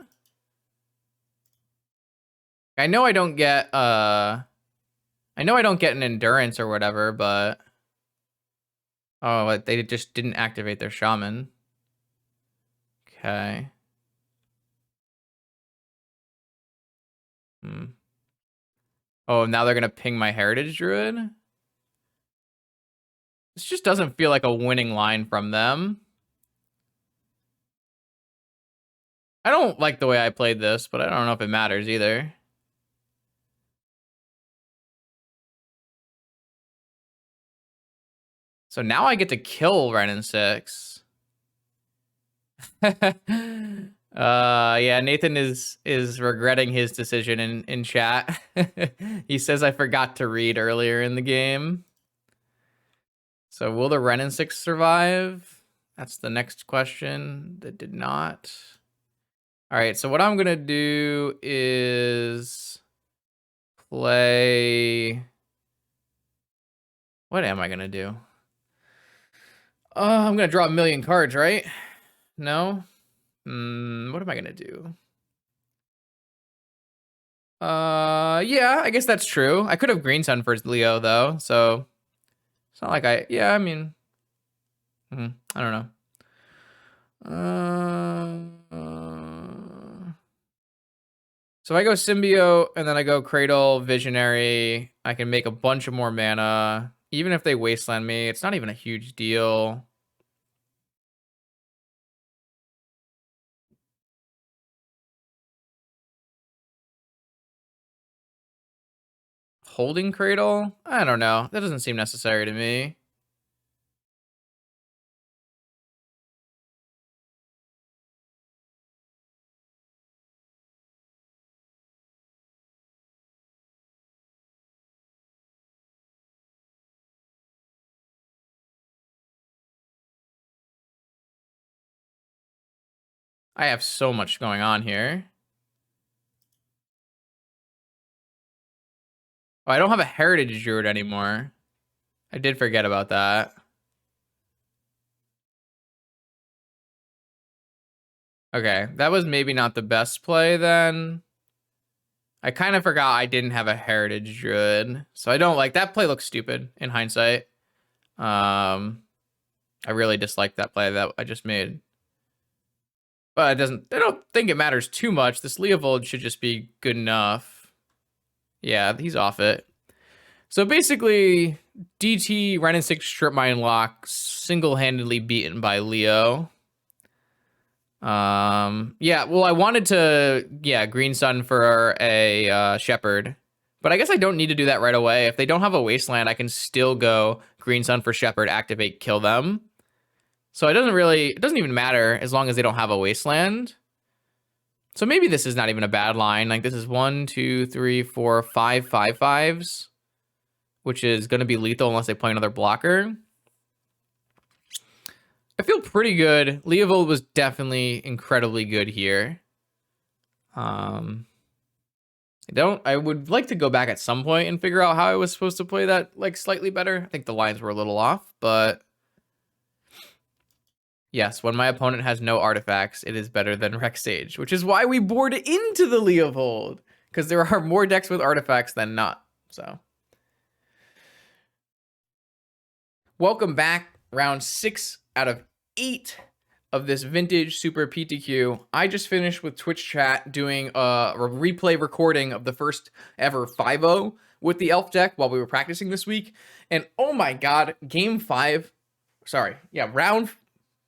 I know I don't get an endurance or whatever, but oh, they just didn't activate their shaman. Okay. Oh, now they're gonna ping my Heritage Druid? This just doesn't feel like a winning line from them. I don't like the way I played this, but I don't know if it matters either. So now I get to kill Ren and 6. Yeah, Nathan is regretting his decision in chat. He says I forgot to read earlier in the game. So will the Ren and 6 survive? That's the next question that did not. All right, so what I'm gonna do is play. What am I gonna do? I'm gonna draw a million cards, right? No? What am I gonna do? Yeah, I guess that's true. I could have Green Sun for Leo, though, so it's not like I mean, I don't know. So I go Symbiote, and then I go Cradle, Visionary. I can make a bunch of more mana. Even if they Wasteland me, it's not even a huge deal. Holding Cradle? I don't know. That doesn't seem necessary to me. I have so much going on here. Oh, I don't have a Heritage Druid anymore. I did forget about that. Okay, that was maybe not the best play then. I kind of forgot I didn't have a Heritage Druid. So I don't like that play looks stupid in hindsight. I really dislike that play that I just made. But I don't think it matters too much. This Leovold should just be good enough. Yeah, he's off it. So basically, DT Ren and 6 Strip Mine lock single-handedly beaten by Leo. Yeah, well, I wanted to, Green Sun for a Shepherd. But I guess I don't need to do that right away. If they don't have a Wasteland, I can still go Green Sun for Shepherd, activate, kill them. So it doesn't even matter as long as they don't have a Wasteland. So maybe this is not even a bad line. Like this is 1, 2, 3, 4, 5 5/5s, which is going to be lethal unless they play another blocker. I feel pretty good. Leovold was definitely incredibly good here. I would like to go back at some point and figure out how I was supposed to play that like slightly better. I think the lines were a little off, but yes, when my opponent has no artifacts, it is better than Rex Sage, which is why we board into the Leovold, because there are more decks with artifacts than not. So, welcome back. Round 6 out of 8 of this vintage super PTQ. I just finished with Twitch chat doing a replay recording of the first ever 5-0 with the elf deck while we were practicing this week. And oh my god,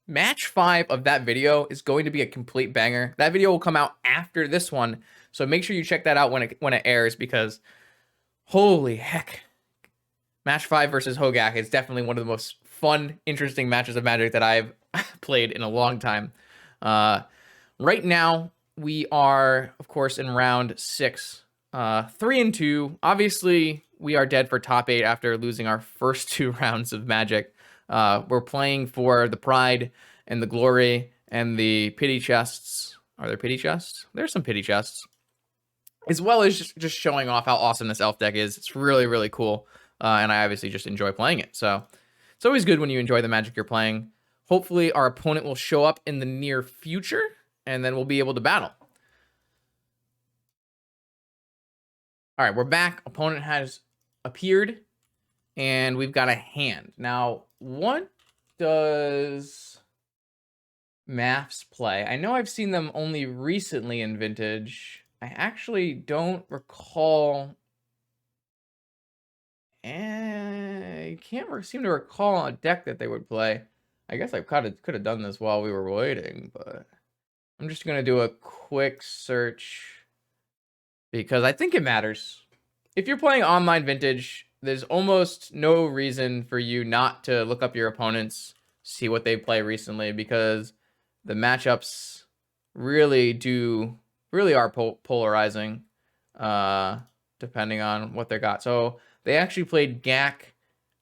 match 5 of that video is going to be a complete banger. That video will come out after this one, so make sure you check that out when it airs, because holy heck, match 5 versus Hogak is definitely one of the most fun, interesting matches of Magic that I've played in a long time. Right now, we are, of course, in round 6, 3-2. Obviously, we are dead for top 8 after losing our first 2 rounds of Magic. We're playing for the pride and the glory and the pity chests. Are there pity chests? There's some pity chests. As well as just showing off how awesome this elf deck is. It's really, really cool. And I obviously just enjoy playing it. So it's always good when you enjoy the Magic you're playing. Hopefully our opponent will show up in the near future, and then we'll be able to battle. All right, we're back. Opponent has appeared, and we've got a hand. Now, what does Maths play? I know I've seen them only recently in Vintage. I actually don't recall. I can't seem to recall a deck that they would play. I guess I could have done this while we were waiting, but I'm just going to do a quick search because I think it matters. If you're playing online Vintage, there's almost no reason for you not to look up your opponents, see what they play recently, because the matchups really are polarizing, depending on what they got. So they actually played Gak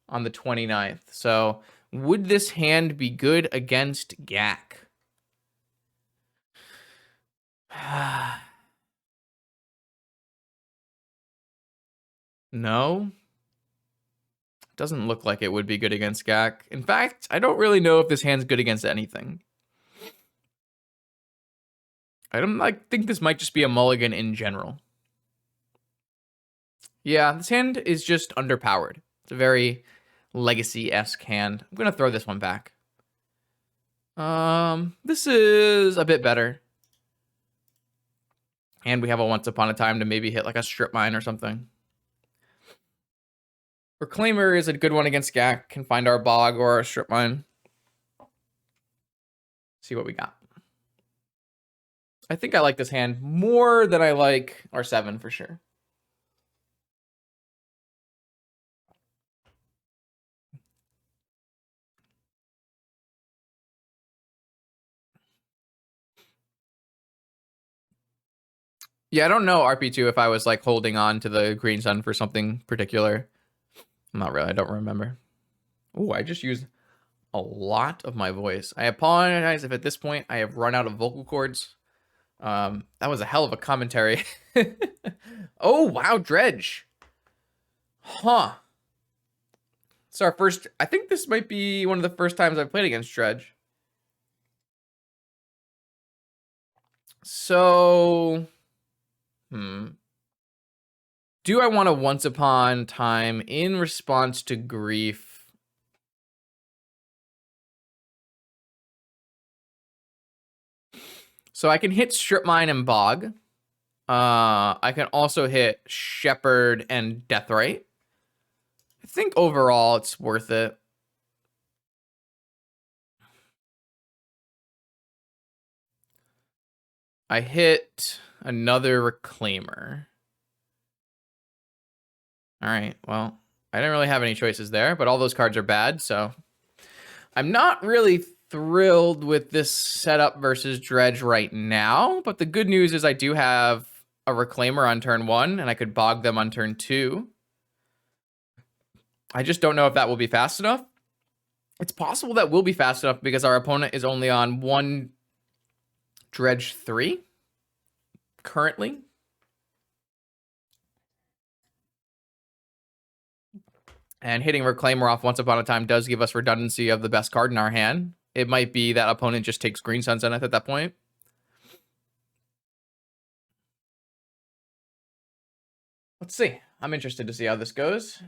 on the 29th. So would this hand be good against Gak? No. Doesn't look like it would be good against Gak. In fact, I don't really know if this hand's good against anything. I think this might just be a mulligan in general. Yeah, this hand is just underpowered. It's a very legacy-esque hand. I'm going to throw this one back. This is a bit better. And we have a Once Upon a Time to maybe hit like a Strip Mine or something. Reclaimer is a good one against Gak. Can find our Bog or our Strip Mine. See what we got. I think I like this hand more than I like our 7 for sure. Yeah, I don't know RP2 if I was like holding on to the Green Sun for something particular. Not really, I don't remember. Oh, I just used a lot of my voice. I apologize if at this point I have run out of vocal cords. That was a hell of a commentary. Oh, wow, Dredge. Huh. It's our first, I think this might be one of the first times I've played against Dredge. So, do I want a Once Upon Time in response to grief? So I can hit Strip Mine and Bog. I can also hit Shepherd and Deathrite. I think overall it's worth it. I hit another Reclaimer. All right, well, I didn't really have any choices there, but all those cards are bad, so I'm not really thrilled with this setup versus Dredge right now, but the good news is I do have a Reclaimer on turn 1, and I could Bog them on turn 2. I just don't know if that will be fast enough. It's possible that will be fast enough because our opponent is only on 1 Dredge 3 currently. And hitting Reclaimer off Once Upon a Time does give us redundancy of the best card in our hand. It might be that opponent just takes Green Sun Zenith at that point. Let's see. I'm interested to see how this goes.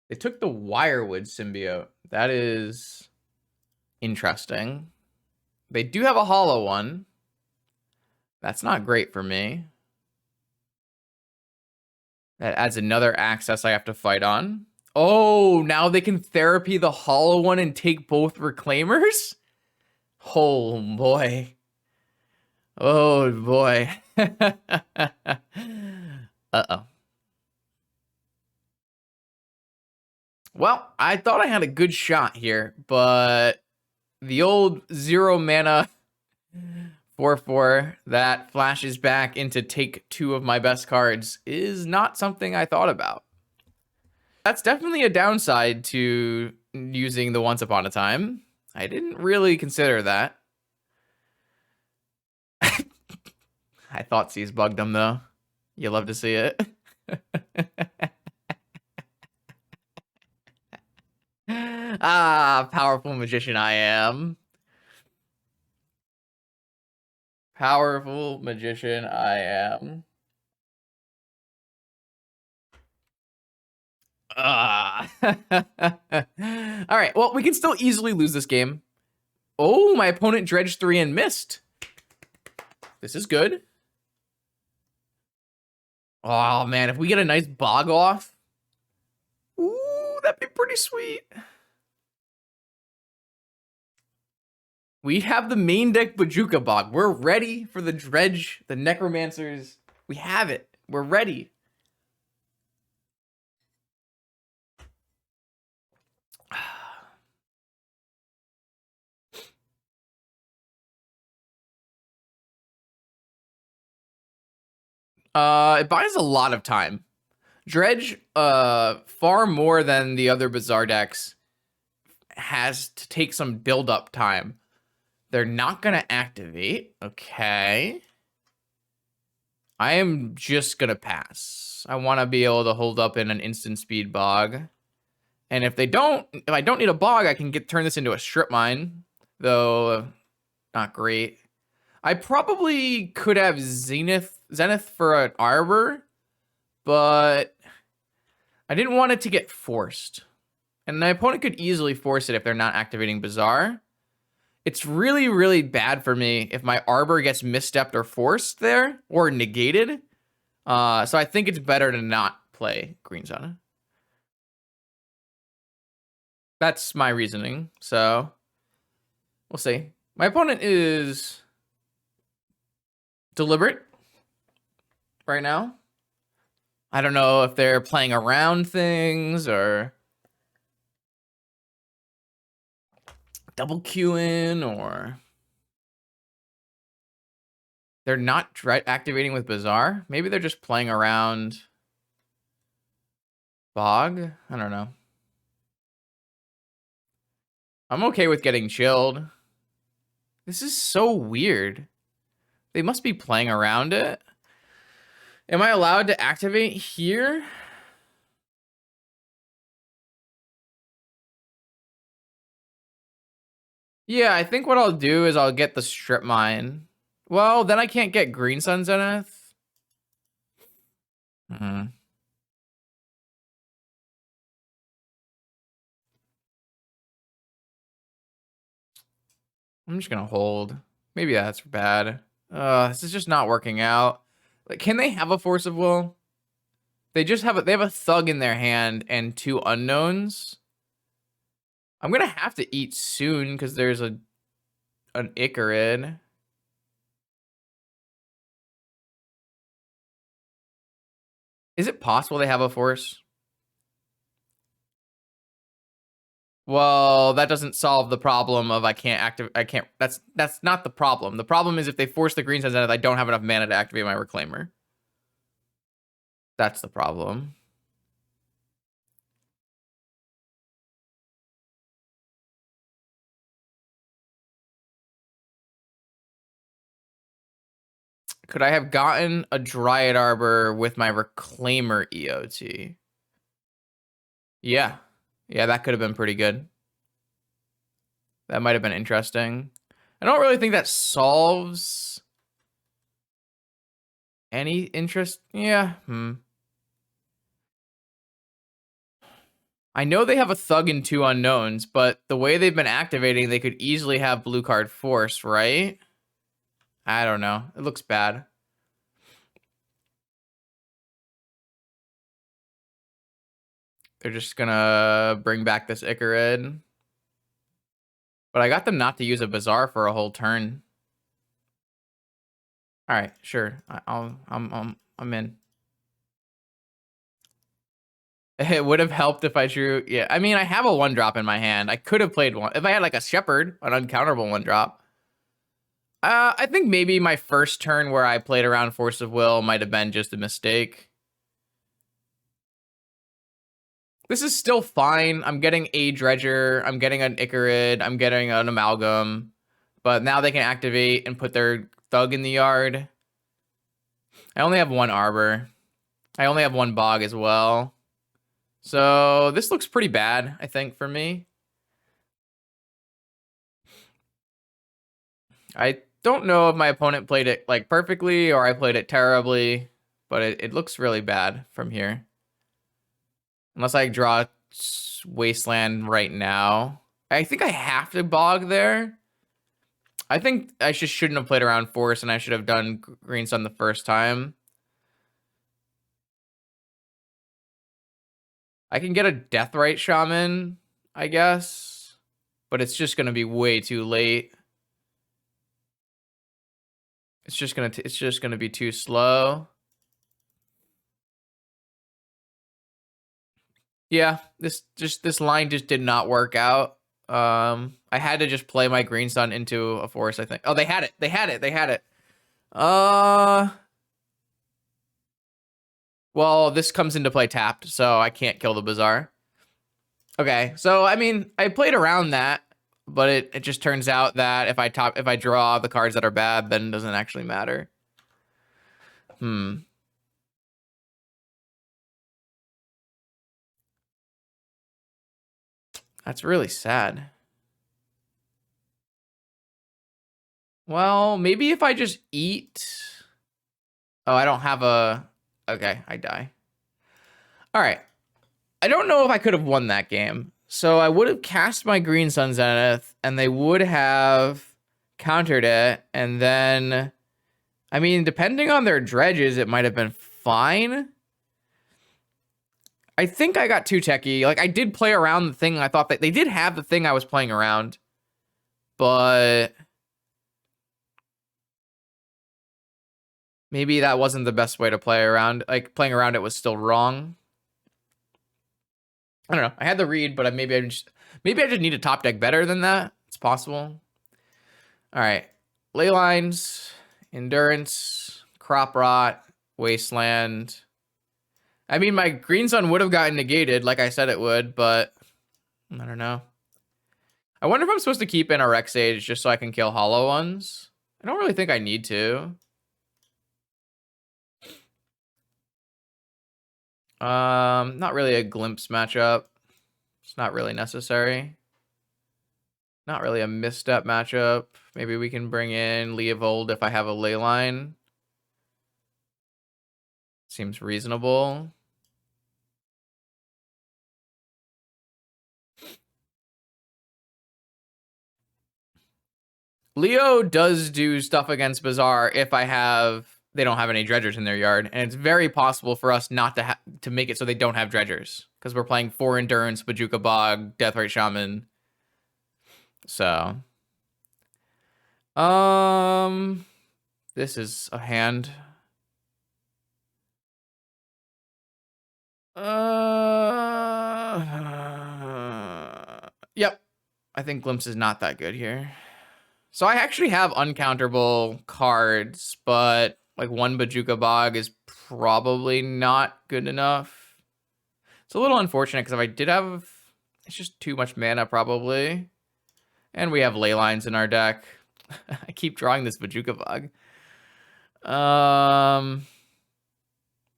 They took the Wirewood symbiote. That is interesting. They do have a hollow one. That's not great for me. That adds another access I have to fight on. Oh, now they can therapy the hollow one and take both Reclaimers? Oh, boy. Oh, boy. Uh-oh. Well, I thought I had a good shot here, but the old 0 mana 4/4 that flashes back into take 2 of my best cards is not something I thought about. That's definitely a downside to using the Once Upon a Time. I didn't really consider that. I thought C's bugged him, though. You love to see it. Ah, powerful magician I am. Powerful magician I am. All right, well, we can still easily lose this game. Oh, my opponent dredged 3 and missed. This is good. Oh, man, if we get a nice bog off. Ooh, that'd be pretty sweet. We have the main deck Bajuka Bog. We're ready for the Dredge, the Necromancers. We have it. We're ready. It buys a lot of time. Dredge, far more than the other Bazaar decks, has to take some build-up time. They're not going to activate. Okay. I am just going to pass. I want to be able to hold up in an instant speed bog. And if I don't need a bog, I can turn this into a strip mine. Though, not great. I probably could have Zenith for an Arbor, but I didn't want it to get forced. And my opponent could easily force it if they're not activating Bazaar. It's really, really bad for me if my Arbor gets misstepped or forced there, or negated. So I think it's better to not play Green Sun. That's my reasoning, so we'll see. My opponent is deliberate right now. I don't know if they're playing around things or double queuing, or they're not activating with Bazaar. Maybe they're just playing around Bog. I don't know. I'm okay with getting chilled. This is so weird. They must be playing around it. Am I allowed to activate here? Yeah, I think what I'll do is I'll get the strip mine. Well, then I can't get Green Sun Zenith. I'm just gonna hold. Maybe that's bad. This is just not working out. Like, can they have a Force of Will? They just have they have a Thug in their hand and 2 unknowns. I'm gonna have to eat soon because there's an Icarid. Is it possible they have a Force? Well, that doesn't solve the problem of I can't. That's not the problem. The problem is if they force the Green Sun Zenith, I don't have enough mana to activate my Reclaimer. That's the problem. Could I have gotten a Dryad Arbor with my Reclaimer EOT? Yeah. Yeah, that could have been pretty good. That might have been interesting. I don't really think that solves any interest. Yeah. I know they have a Thug and 2 Unknowns, but the way they've been activating, they could easily have blue card Force, right? I don't know. It looks bad. They're just gonna bring back this Icarid. But I got them not to use a Bazaar for a whole turn. All right, sure. I'm in. It would have helped if I drew. Yeah, I mean, I have a 1-drop in my hand. I could have played one if I had like a Shepherd, an uncounterable 1-drop. I think maybe my first turn where I played around Force of Will might have been just a mistake. This is still fine. I'm getting a Dredger. I'm getting an Icarid. I'm getting an Amalgam. But now they can activate and put their Thug in the yard. I only have 1 Arbor. I only have 1 Bog as well. So this looks pretty bad, I think, for me. I don't know if my opponent played it like perfectly or I played it terribly, but it looks really bad from here. Unless I draw Wasteland right now. I think I have to Bog there. I think I just shouldn't have played around Force and I should have done Green Sun the first time. I can get a Deathrite Shaman, I guess. But it's just going to be way too late. It's just gonna be too slow. Yeah, this line just did not work out. I had to just play my Green Sun into a Force, I think. Oh, they had it. They had it. Well, this comes into play tapped, so I can't kill the Bazaar. Okay, so I mean, I played around that, but it just turns out that if I draw the cards that are bad, then it doesn't actually matter. That's really sad. Well, maybe if I just eat. Oh, I don't have a. Okay, I die. All right. I don't know if I could have won that game. So I would have cast my Green Sun Zenith, and they would have countered it. And then, I mean, depending on their dredges, it might have been fine. I think I got too techie. Like, I did play around the thing. I thought that they did have the thing I was playing around. But maybe that wasn't the best way to play around. Like, playing around it was still wrong. I don't know. I had the read, but maybe I just need a top deck better than that. It's possible. All right. Ley lines, endurance, crop rot, wasteland. I mean, my Green Sun would have gotten negated, like I said it would, but I don't know. I wonder if I'm supposed to keep in a Rex Age just so I can kill hollow ones. I don't really think I need to. Not really a glimpse matchup. It's not really necessary. Not really a misstep matchup. Maybe we can bring in Leovold if I have a ley line. Seems reasonable. Leo does do stuff against Bazaar if they don't have any dredgers in their yard, and it's very possible for us not to make it so they don't have dredgers because we're playing 4 endurance, Bajuka Bog, Deathrite Shaman. So, this is a hand. Yep. I think Glimpse is not that good here. So I actually have uncounterable cards, but like 1 Bajuka Bog is probably not good enough. It's a little unfortunate because if I did have, it's just too much mana probably. And we have ley lines in our deck. I keep drawing this Bajuka Bog. My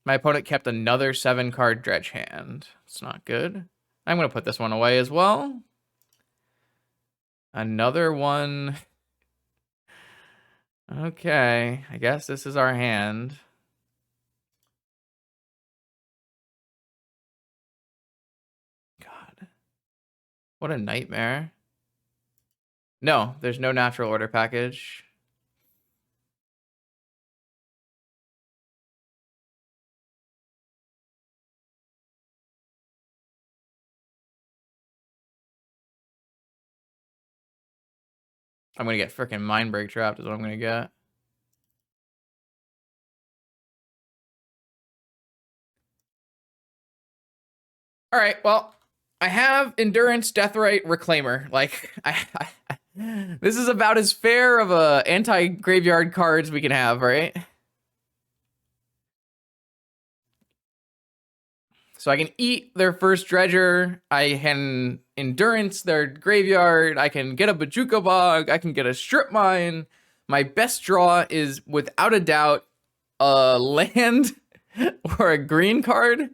opponent kept another 7-card Dredge hand. It's not good. I'm going to put this one away as well. Another one. Okay, I guess this is our hand. God. What a nightmare. No, there's no natural order package. I'm going to get freaking Mind Break trapped is what I'm going to get. All right, well, I have Endurance, Deathrite, Reclaimer. Like, this is about as fair of a anti-graveyard cards we can have, right? So I can eat their first Dredger. I can Endurance their graveyard. I can get a Bajuka Bog. I can get a Strip Mine. My best draw is, without a doubt, a land or a green card.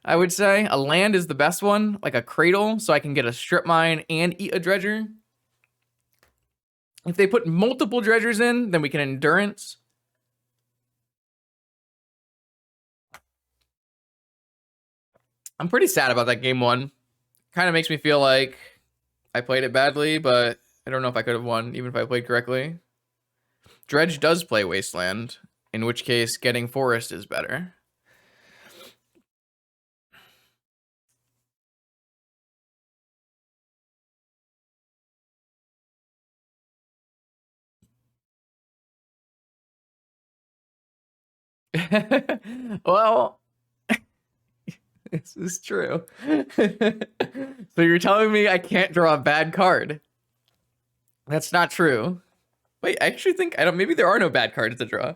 I would say a land is the best one, like a Cradle, so I can get a Strip Mine and eat a Dredger. If they put multiple Dredgers in, then we can Endurance. I'm pretty sad about that game one. Kind of makes me feel like I played it badly, but I don't know if I could have won, even if I played correctly. Dredge does play Wasteland, in which case getting Forest is better. Well, this is true. So you're telling me I can't draw a bad card? That's not true. Wait, I actually think maybe there are no bad cards to draw.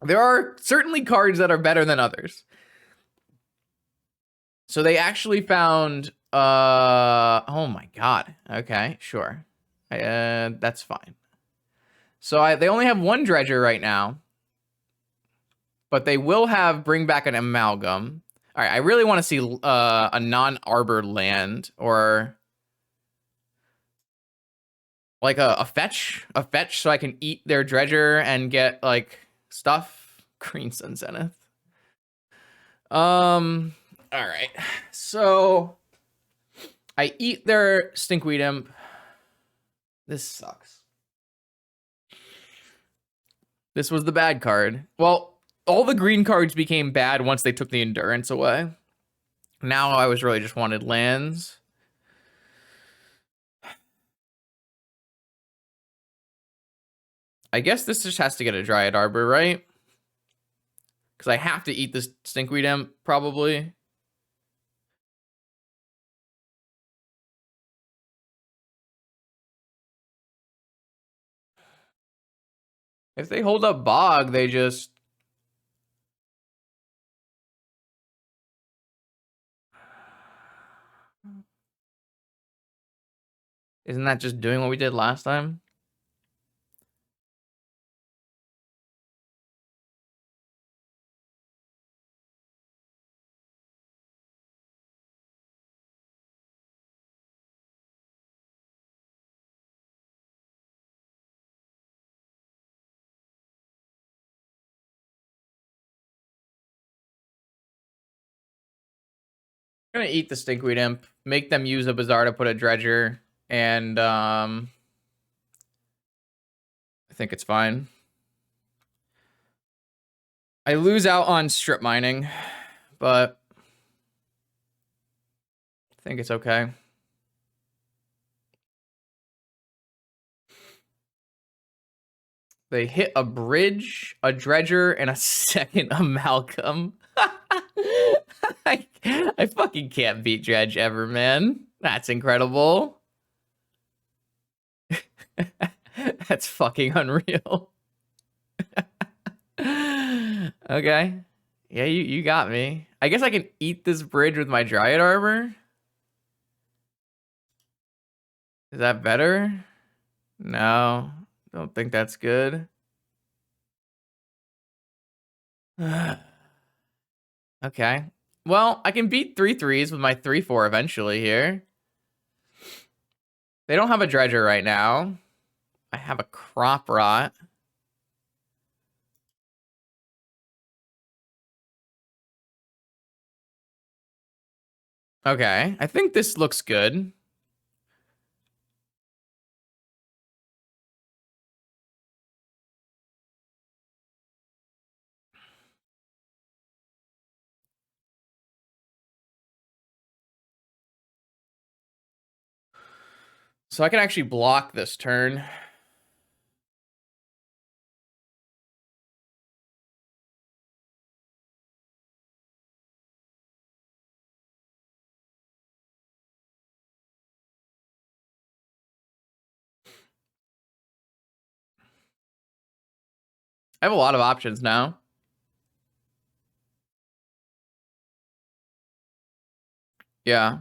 There are certainly cards that are better than others. So they actually found oh my god. Okay, sure. That's fine. So they only have one Dredger right now. But they will have bring back an Amalgam. All right, I really want to see a non-arbor land, or like a fetch, so I can eat their Dredger and get like stuff. Green Sun Zenith. All right, so I eat their Stinkweed Imp. This sucks. This was the bad card. Well, all the green cards became bad once they took the Endurance away. Now I was really just wanted lands. I guess this just has to get a Dryad Arbor, right? Because I have to eat this Stinkweed Imp, probably. If they hold up Bog, they just... Isn't that just doing what we did last time? I'm gonna eat the Stinkweed Imp, make them use a Bazaar to put a Dredger, and I think it's fine. I lose out on Strip Mining, but I think it's okay. They hit a bridge, a Dredger, and a second Amalgam. I fucking can't beat Dredge ever, man. That's incredible. That's fucking unreal. Okay. Yeah, you got me. I guess I can eat this bridge with my Dryad Arbor. Is that better? No, don't think that's good. Okay. Well, I can beat 3/3s with my 3/4 eventually here. They don't have a Dredger right now. I have a Crop Rot. Okay, I think this looks good. So I can actually block this turn. I have a lot of options now. Yeah.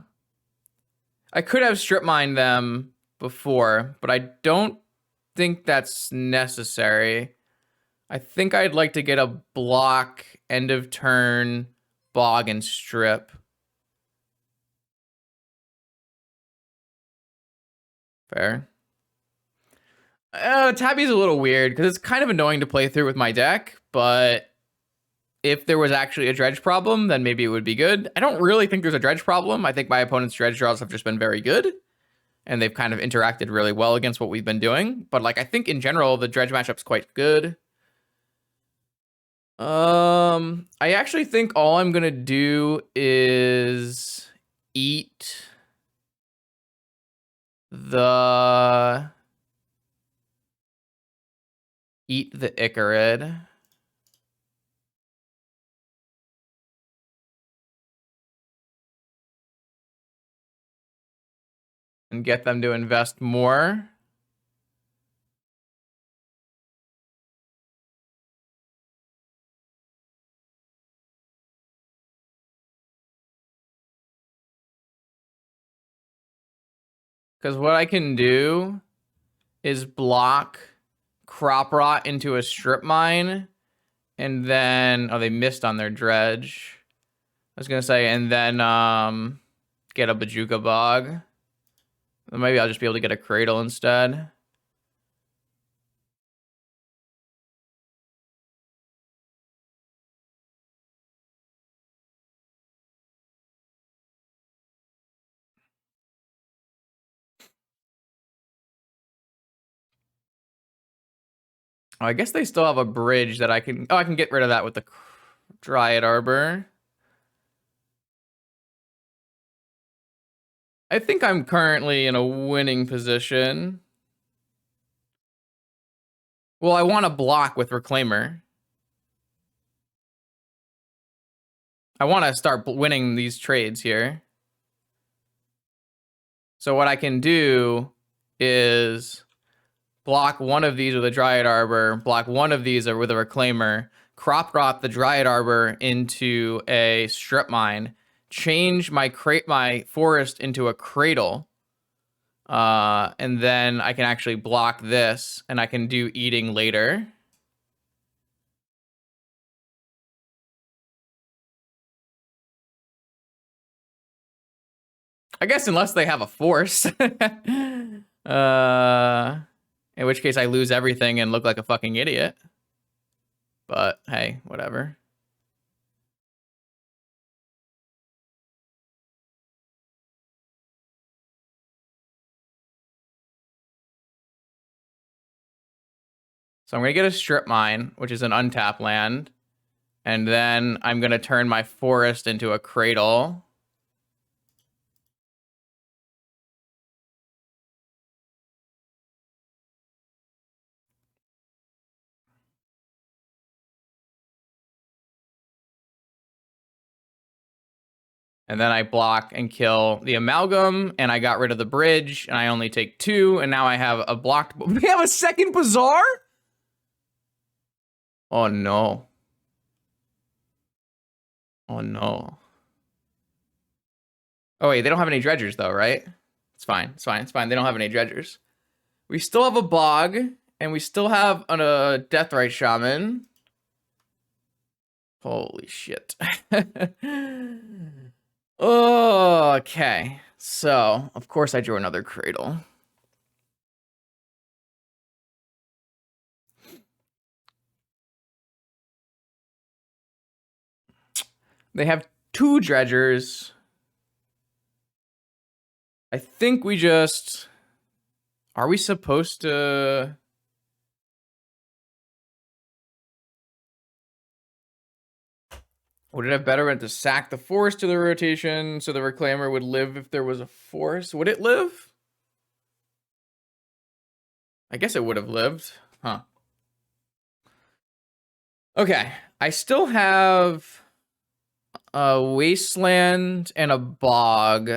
I could have strip mined them before, but I don't think that's necessary. I think I'd like to get a block, end of turn, bog, and strip. Fair. Tabby's a little weird because it's kind of annoying to play through with my deck, but if there was actually a dredge problem, then maybe it would be good. I don't really think there's a dredge problem. I think my opponent's dredge draws have just been very good, and they've kind of interacted really well against what we've been doing. But like, I think in general, the dredge matchup's quite good. I actually think all I'm gonna do is eat the Icarid. And get them to invest more. Because what I can do is block Crop Rot into a strip mine, and then they missed on their dredge. I was gonna say, and then get a Bajuka Bog. Maybe I'll just be able to get a Cradle instead. Oh, I guess they still have a bridge that I can... Oh, I can get rid of that with the Dryad Arbor. I think I'm currently in a winning position. Well, I want to block with Reclaimer. I want to start winning these trades here. So what I can do is block one of these with a Dryad Arbor, block one of these with a Reclaimer, Crop Rot the Dryad Arbor into a Strip Mine, change my forest into a Cradle, and then I can actually block this, and I can do eating later. I guess unless they have a force. In which case I lose everything and look like a fucking idiot. But hey, whatever. So I'm going to get a Strip Mine, which is an untapped land. And then I'm going to turn my forest into a Cradle. And then I block and kill the Amalgam, and I got rid of the bridge, and I only take 2, and now I have a blocked... We have a second Bazaar? Oh, no. Oh, no. Oh, wait, they don't have any dredgers, though, right? It's fine, it's fine, it's fine. They don't have any dredgers. We still have a Bog, and we still have a Deathrite Shaman. Holy shit. Okay. So, of course I drew another cradle. They have 2 dredgers. I think we just... Are we supposed to... Would it have better been to sack the forest to the rotation so the Reclaimer would live if there was a forest? Would it live? I guess it would have lived. Huh. Okay. I still have a wasteland and a bog.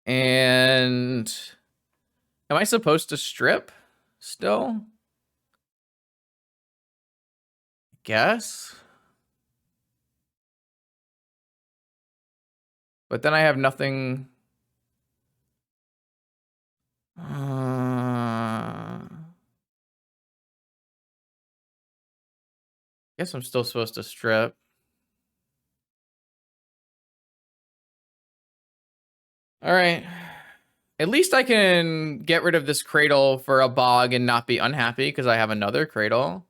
And am I supposed to strip still? Guess. But then I have nothing. Guess I'm still supposed to strip. All right. At least I can get rid of this cradle for a bog and not be unhappy because I have another cradle.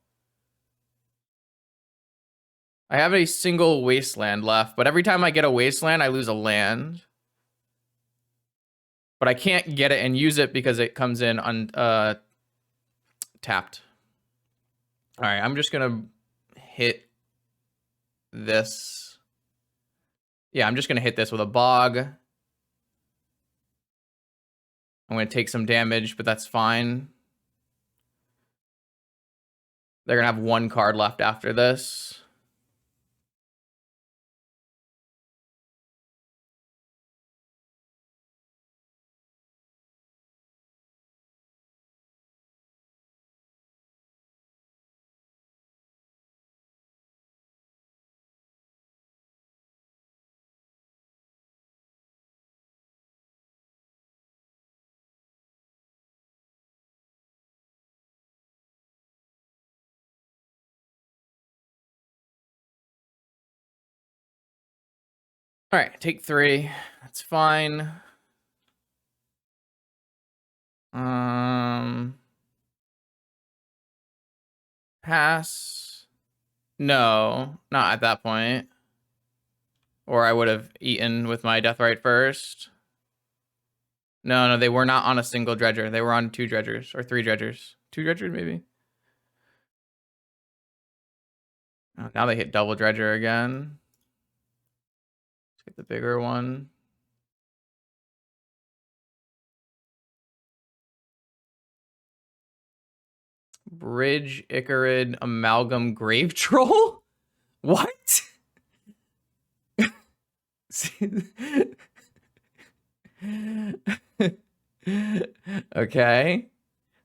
I have a single wasteland left, but every time I get a wasteland, I lose a land. But I can't get it and use it because it comes in tapped. All right, I'm just gonna hit this. Yeah, I'm just gonna hit this with a bog. I'm gonna take some damage, but that's fine. They're gonna have 1 card left after this. All right, take 3. That's fine. Pass. No, not at that point. Or I would have eaten with my Deathrite first. No, they were not on a single dredger. They were on 2 dredgers or 3 dredgers. 2 dredgers, maybe? Oh, now they hit double dredger again. Let's get the bigger one. Bridge, Icarid, Amalgam, Grave Troll? What? Okay.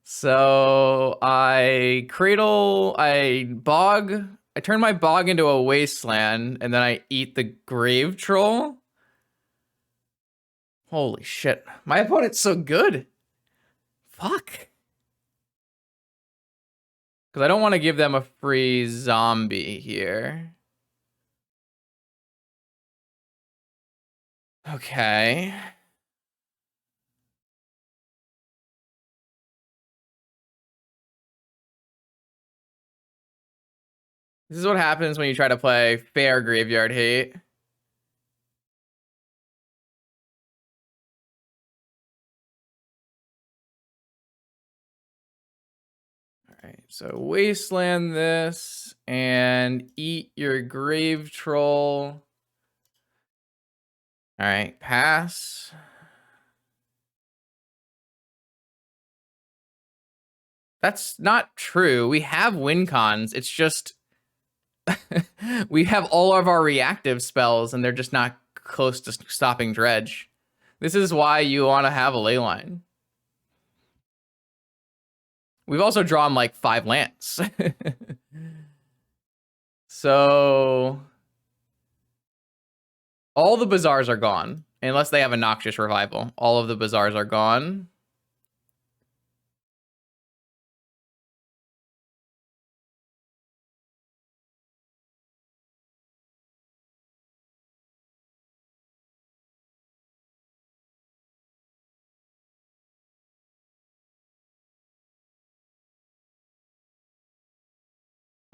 So I turn my bog into a wasteland, and then I eat the Grave Troll. Holy shit. My opponent's so good. Fuck. Because I don't want to give them a free zombie here. Okay. This is what happens when you try to play fair graveyard hate. All right, so wasteland this and eat your grave troll. All right, pass. That's not true. We have win cons. It's just we have all of our reactive spells and they're just not close to stopping Dredge. This is why you want to have a ley line. We've also drawn like 5 lands. So all the bazaars are gone. Unless they have a Noxious Revival. All of the bazaars are gone.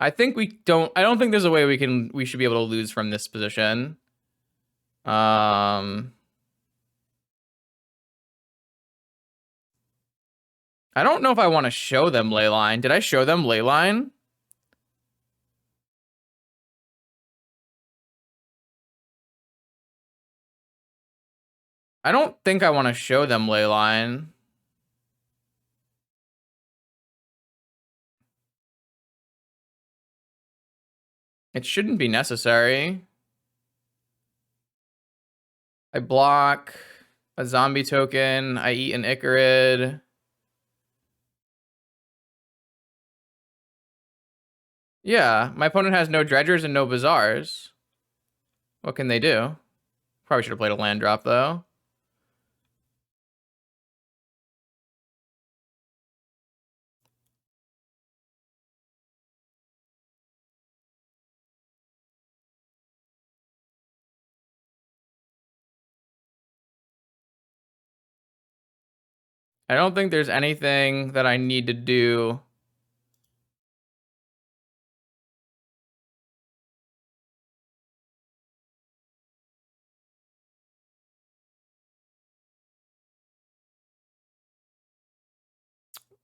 I think I don't think there's a way we should be able to lose from this position. I don't know if I want to show them Leyline. Did I show them Leyline? I don't think I want to show them Leyline. It shouldn't be necessary. I block a zombie token. I eat an Icarid. Yeah, my opponent has no dredgers and no bazaars. What can they do? Probably should have played a land drop, though. I don't think there's anything that I need to do.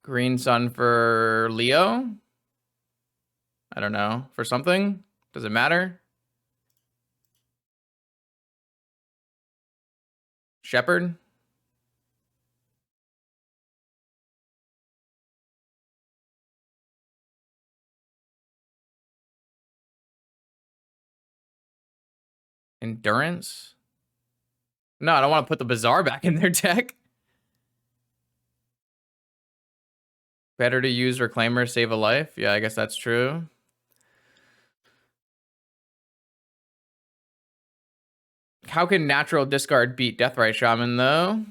Green Sun for Leo? I don't know. For something? Does it matter? Shepherd? Endurance? No, I don't want to put the Bazaar back in their deck. Better to use Reclaimer, save a life? Yeah, I guess that's true. How can natural discard beat Deathrite Shaman, though?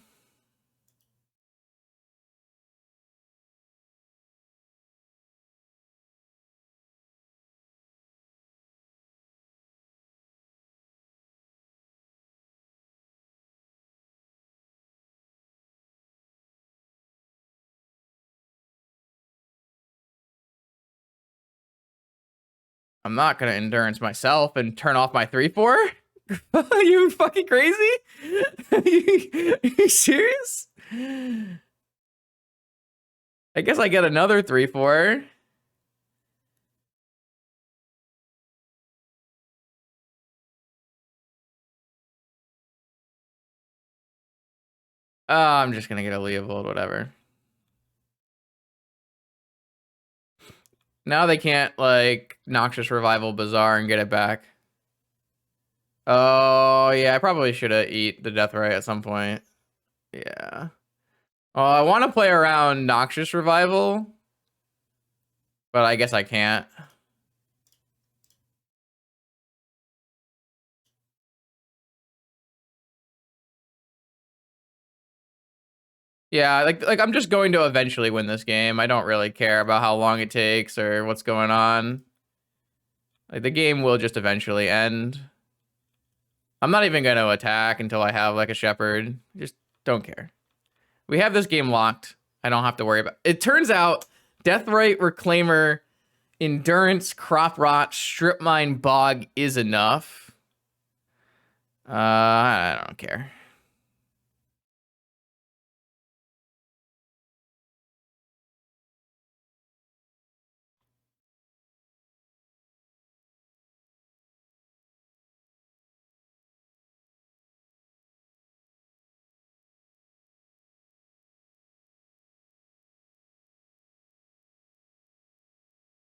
I'm not gonna Endurance myself and turn off my 3/4. Are you fucking crazy? Are you serious? I guess I get another 3/4. I'm just gonna get a Leovold, whatever. Now they can't, like, Noxious Revival Bazaar and get it back. Oh, yeah, I probably should have eat the Deathrite at some point. Yeah. Oh, I want to play around Noxious Revival, but I guess I can't. Yeah, like I'm just going to eventually win this game. I don't really care about how long it takes or what's going on. Like, the game will just eventually end. I'm not even going to attack until I have, like, a Shepherd. Just don't care. We have this game locked. I don't have to worry about it. It turns out Deathrite, Reclaimer, Endurance, Crop Rot, Strip Mine, Bog is enough. I don't care.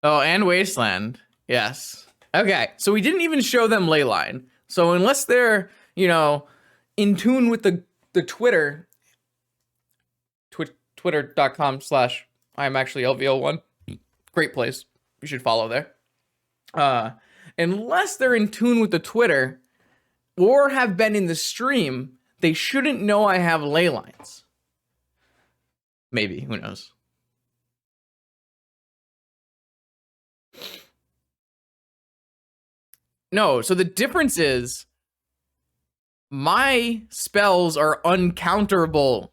Oh, and Wasteland. Yes. Okay, so we didn't even show them Leyline. So unless they're, you know, in tune with the Twitter, twitter.com/I'm actually LVL1. Great place. You should follow there. Unless they're in tune with the Twitter or have been in the stream, they shouldn't know I have Leylines. Maybe, who knows? No, so the difference is my spells are uncounterable,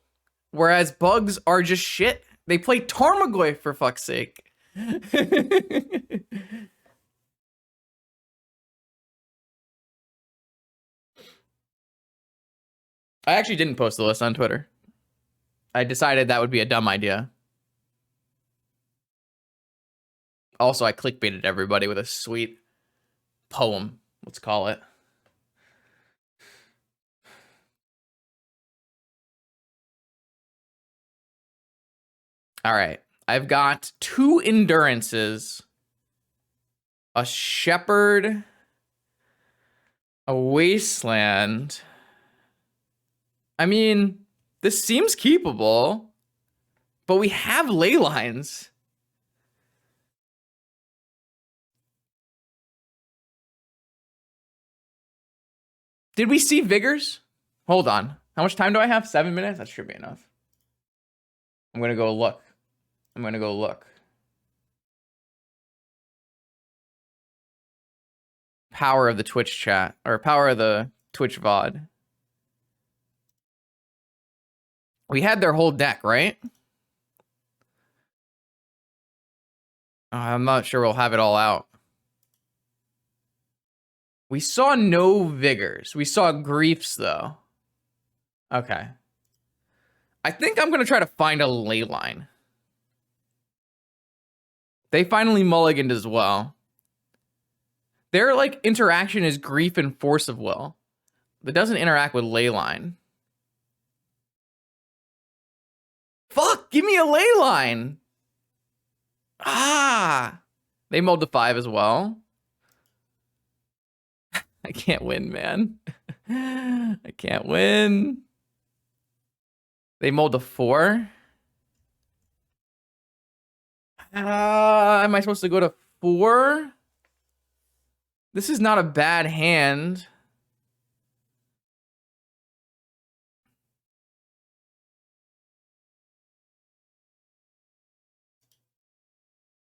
whereas bugs are just shit. They play Tarmogoyf, for fuck's sake. I actually didn't post the list on Twitter. I decided that would be a dumb idea. Also, I clickbaited everybody with a sweet poem, let's call it. All right. I've got 2 endurances, a shepherd, a wasteland. I mean, this seems keepable, but we have ley lines. Did we see vigors? Hold on. How much time do I have? 7 minutes? That should be enough. I'm going to go look. I'm going to go look. Power of the Twitch chat, or power of the Twitch VOD. We had their whole deck, right? I'm not sure we'll have it all out. We saw no vigors. We saw griefs, though. Okay. I think I'm going to try to find a ley line. They finally mulliganed as well. Their, like, interaction is grief and force of will. That doesn't interact with ley line. Fuck! Give me a ley line! Ah! They mulled to 5 as well. I can't win, man. I can't win. They mulled to 4. Am I supposed to go to 4? This is not a bad hand.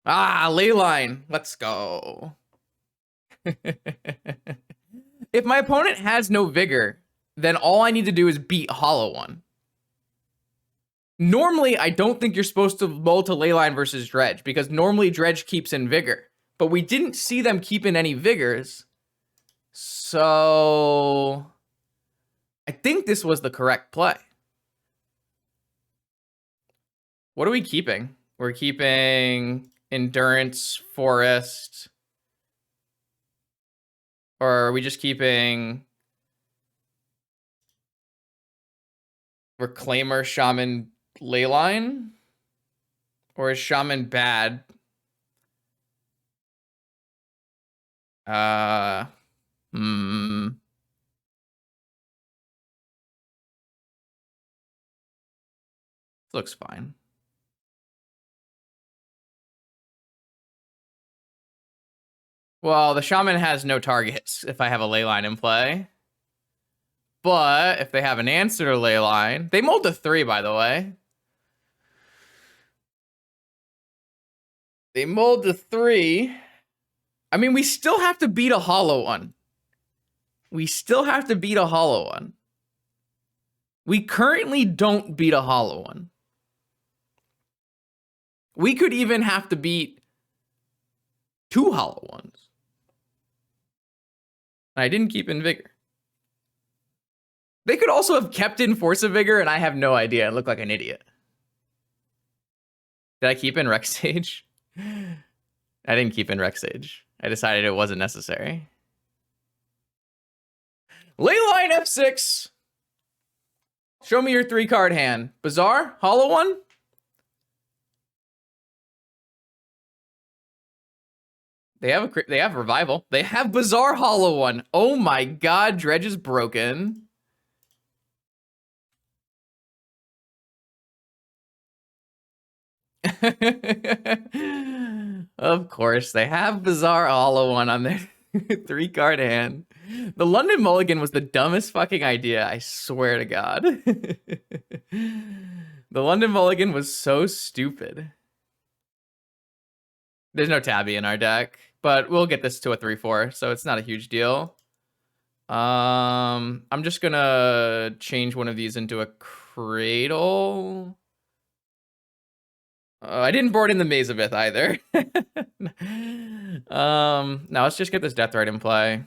Ah, ley line. Let's go. If my opponent has no vigor, then all I need to do is beat Hollow One. Normally, I don't think you're supposed to mull to leyline versus Dredge, because normally Dredge keeps in vigor. But we didn't see them keep in any vigors. So I think this was the correct play. What are we keeping? We're keeping Endurance, Forest. Or are we just keeping Reclaimer, Shaman, Leyline? Or is Shaman bad? Looks fine. Well, the Shaman has no targets if I have a Leyline in play. But if they have an answer to Leyline, they mulled to 3, by the way. They mulled to 3. I mean, we still have to beat a Hollow One. We still have to beat a Hollow One. We currently don't beat a Hollow One. We could even have to beat 2 Hollow Ones. I didn't keep in Vigor. They could also have kept in Force of Vigor, and I have no idea. I look like an idiot. Did I keep in Rex Sage? I didn't keep in Rex Sage. I decided it wasn't necessary. Leyline F6. Show me your 3-card hand. Bazaar? Hollow One? They have Revival. They have Bazaar Hollow One. Oh my god, Dredge is broken. Of course, they have Bazaar Hollow One on their 3-card hand. The London Mulligan was the dumbest fucking idea, I swear to God. The London Mulligan was so stupid. There's no Tabby in our deck, but we'll get this to a 3-4, so it's not a huge deal. I'm just gonna change one of these into a Cradle. I didn't board in the Maze of Ith either. Now let's just get this Death Right in play.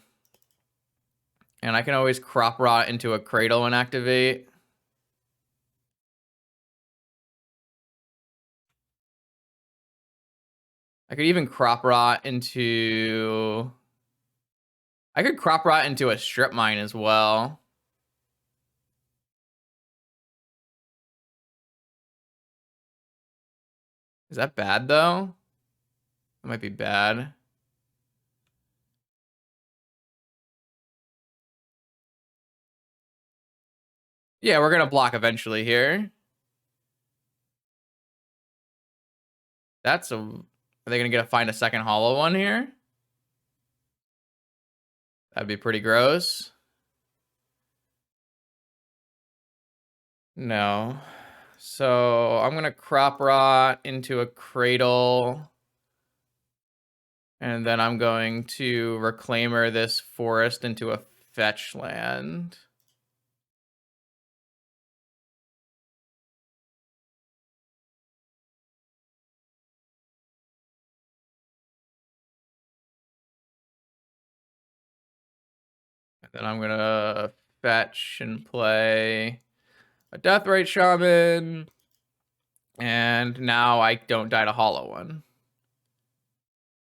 And I can always crop rot into a cradle and activate. I could even crop rot into... I could crop rot into a strip mine as well. Is that bad, though? That might be bad. Yeah, we're going to block eventually here. That's a... Are they going to find a second hollow one here? That'd be pretty gross. No. So I'm going to crop rot into a cradle. And then I'm going to reclaimer this forest into a fetch land. And then I'm going to fetch and play a Deathrite Shaman. And now I don't die to hollow one.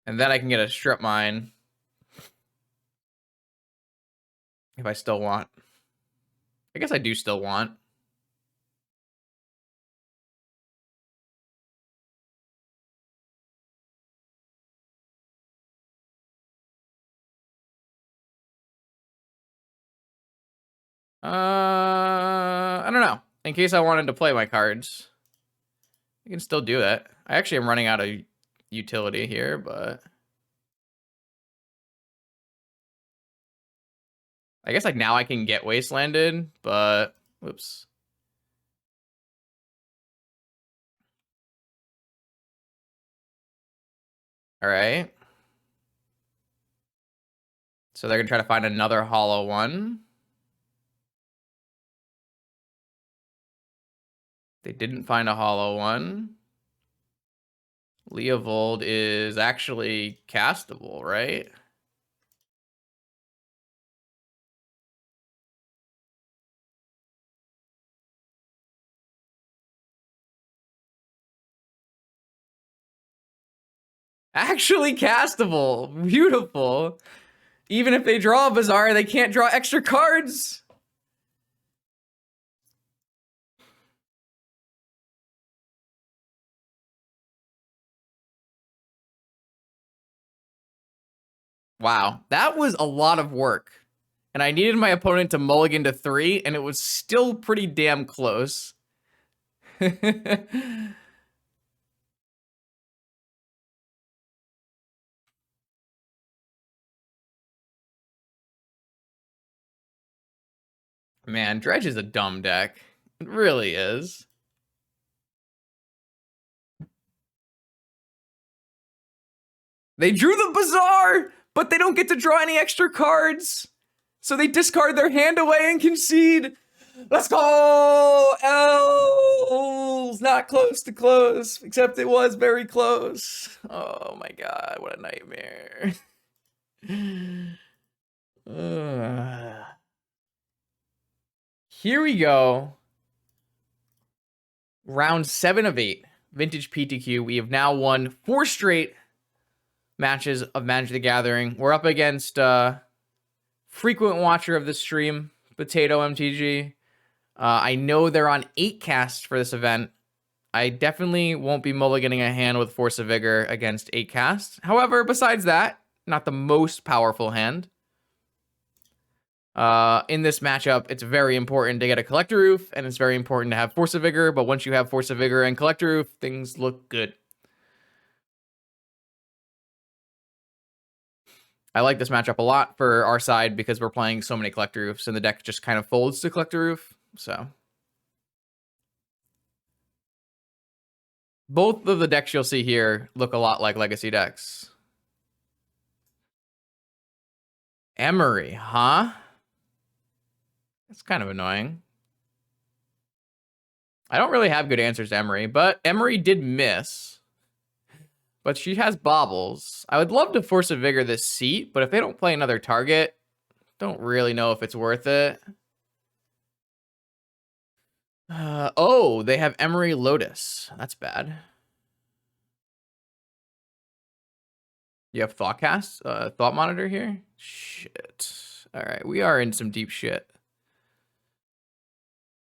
And then I can get a strip mine. If I still want. I guess I do still want. I don't know. In case I wanted to play my cards. I can still do it. I actually am running out of utility here, but... I guess like now I can get wastelanded, but... Whoops. Alright. So they're going to try to find another hollow one. They didn't find a hollow one. Leovold is actually castable, right? Actually castable. Beautiful. Even if they draw a Bazaar, they can't draw extra cards. Wow, that was a lot of work. And I needed my opponent to mulligan to 3, and it was still pretty damn close. Man, Dredge is a dumb deck. It really is. They drew the Bazaar, but they don't get to draw any extra cards. So they discard their hand away and concede. Let's go! Elves! Not close to close, except it was very close. Oh my god, what a nightmare. Here we go. Round 7 of 8. Vintage PTQ. We have now won 4 straight matches of Magic the Gathering. We're up against frequent watcher of the stream, Potato MTG. I know they're on 8 casts for this event. I definitely won't be mulliganing a hand with Force of Vigor against 8 casts. However, besides that, not the most powerful hand. In this matchup, it's very important to get a Collector Roof, and it's very important to have Force of Vigor, but once you have Force of Vigor and Collector Roof, things look good. I like this matchup a lot for our side because we're playing so many Collector Roofs, and the deck just kind of folds to Collector Roof, so... Both of the decks you'll see here look a lot like Legacy decks. Emery, huh? That's kind of annoying. I don't really have good answers to Emery, but Emery did miss. But she has baubles. I would love to Force of Vigor this seat, but if they don't play another target, Don't really know if it's worth it. Oh, they have Emery Lotus. That's bad. You have Thoughtcast, Thought Monitor here? Shit. All right, we are in some deep shit.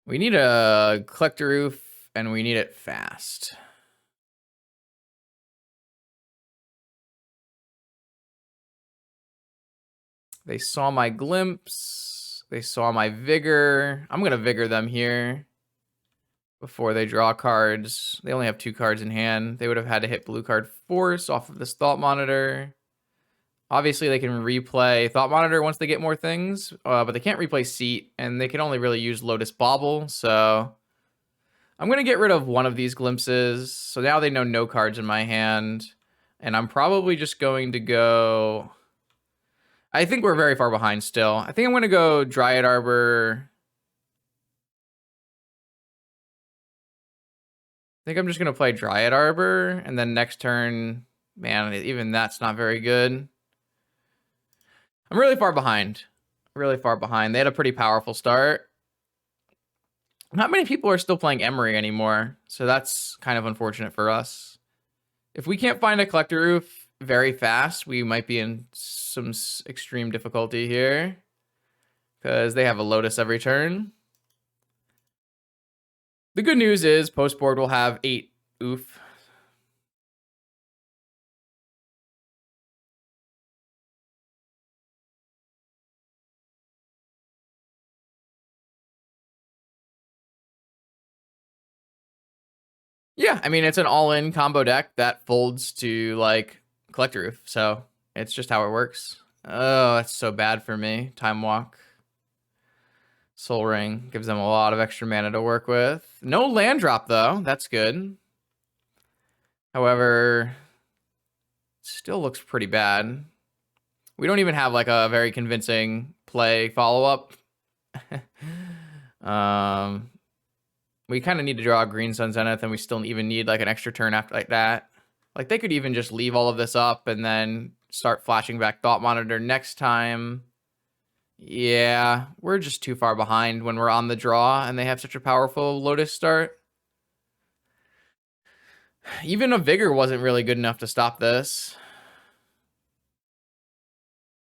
We need a Collector Roof, and we need it fast. They saw my glimpse. They saw my vigor. I'm going to vigor them here before they draw cards. They only have 2 cards in hand. They would have had to hit blue card force off of this Thought Monitor. Obviously, they can replay Thought Monitor once they get more things, but they can't replay Seat, and they can only really use Lotus Bauble, so I'm going to get rid of one of these glimpses. So now they know no cards in my hand, and I'm probably just going to go... I think we're very far behind still. I think I'm going to go Dryad Arbor. I think I'm just going to play Dryad Arbor, and then next turn, man, even that's not very good. I'm really far behind. Really far behind. They had a pretty powerful start. Not many people are still playing Emery anymore, so that's kind of unfortunate for us. If we can't find a Collector Roof very fast, we might be in some extreme difficulty here, because they have a Lotus every turn. The good news is post board will have 8 oof. Yeah, I mean, it's an all-in combo deck that folds to, like, Collector Roof, so it's just how it works. Oh, that's so bad for me. Time Walk. Soul Ring gives them a lot of extra mana to work with. No land drop, though. That's good. However, still looks pretty bad. We don't even have, like, a very convincing play follow-up. We kind of need to draw Green Sun Zenith, and we still even need like an extra turn after like that. Like they could even just leave all of this up and then start flashing back Thought Monitor next time. Yeah, we're just too far behind when we're on the draw and they have such a powerful Lotus start. Even a Vigor wasn't really good enough to stop this.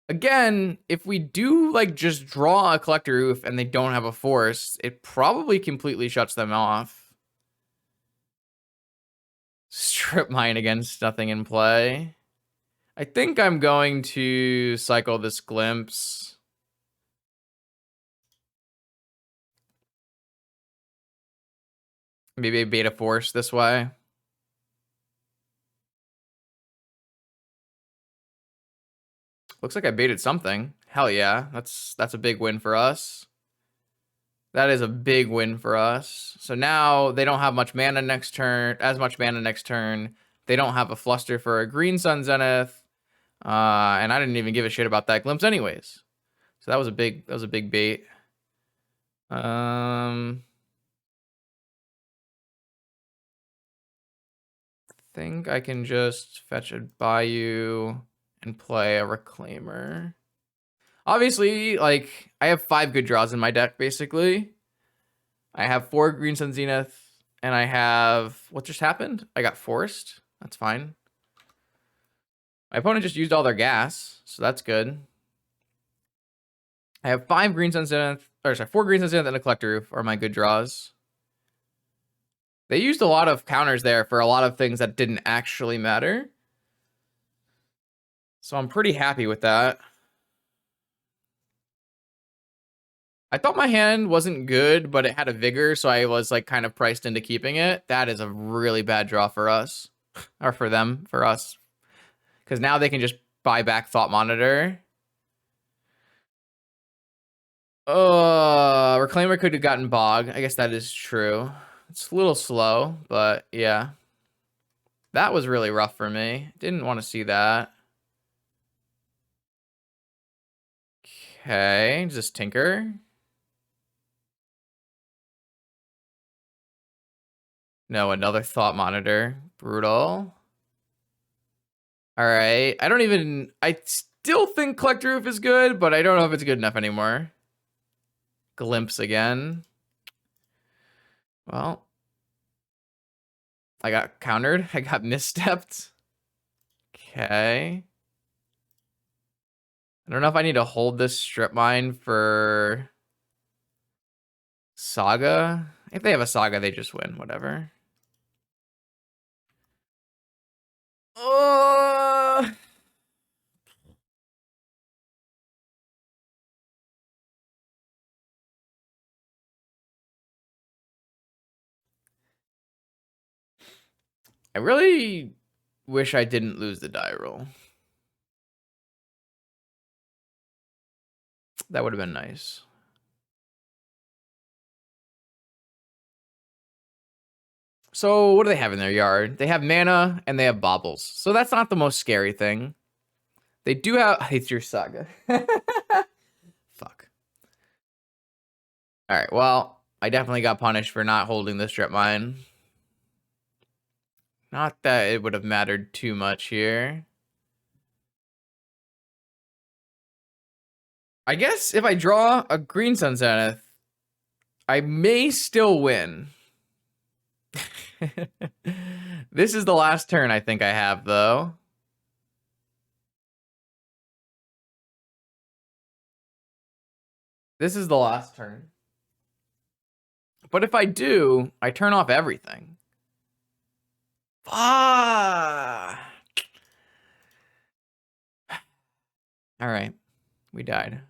Again, if we do like just draw a Collector Roof and they don't have a force, it probably completely shuts them off. Strip Mine against nothing in play. I think I'm going to cycle this Glimpse. Maybe a Beta Force this way. Looks like I baited something. Hell yeah, that's a big win for us. That is a big win for us. So now they don't have much mana next turn. They don't have a Fluster for a Green Sun Zenith. And I didn't even give a shit about that Glimpse anyways. So that was a big bait. I think I can just fetch a Bayou and play a Reclaimer. Obviously, like, I have 5 good draws in my deck, basically. I have 4 Green Sun Zenith, and I have... What just happened? I got forced. That's fine. My opponent just used all their gas, so that's good. I have 5 Green Sun Zenith, or sorry, 4 Green Sun Zenith and a Collector Roof are my good draws. They used a lot of counters there for a lot of things that didn't actually matter. So I'm pretty happy with that. I thought my hand wasn't good, but it had a Vigor, so I was like kind of priced into keeping it. That is a really bad draw for us. Or for them, for us. Because now they can just buy back Thought Monitor. Reclaimer could have gotten Bog. I guess that is true. It's a little slow, but yeah. That was really rough for me. Didn't want to see that. Okay, just Tinker. No, another Thought Monitor. Brutal. All right. I still think Collector Roof is good, but I don't know if it's good enough anymore. Glimpse again. Well, I got countered. I got misstepped. Okay. I don't know if I need to hold this strip mine for Saga. If they have a Saga, they just win. Whatever. I really wish I didn't lose the die roll. That would have been nice. So what do they have in their yard? They have mana and they have baubles. So that's not the most scary thing. They do have... It's your Saga. Fuck. All right, well, I definitely got punished for not holding the strip mine. Not that it would have mattered too much here. I guess if I draw a green Sun Zenith, I may still win. This is the last turn I think I have, though. This is the last turn. But if I do, I turn off everything. Ah. All right. We died.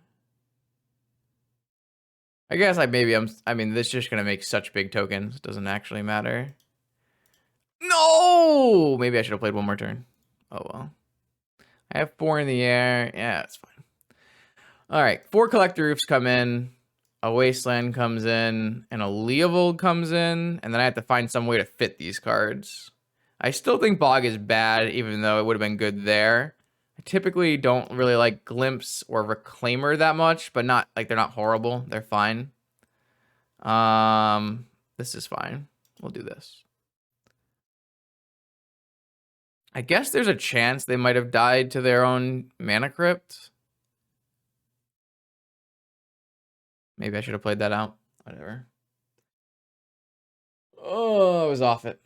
I guess I mean, this is just going to make such big tokens. It doesn't actually matter. No! Maybe I should have played one more turn. Oh, well. I have 4 in the air. Yeah, it's fine. All right. 4 Collector Roofs come in. A Wasteland comes in. And a Leovold comes in. And then I have to find some way to fit these cards. I still think Bog is bad, even though it would have been good there. I typically don't really like Glimpse or Reclaimer that much, but not like they're not horrible. They're fine. This is fine. We'll do this. I guess there's a chance they might have died to their own Mana Crypt. Maybe I should have played that out. Whatever. Oh, I was off it.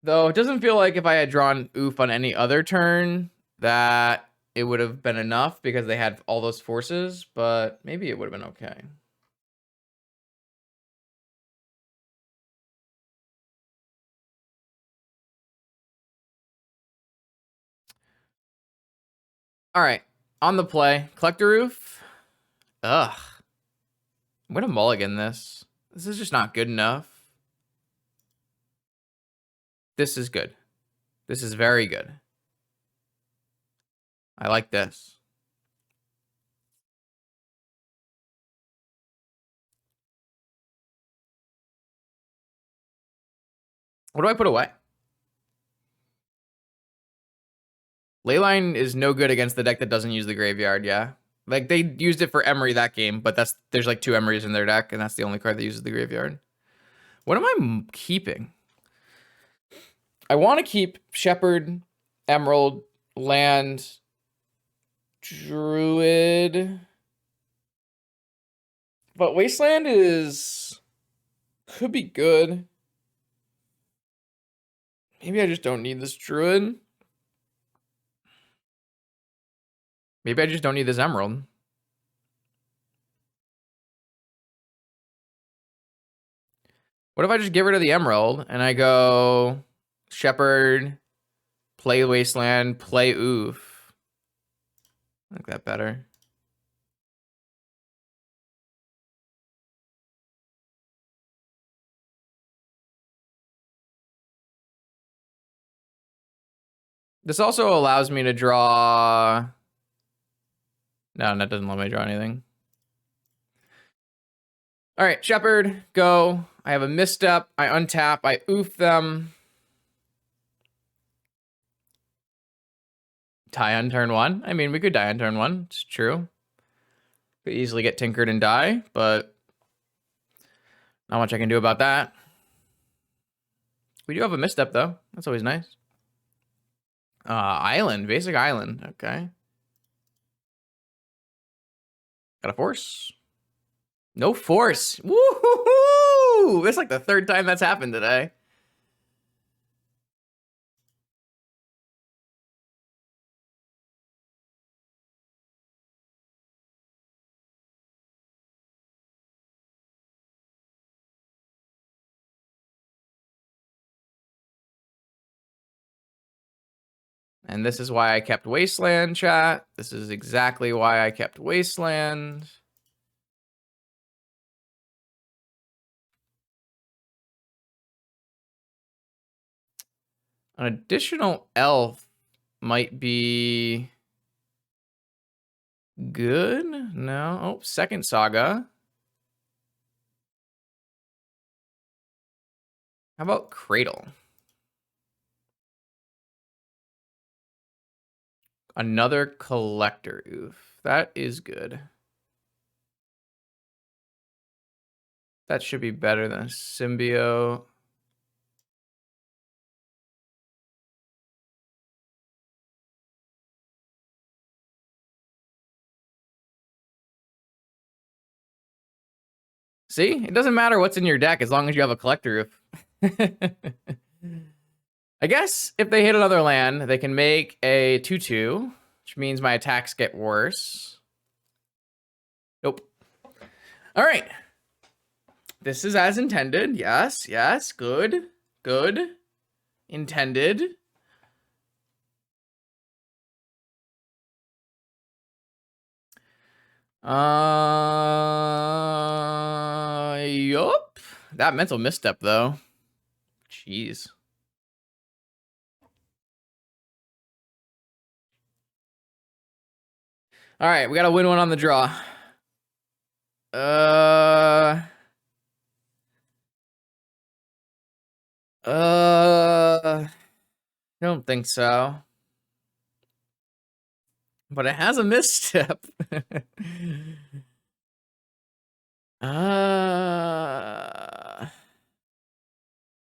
Though it doesn't feel like if I had drawn Oof on any other turn that it would have been enough because they had all those forces, but maybe it would have been okay. All right, on the play, Collector Roof. Ugh. I'm gonna mulligan this. This is just not good enough. This is good. This is very good. I like this. What do I put away? Leyline is no good against the deck that doesn't use the graveyard, yeah. Like, they used it for Emery that game, but there's like 2 Emerys in their deck, and that's the only card that uses the graveyard. What am I keeping? I want to keep Shepherd, Emerald, Land, Druid. But Wasteland could be good. Maybe I just don't need this Druid. Maybe I just don't need this Emerald. What if I just get rid of the Emerald and I go Shepherd, play Wasteland, play Oof? I like that better. This also allows me to draw... No, that doesn't let me draw anything. All right, Shepherd, go. I have a misstep. I untap. I oof them. Die on turn 1. I mean, we could die on turn 1. It's true. Could easily get tinkered and die, but not much I can do about that. We do have a misstep, though. That's always nice. Island, basic island. Okay. Got a force. No force. Woo-hoo-hoo! It's like the third time that's happened today. And this is why I kept Wasteland, chat. This is exactly why I kept Wasteland. An additional elf might be good. No. Oh, second saga. How about Cradle? Another collector. Oof. That is good. That should be better than a symbiote. See? It doesn't matter what's in your deck as long as you have a collector roof. I guess if they hit another land, they can make a 2/2, which means my attacks get worse. Nope. All right. This is as intended. Yes, yes. Good. Good. Intended. Yup. That mental misstep, though. Jeez. All right, we got to win one on the draw. I don't think so. But it has a misstep.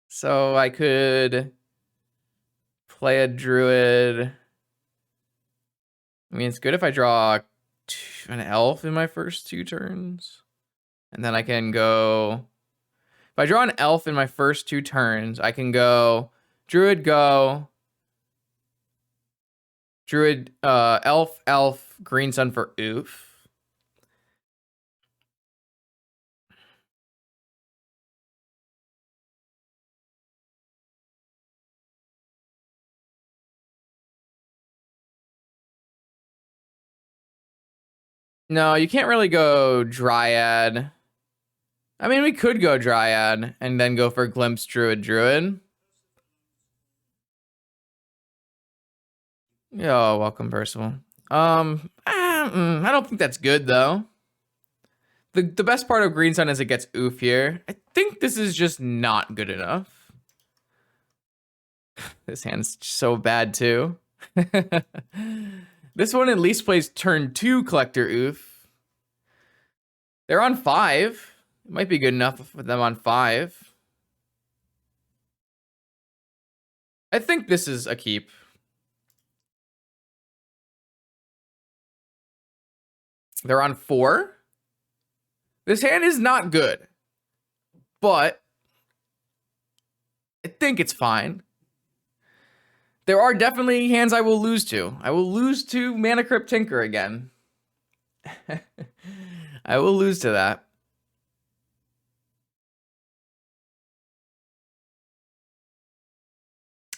So I could play a druid. I mean, it's good if I draw an elf in my first 2 turns. And then I can go... If I draw an elf in my first 2 turns, I can go druid, druid, elf, green sun for oof. No, you can't really go Dryad. I mean, we could go Dryad and then go for Glimpse, Druid. Yo, welcome, Percival. I don't think that's good, though. The best part of Green Sun is it gets oof here. I think this is just not good enough. This hand's so bad, too. This one at least plays turn 2 Collector oof. They're on 5. It might be good enough for them on 5. I think this is a keep. They're on 4. This hand is not good, but I think it's fine. There are definitely hands I will lose to. I will lose to Mana Crypt Tinker again. I will lose to that.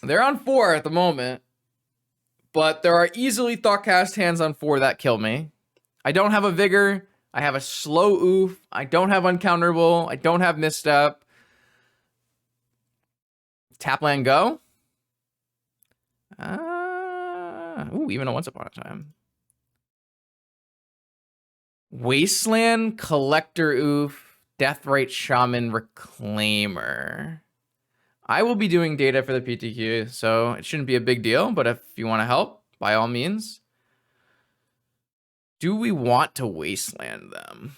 They're on 4 at the moment, but there are easily Thoughtcast hands on 4 that kill me. I don't have a Vigor. I have a slow oof. I don't have Uncounterable. I don't have Misstep. Tapland go. Ooh, even a Once Upon a Time. Wasteland, Collector oof, Deathrite Shaman, Reclaimer. I will be doing data for the PTQ, so it shouldn't be a big deal, but if you want to help, by all means. Do we want to Wasteland them?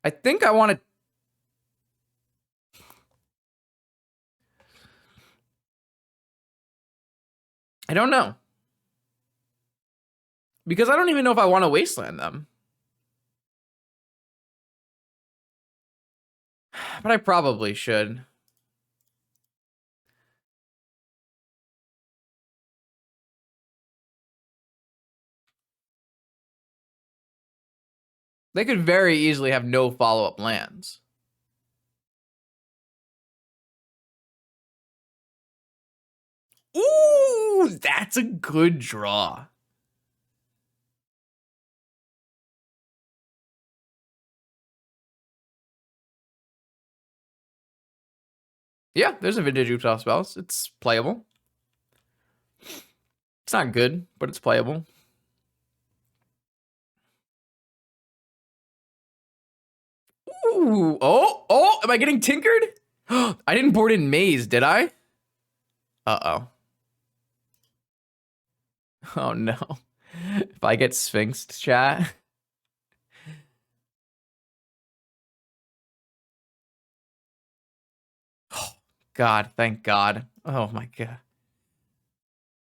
I think I want to... I don't know. Because I don't even know if I want to wasteland them. But I probably should. They could very easily have no follow-up lands. Ooh, that's a good draw. Yeah, there's a Vintage Elves spells. It's playable. It's not good, but it's playable. Ooh, oh, am I getting tinkered? I didn't board in Maze, did I? Uh-oh. Oh, no. If I get Sphinxed, chat. Oh, God, thank God. Oh, my God.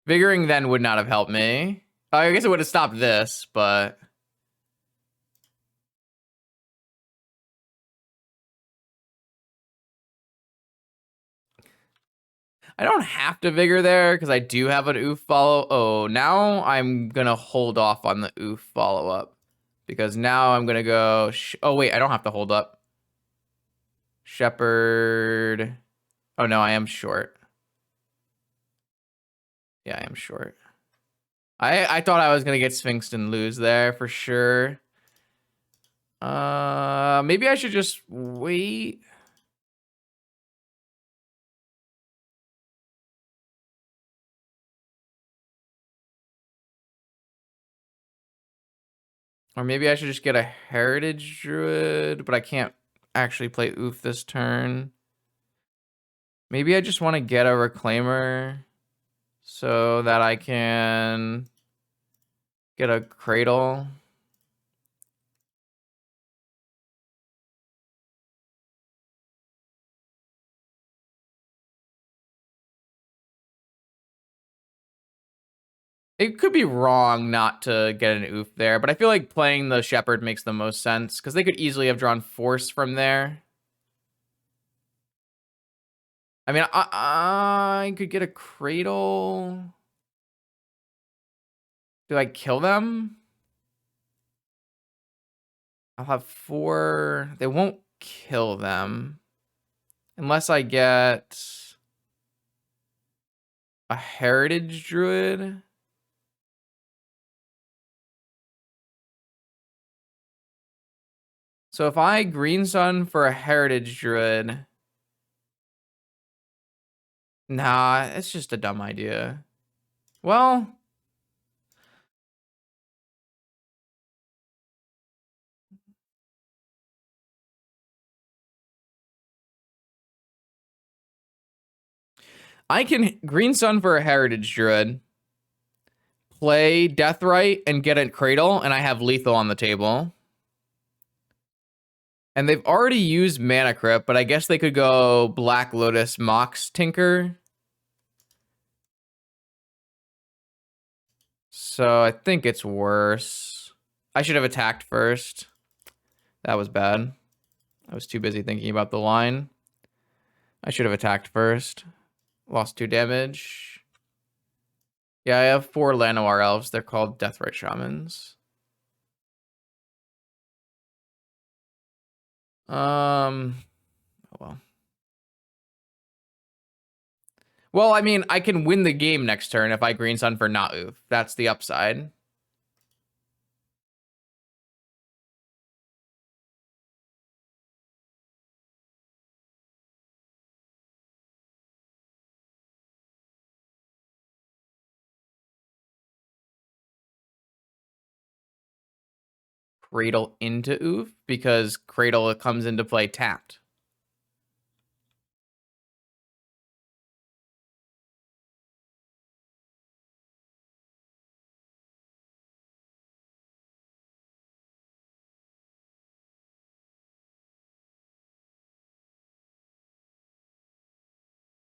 Vigoring then would not have helped me. I guess it would have stopped this, but... I don't have to Vigor there because I do have an oof follow. Oh, now I'm going to hold off on the oof follow-up because now I'm going to go... oh, wait, I don't have to hold up. Shepherd. Oh, no, I am short. Yeah, I am short. I thought I was going to get Sphinxed and lose there for sure. Maybe I should just wait. Or maybe I should just get a Heritage Druid, but I can't actually play oof this turn. Maybe I just want to get a Reclaimer so that I can get a Cradle. It could be wrong not to get an oof there, but I feel like playing the Shepherd makes the most sense because they could easily have drawn Force from there. I mean, I could get a Cradle. Do I kill them? I'll have 4. They won't kill them. Unless I get a Heritage Druid. So if I Green Sun for a Heritage Druid... Nah, it's just a dumb idea. Well... I can Green Sun for a Heritage Druid, play Deathrite, and get a Cradle, and I have lethal on the table. And they've already used Mana Crypt, but I guess they could go Black Lotus Mox Tinker. So I think it's worse. I should have attacked first. That was bad. I was too busy thinking about the line. I should have attacked first. Lost 2 damage. Yeah, I have 4 Llanowar Elves. They're called Deathrite Shamans. Oh well. Well, I mean, I can win the game next turn if I Green Sun for not oof. That's the upside. Cradle into oof because Cradle comes into play tapped.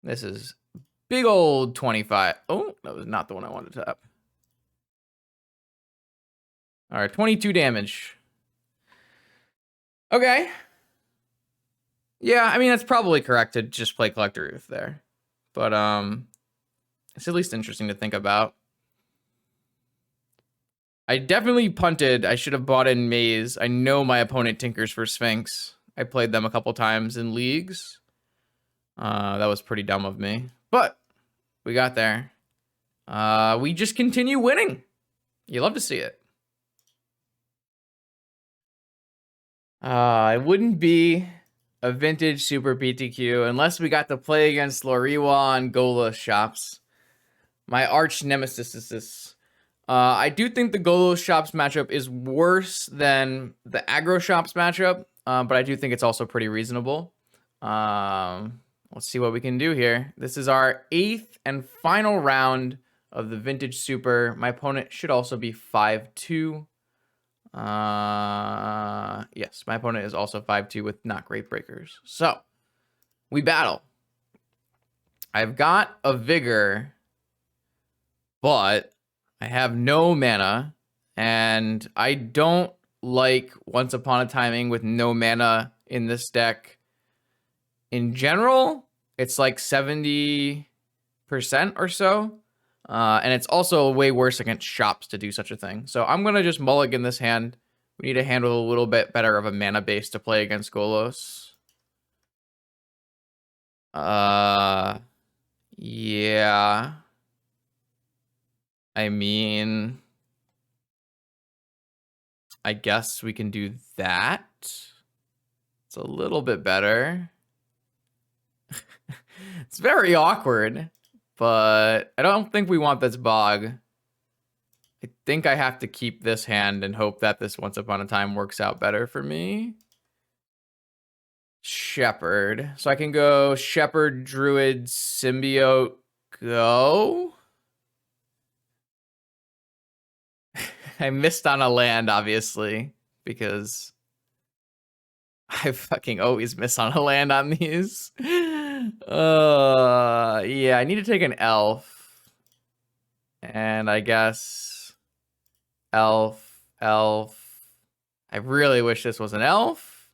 This is big old 25. Oh, that was not the one I wanted to tap. All right, 22 damage. Okay. Yeah, I mean, that's probably correct to just play Collector Roof there. But it's at least interesting to think about. I definitely punted. I should have bought in Maze. I know my opponent tinkers for Sphinx. I played them a couple times in leagues. That was pretty dumb of me. But we got there. We just continue winning. You love to see it. It wouldn't be a vintage super PTQ unless we got to play against Loriwa and Golos Shops. My arch nemesis. I do think the Golos Shops matchup is worse than the Aggro Shops matchup, but I do think it's also pretty reasonable. Let's see what we can do here. This is our 8th and final round of the Vintage Super. My opponent should also be 5-2. Yes, my opponent is also 5-2 with not great breakers. So, we battle. I've got a Vigor, but I have no mana, and I don't like Once Upon a Timing with no mana in this deck. In general, it's like 70% or so. And it's also way worse against shops to do such a thing. So I'm going to just mulligan this hand. We need to handle a little bit better of a mana base to play against Golos. Yeah. I mean, I guess we can do that. It's a little bit better. It's very awkward, but I don't think we want this bog. I think I have to keep this hand and hope that this Once Upon a Time works out better for me. Shepherd. So I can go Shepherd, Druid, Symbiote, go. I missed on a land, obviously, because I fucking always miss on a land on these. Yeah, I need to take an elf. And I guess elf. I really wish this was an elf.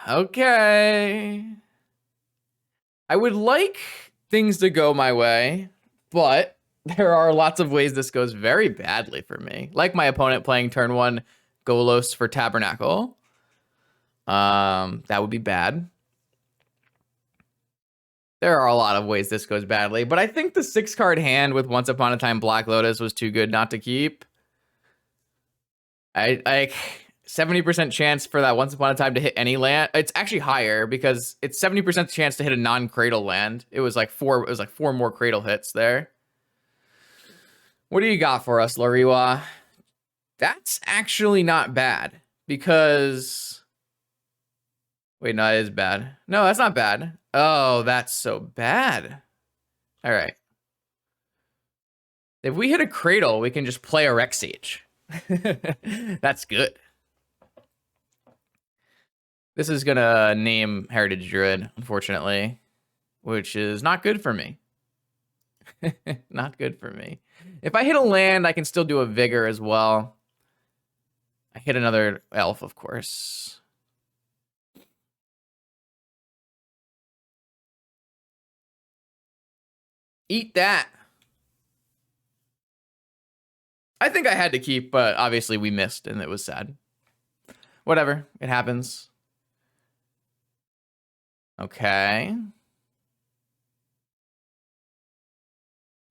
Okay. I would like things to go my way, but there are lots of ways this goes very badly for me. Like my opponent playing turn 1 Golos for Tabernacle. That would be bad. There are a lot of ways this goes badly, but I think the 6-card hand with Once Upon a Time Black Lotus was too good not to keep. I 70% chance for that Once Upon a Time to hit any land. It's actually higher because it's 70% chance to hit a non-cradle land. It was like 4 more cradle hits there. What do you got for us, Loriwa? That's actually not bad because... Wait, no, it is bad. No, that's not bad. Oh, that's so bad. All right. If we hit a cradle, we can just play a Rex Siege. That's good. This is gonna name Heritage Druid, unfortunately, which is not good for me. Not good for me. If I hit a land, I can still do a Vigor as well. I hit another elf, of course. Eat that. I think I had to keep, but obviously we missed and it was sad. Whatever, it happens. Okay.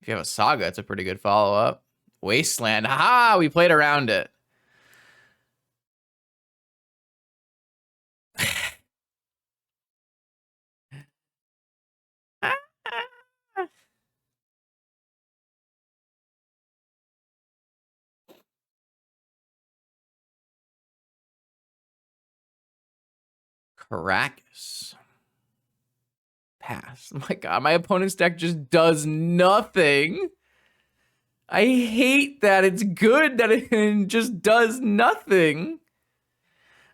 If you have a Saga, it's a pretty good follow-up. Wasteland, haha, we played around it. Caracas. Pass. Oh my god, my opponent's deck just does nothing. I hate that. It's good that it just does nothing.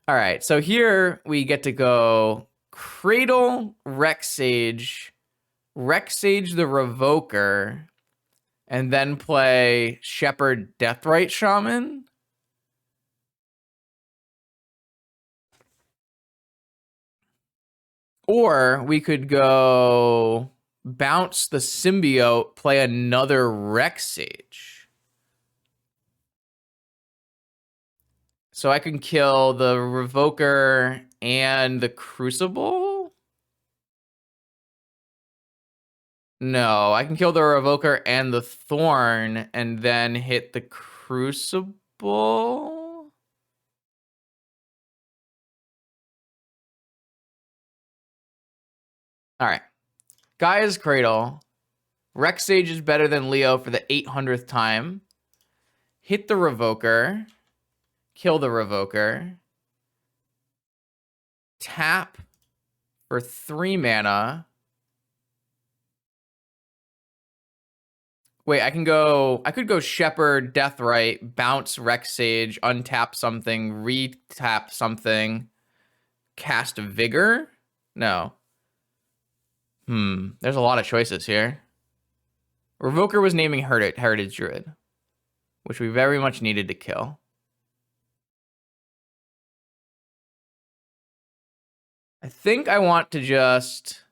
All right, so here we get to go Cradle Rexage, Rexage the Revoker, and then play Shepherd Deathrite Shaman. Or we could go bounce the Symbiote, play another Rexage. So I can kill the Revoker and the Crucible? No, I can kill the Revoker and the Thorn and then hit the Crucible? All right. Gaia's Cradle. Rexage is better than Leo for the 800th time. Hit the Revoker. Kill the Revoker. Tap for 3 mana. Wait, I could go Shepherd, Deathrite, bounce Rexage, untap something, re-tap something, cast Vigor? No. There's a lot of choices here. Revoker was naming Heritage Druid, which we very much needed to kill. I think I want to just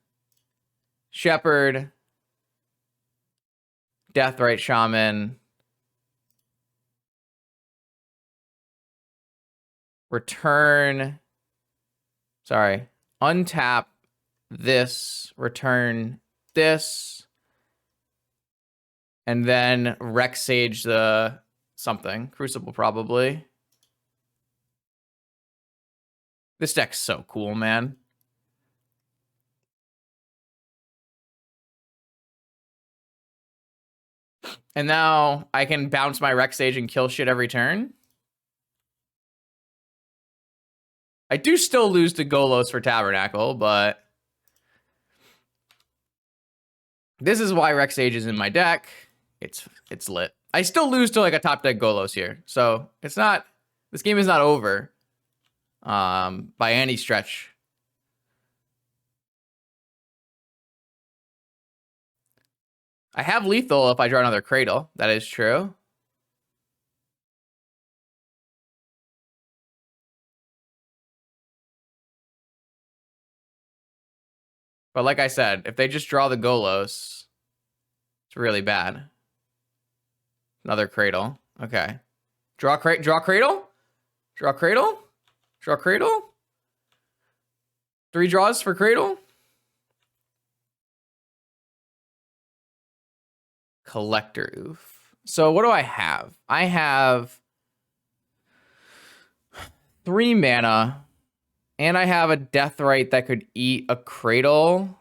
Shepherd, Deathrite Shaman, untap this, return this, and then Rexage the something. Crucible probably. This deck's so cool, man. And now I can bounce my Rexage and kill shit every turn. I do still lose to Golos for Tabernacle, but this is why Rexage is in my deck. It's lit. I still lose to like a top deck Golos here. So it's not, this game is not over by any stretch. I have lethal if I draw another Cradle. That is true. But like I said, if they just draw the Golos, it's really bad. Another Cradle. Okay. Draw Cradle? Draw Cradle? Draw Cradle? 3 draws for Cradle? Collector Oof. So what do I have? I have 3 mana, and I have a Deathrite that could eat a Cradle.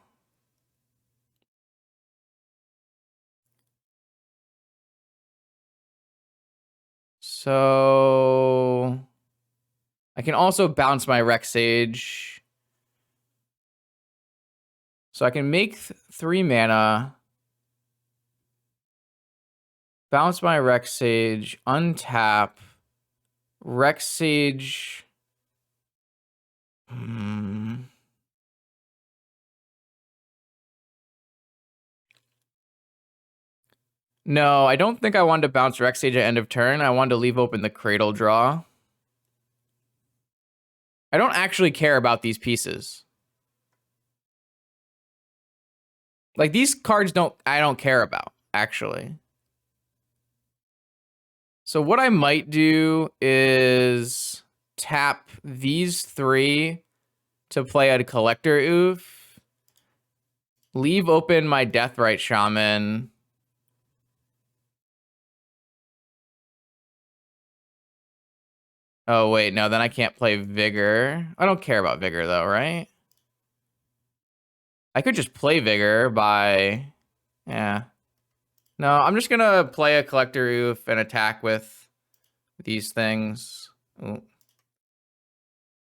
So I can also bounce my Rexage. So I can make 3 mana, bounce my Rexage, untap, Rexage. No, I don't think I wanted to bounce Rexage at end of turn. I wanted to leave open the Cradle draw. I don't actually care about these pieces. Like, these cards I don't care about, actually. So what I might do is tap these 3 to play a Collector Oof. Leave open my Deathrite Shaman. Oh, wait, no, then I can't play Vigor. I don't care about Vigor, though, right? I could just play Vigor by... Yeah. No, I'm just going to play a Collector Oof and attack with these things. Ooh.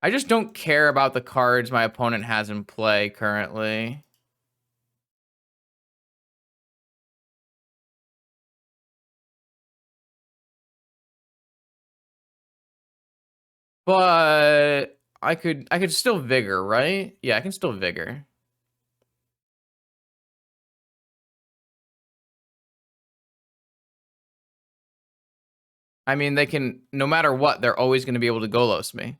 I just don't care about the cards my opponent has in play currently. But I could still Vigor, right? Yeah, I can still Vigor. I mean, they can, no matter what, they're always going to be able to Golos me.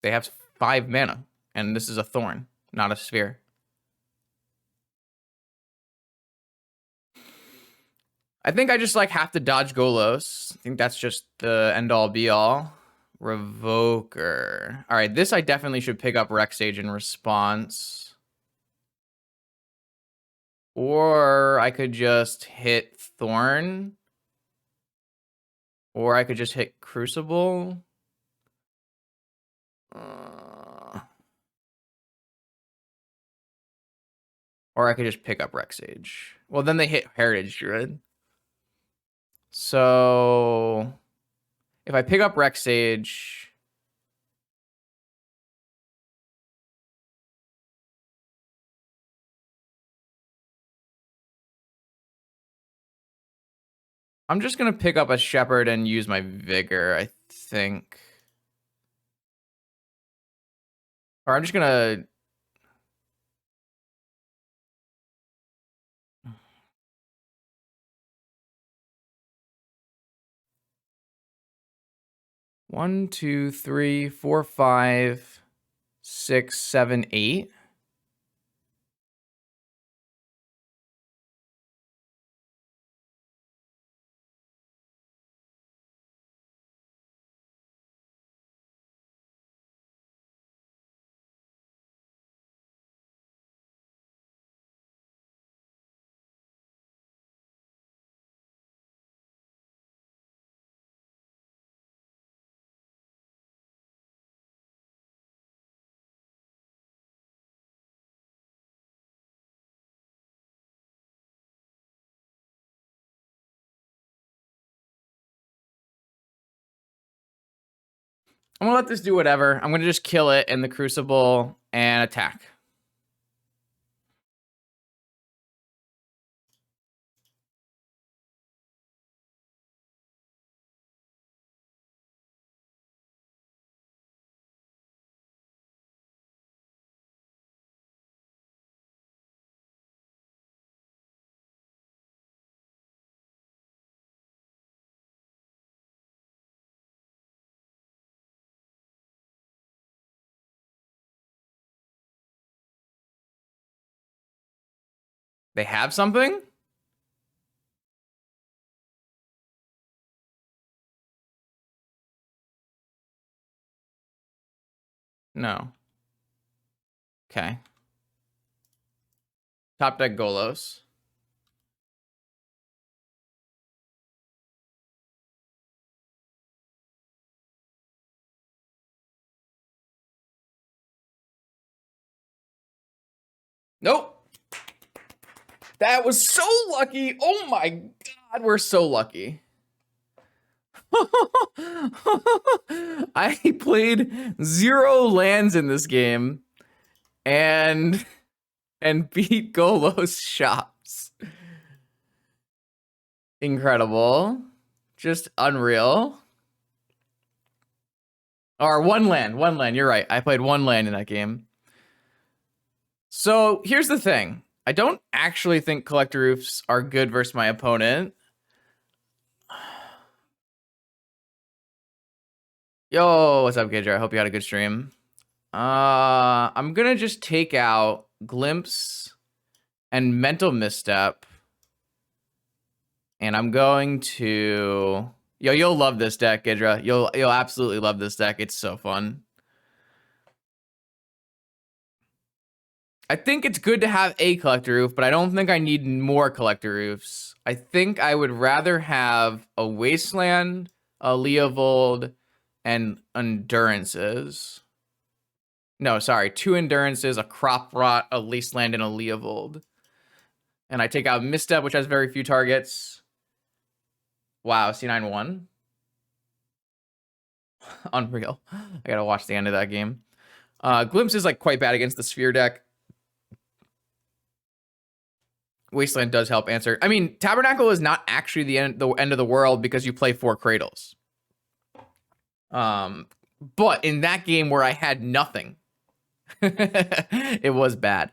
They have 5 mana, and this is a Thorn, not a Sphere. I think I just like have to dodge Golos. I think that's just the end all be all. Revoker. All right, this I definitely should pick up Rec Sage in response. Or I could just hit Thorn. Or I could just hit Crucible. Or I could just pick up Rec Sage. Well, then they hit Heritage Druid. So if I pick up Rec Sage, I'm just going to pick up a Shepherd and use my Vigor, I think. Or I'm just going to... One, two, three, four, 5, 6, 7, 8. I'm going to let this do whatever. I'm going to just kill it in the Crucible and attack. They have something? No. Okay. Top deck Golos. Nope. That was so lucky. Oh my God, we're so lucky. I played 0 lands in this game and beat Golos Shops. Incredible. Just unreal. Or one land. You're right. I played 1 land in that game. So here's the thing. I don't actually think Collector Roofs are good versus my opponent. Yo, what's up, Gidra? I hope you had a good stream. I'm gonna just take out Glimpse and Mental Misstep. And I'm going to... Yo, you'll love this deck, Gidra. You'll absolutely love this deck. It's so fun. I think it's good to have a Collector Roof, but I don't think I need more Collector Roofs. I think I would rather have a Wasteland, a Leovold, and Endurances. No, sorry, 2 Endurances, a Crop Rot, a Wasteland, and a Leovold. And I take out Misstep, which has very few targets. Wow, C9 won. Unreal. I gotta watch the end of that game. Glimpse is like quite bad against the Sphere deck. Wasteland does help answer. I mean, Tabernacle is not actually the end of the world because you play 4 Cradles. But in that game where I had nothing, it was bad.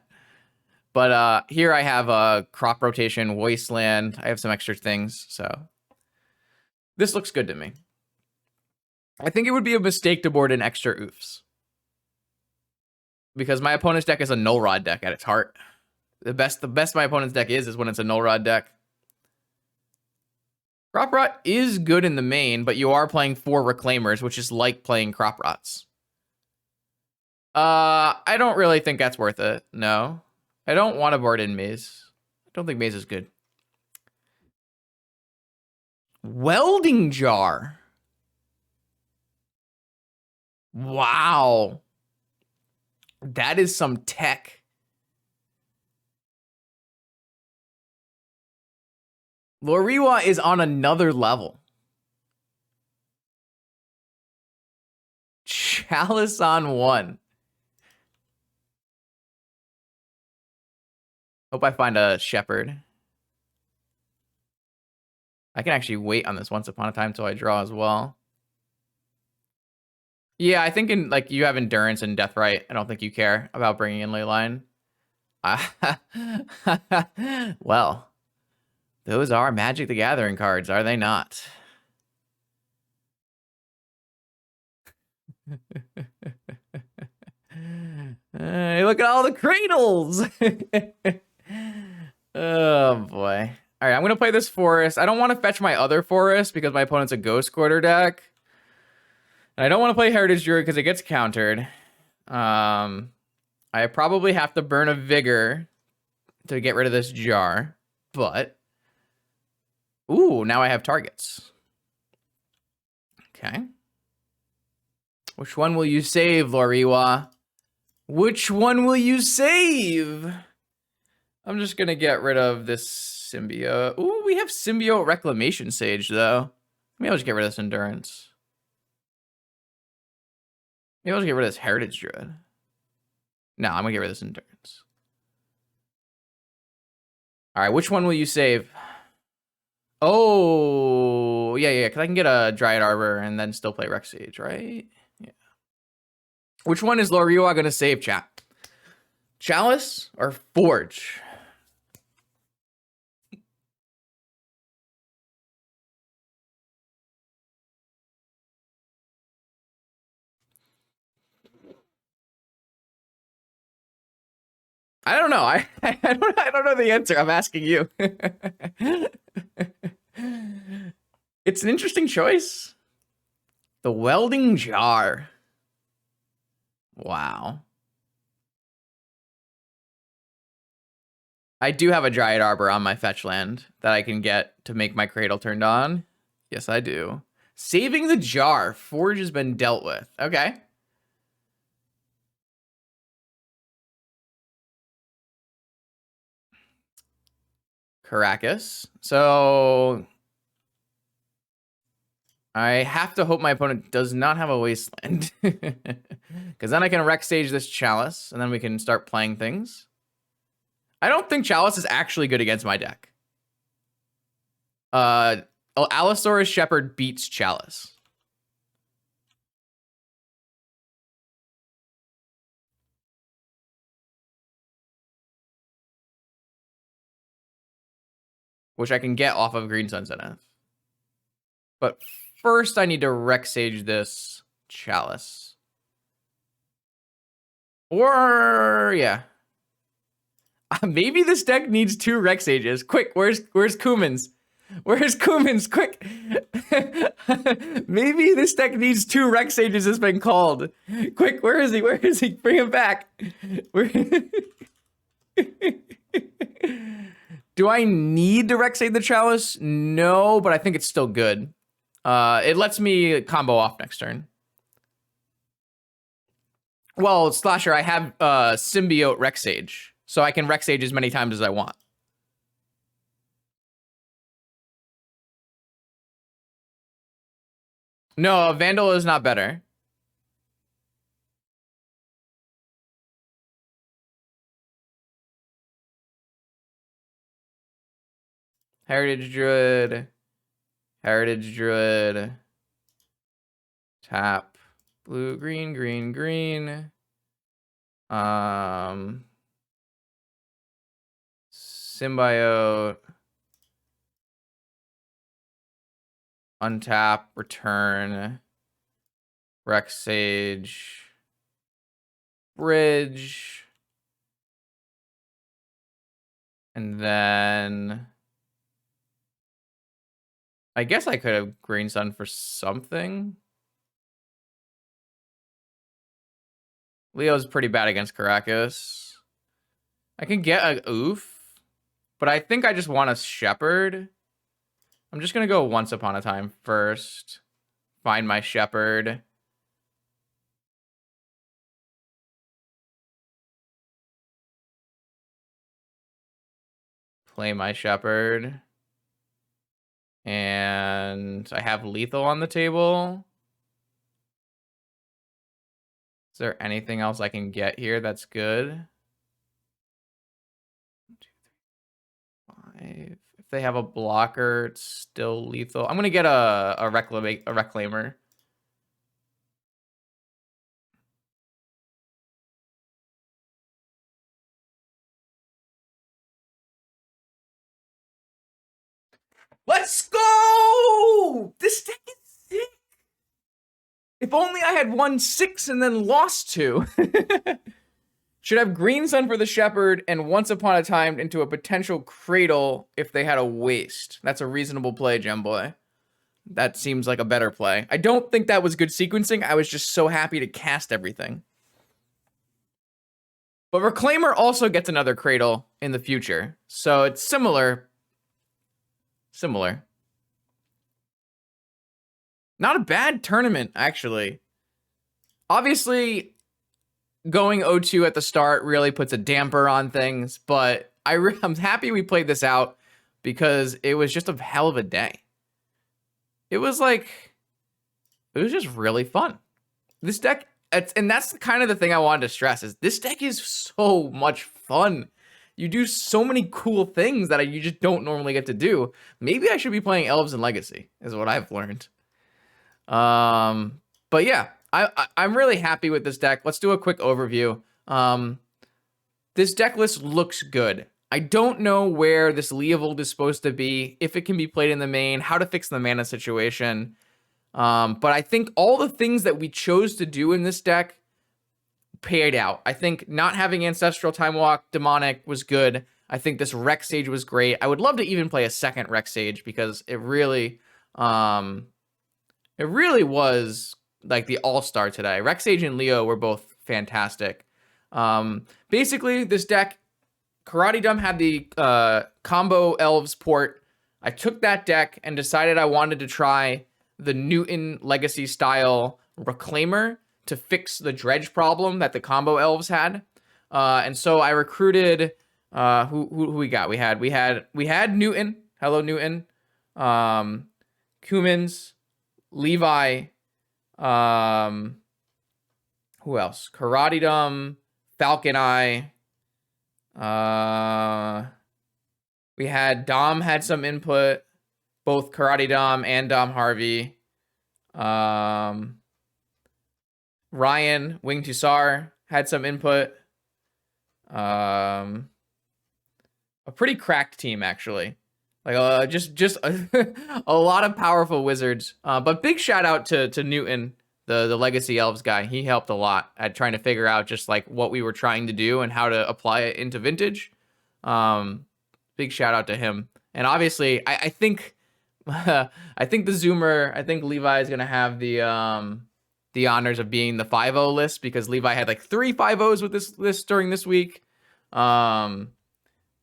But here I have a crop rotation, wasteland. I have some extra things, so this looks good to me. I think it would be a mistake to board an extra oofs, because my opponent's deck is a null rod deck at its heart. The best my opponent's deck is when it's a null rod deck. Crop Rot is good in the main, but you are playing 4 Reclaimers, which is like playing Crop Rots. I don't really think that's worth it. No. I don't want to board in Maze. I don't think Maze is good. Welding Jar. Wow. That is some tech. Loriwa is on another level. Chalice on 1. Hope I find a Shepherd. I can actually wait on this Once Upon a Time till I draw as well. Yeah, I think in like you have Endurance and Deathrite. I don't think you care about bringing in Leyline. Well, those are Magic the Gathering cards, are they not? Hey, look at all the cradles. Oh boy. All right, I'm gonna play this forest. I don't want to fetch my other forest because my opponent's a Ghost Quarter deck. And I don't want to play Heritage Druid because it gets countered. I probably have to burn a Vigor to get rid of this jar, but ooh, now I have targets. Okay. Which one will you save, Loriwa? Which one will you save? I'm just gonna get rid of this Symbiote. Ooh, we have Symbiote Reclamation Sage, though. Maybe I'll just get rid of this Endurance. Maybe I'll just get rid of this Heritage Druid. No, I'm gonna get rid of this Endurance. All right, which one will you save? Oh, yeah, because I can get a Dryad Arbor and then still play Rex Sage, right? Yeah. Which one is Loriwa gonna save, chat? Chalice or Forge? I don't know. I don't know the answer. I'm asking you. It's an interesting choice. The Welding Jar. Wow. I do have a Dryad Arbor on my fetch land that I can get to make my Cradle turned on. Yes, I do. Saving the jar. Forge has been dealt with. Okay. Caracas. So I have to hope my opponent does not have a Wasteland. Because then I can Rex Stage this Chalice, and then we can start playing things. I don't think Chalice is actually good against my deck. Allosaurus Shepherd beats Chalice. Which I can get off of Green Sun Zenith. But first I need to Rex Sage this Chalice. Or, yeah. Maybe this deck needs 2 Rex Sages. Quick, where's Kumans? Where's Kumans? Quick. Maybe this deck needs 2 Rex Sages has been called. Quick, where is he? Where is he? Bring him back. Do I need to Rex Sage the Chalice? No, but I think it's still good. It lets me combo off next turn. Well, Slasher, I have Symbiote Rex Sage, so I can Rex Sage as many times as I want. No, Vandal is not better. Heritage Druid. Heritage Druid. Tap. Blue, green, green, green. Symbiote. Untap, return. Rex Sage. Bridge. And then I guess I could have Green Sun for something. Leo's pretty bad against Caracas. I can get a oof, but I think I just want a Shepherd. I'm just gonna go Once Upon a Time first. Find my Shepherd. Play my Shepherd. And I have lethal on the table. Is there anything else I can get here that's good? 1, 2, 3, 5. If they have a blocker, it's still lethal. I'm gonna get a Reclaimer. Let's go! This deck is sick. If only I had won 6 and then lost 2. Should have Green Sun for the Shepherd and Once Upon a Time into a potential Cradle if they had a waste. That's a reasonable play, Gemboy. That seems like a better play. I don't think that was good sequencing. I was just so happy to cast everything. But Reclaimer also gets another Cradle in the future. So it's similar. Similar. Not a bad tournament, actually. Obviously, going 0-2 at the start really puts a damper on things, but I'm happy we played this out because it was just a hell of a day. It was just really fun. This deck, and that's kind of the thing I wanted to stress, is this deck is so much fun. You do so many cool things that you just don't normally get to do. Maybe I should be playing Elves and Legacy, is what I've learned. But yeah, I'm really happy with this deck. Let's do a quick overview. This deck list looks good. I don't know where this Leovold is supposed to be, if it can be played in the main, how to fix the mana situation. But I think all the things that we chose to do in this deck paid out. I think not having Ancestral Time Walk Demonic was good. I think this Rex Sage was great. I would love to even play a second Rex Sage because it really was like the all-star today. Rex Sage and Leo were both fantastic. Basically, this deck, Karate Dumb had the combo Elves port. I took that deck and decided I wanted to try the Newton Legacy style Reclaimer to fix the Dredge problem that the combo Elves had. And so I recruited who we got? We had Newton. Hello, Newton. Cummins, Levi, who else? Karate Dumb, Falcon Eye. We had Dom had some input, both Karate Dom and Dom Harvey. Ryan Wing Tussar had some input. A pretty cracked team, actually. Like just a lot of powerful wizards. But big shout out to Newton, the Legacy Elves guy. He helped a lot at trying to figure out just like what we were trying to do and how to apply it into Vintage. Big shout out to him. And obviously, I think the Zoomer, I think Levi is gonna have the honors of being the 5-0 list because Levi had like 3 5-0s with this list during this week.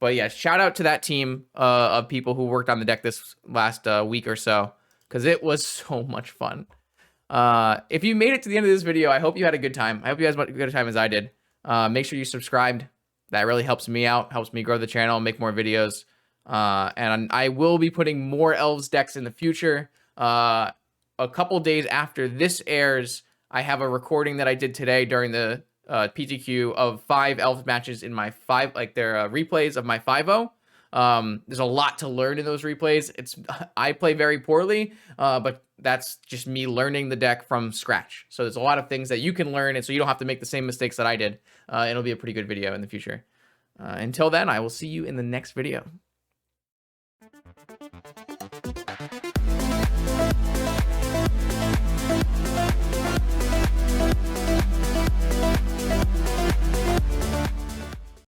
But yeah, shout out to that team of people who worked on the deck this last week or so because it was so much fun. If you made it to the end of this video, I hope you had a good time. I hope you had as good a time as I did. Make sure you subscribed. That really helps me out, helps me grow the channel, make more videos. And I will be putting more Elves decks in the future. A couple days after this airs, I have a recording that I did today during the PTQ of 5 Elves matches in my 5, like their replays of my 5-0. There's a lot to learn in those replays. I play very poorly, but that's just me learning the deck from scratch. So there's a lot of things that you can learn, and so you don't have to make the same mistakes that I did. It'll be a pretty good video in the future. Until then, I will see you in the next video.